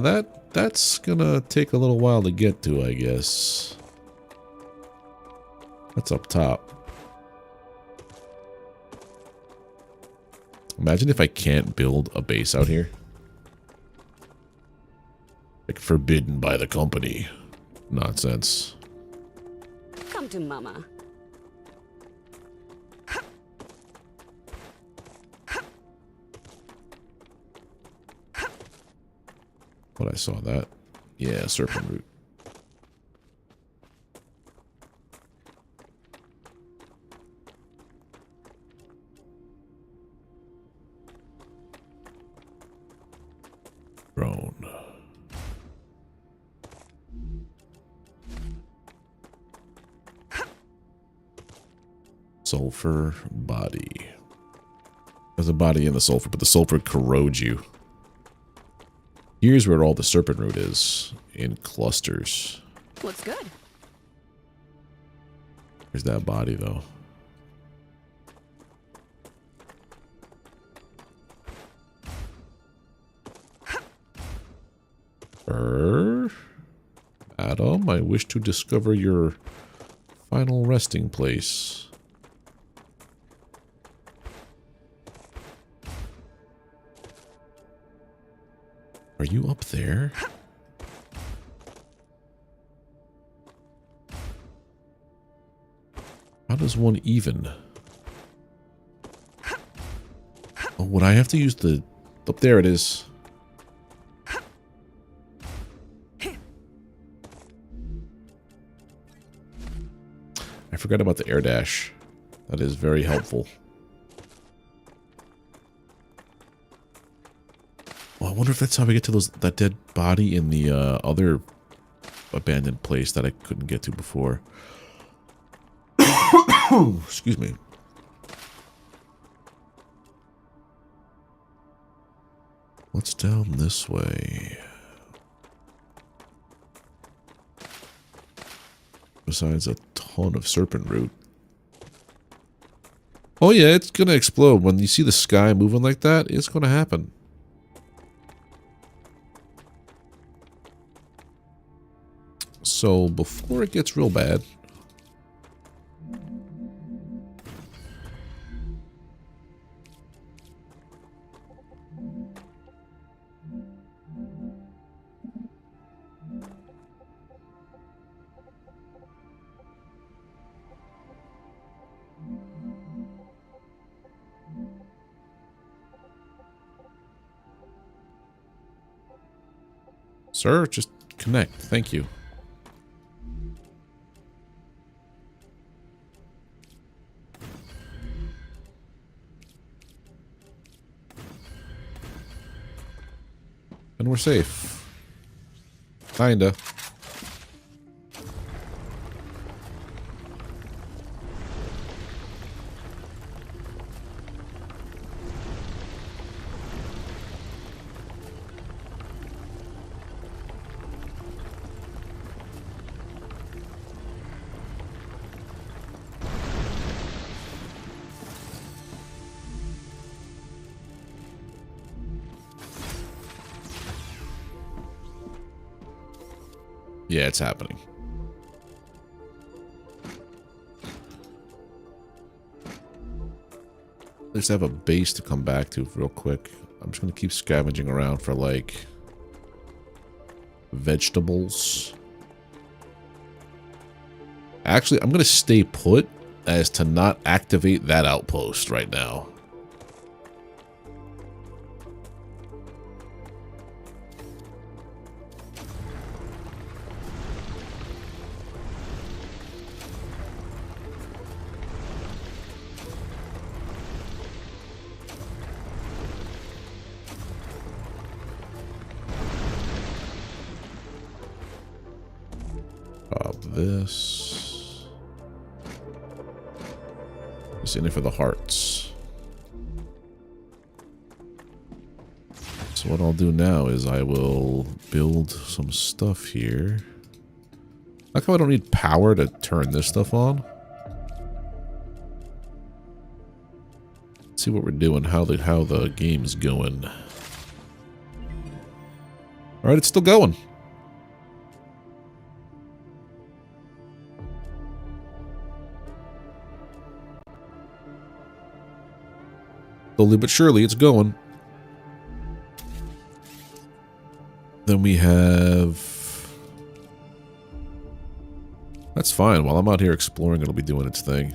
that's gonna take a little while to get to, I guess. That's up top. Imagine if I can't build a base out here. Like, forbidden by the company. Nonsense. Come to mama. But I saw that. Yeah, serpent root. Drone. Sulfur body. There's a body in the sulfur, but the sulfur corrodes you. Here's where all the serpent root is, in clusters. Looks good. There's that body, though. Adam, I wish to discover your final resting place. Are you up there? How does one even? Oh, would I have to use the... Up there it is. I forgot about the air dash. That is very helpful. Well, I wonder if that's how we get to that dead body in the other abandoned place that I couldn't get to before. Excuse me. What's down this way? Besides a ton of serpent root. Oh yeah, it's gonna explode. When you see the sky moving like that, it's gonna happen. So before it gets real bad, sir, just connect. Thank you. And we're safe. Kinda. Yeah, it's happening. At least I have a base to come back to real quick. I'm just going to keep scavenging around for, like, vegetables. Actually, I'm going to stay put as to not activate that outpost right now. This. Just in it for the hearts. So what I'll do now is I will build some stuff here. Like how I don't need power to turn this stuff on. Let's see what we're doing, how the game's going. Alright, it's still going. Slowly but surely, it's going. Then we have... That's fine. While I'm out here exploring, it'll be doing its thing.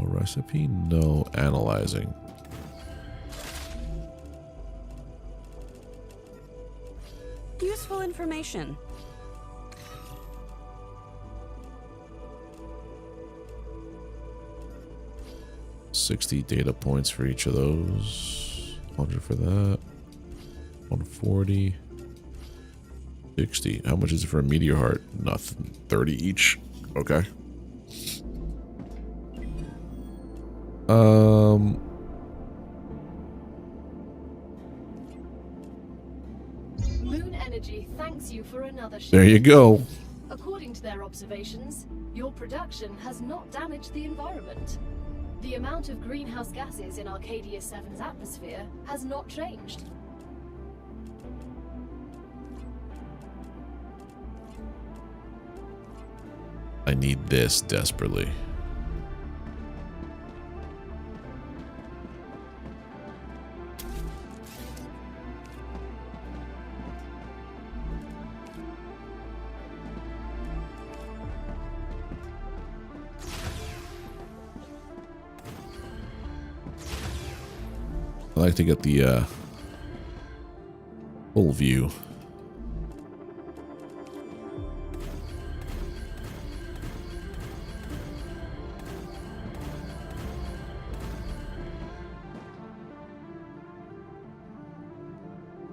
Recipe? No. Analyzing. Useful information. $60 data points for each of those. 100 for that. 140. 60. How much is it for a meteor heart? Nothing. 30 each. Okay. Moon Energy thanks you for another ship. There you go. According to their observations, your production has not damaged the environment. The amount of greenhouse gases in Arcadia 7's atmosphere has not changed. I need this desperately. I like to get the full view.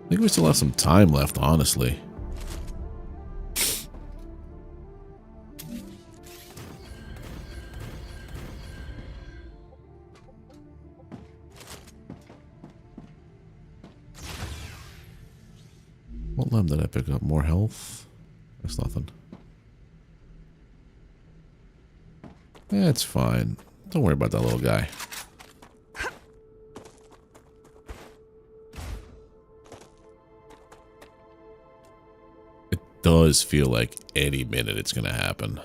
I think we still have some time left, honestly. What limb did I pick up? More health? That's nothing. Yeah, it's fine. Don't worry about that little guy. It does feel like any minute it's gonna happen.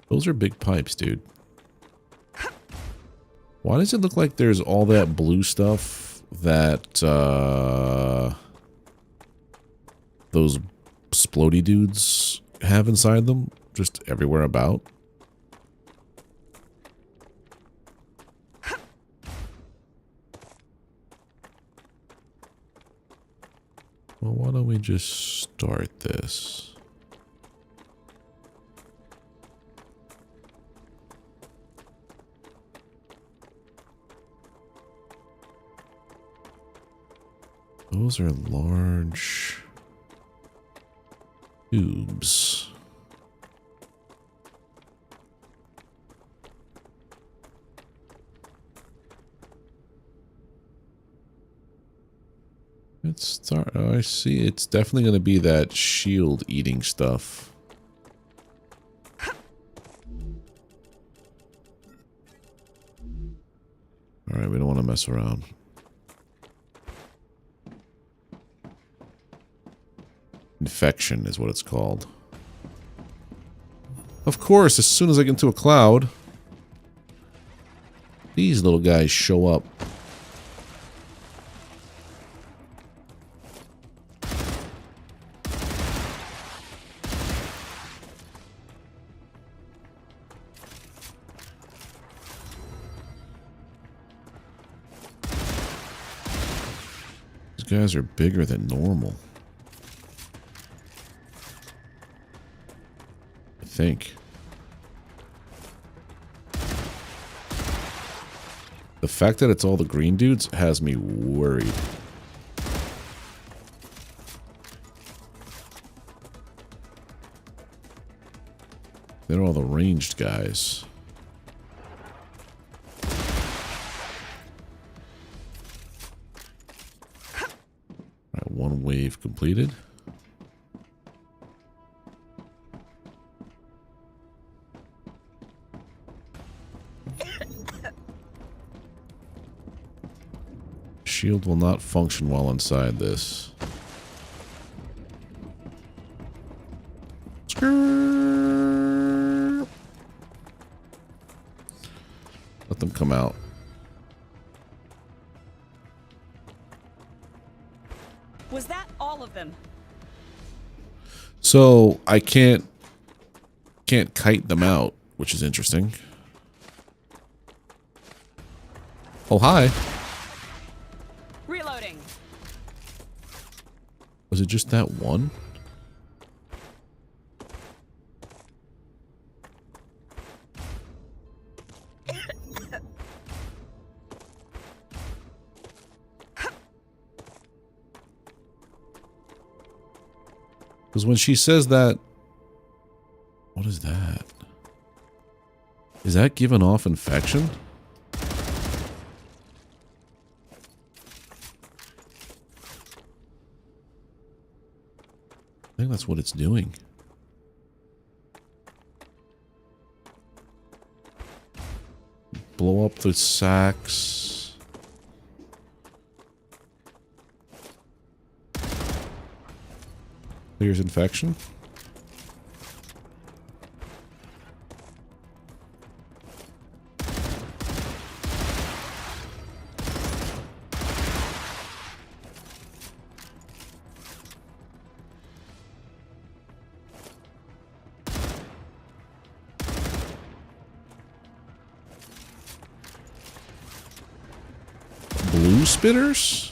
Those are big pipes, dude. Why does it look like there's all that blue stuff that those explodey dudes have inside them, just everywhere about. Well, why don't we just start this? Those are large tubes. Let's start. Oh, I see. It's definitely going to be that shield eating stuff. Alright, we don't want to mess around. Infection is what it's called. Of course, as soon as I get into a cloud, these little guys show up. These guys are bigger than normal. I think. The fact that it's all the green dudes has me worried. They're all the ranged guys. Alright, one wave completed. Shield will not function while inside this. Skrrr. Let them come out. Was that all of them? So I can't kite them out, which is interesting. Oh, hi. Reloading. Was it just that one? Because when she says that... What is that? Is that giving off infection? I think that's what it's doing. Blow up the sacks. Clears infection. Blue spitters?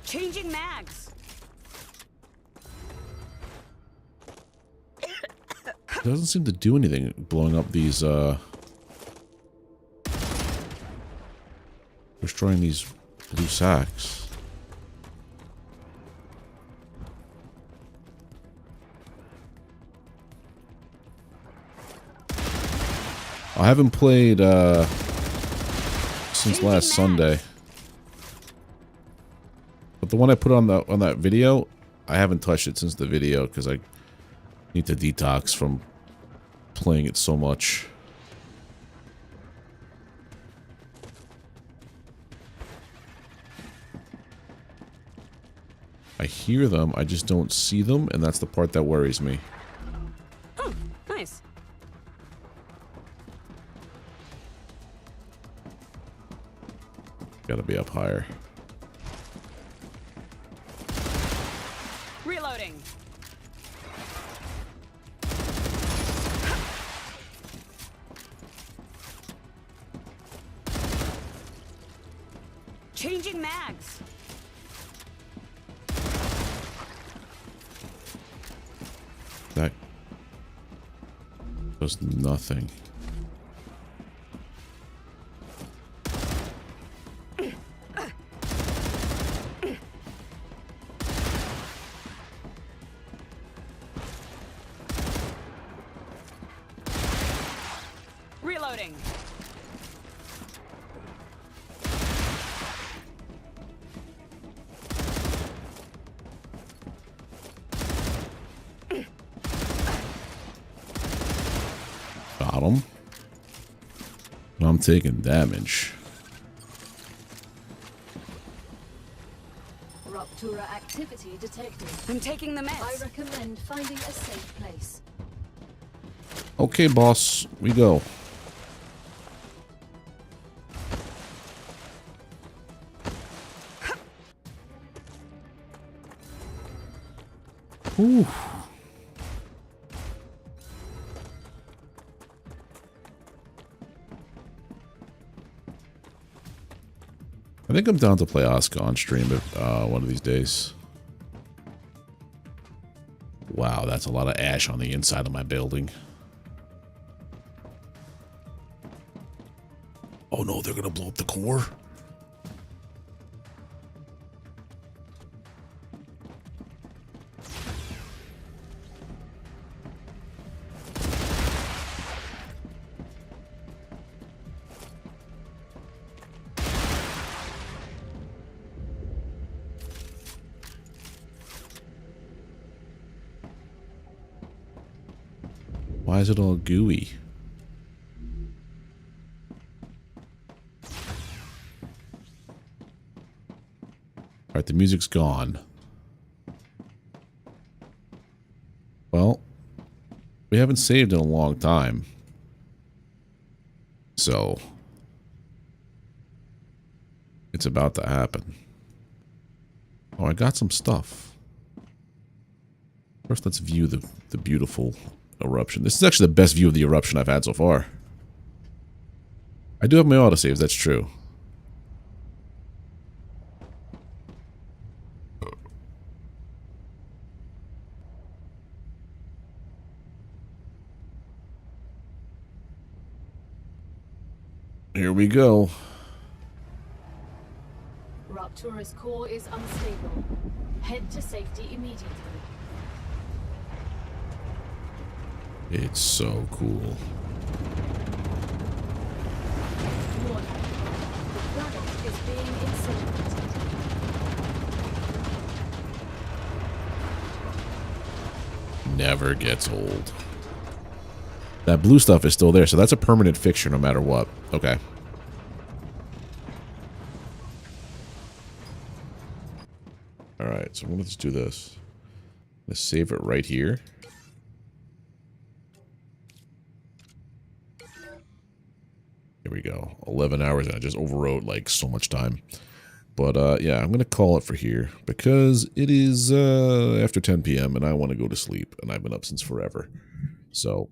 Changing mags. Doesn't seem to do anything blowing up these destroying these blue sacks. I haven't played since last Sunday. But the one I put on that video, I haven't touched it since the video because I need to detox from playing it so much. I hear them, I just don't see them, and that's the part that worries me. Oh, nice. Gotta be up higher. Reloading. Changing mags. That does nothing. Reloading. Got him. I'm taking damage. Rupture activity detected. I'm taking the I meds. recommend finding a safe place. Okay, boss. We go. Ooh. I think I'm down to play Oscar on stream one of these days. Wow, that's a lot of ash on the inside of my building. Oh no, they're gonna blow up the core? Why is it all gooey? Alright, the music's gone. Well, we haven't saved in a long time. So, it's about to happen. Oh, I got some stuff. First, let's view the beautiful eruption. This is actually the best view of the eruption I've had so far. I do have my autosaves, that's true. Here we go. Ruptura's core is unstable. Head to safety immediately. It's so cool. Warning. The planet is being incinerated. Never gets old. That blue stuff is still there, so that's a permanent fixture no matter what. Okay. Alright, so let's do this. Let's save it right here. Here we go. 11 hours, and I just overwrote like so much time. But yeah, I'm going to call it for here because it is after 10 p.m. and I want to go to sleep, and I've been up since forever. So,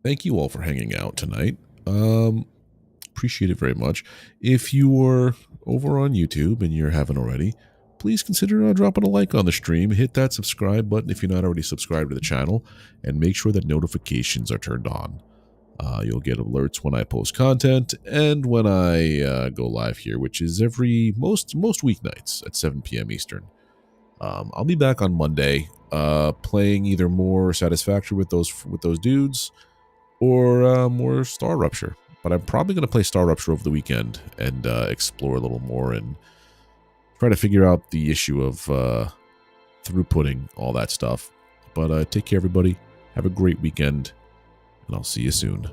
thank you all for hanging out tonight. Appreciate it very much. If you are over on YouTube and you haven't already, please consider dropping a like on the stream. Hit that subscribe button if you're not already subscribed to the channel, and make sure that notifications are turned on. You'll get alerts when I post content and when I go live here, which is most weeknights at 7 p.m. Eastern. I'll be back on Monday, playing either more Satisfactory with those dudes, or more StarRupture. But I'm probably going to play StarRupture over the weekend and explore a little more and try to figure out the issue of throughputing all that stuff. But take care, everybody. Have a great weekend, and I'll see you soon.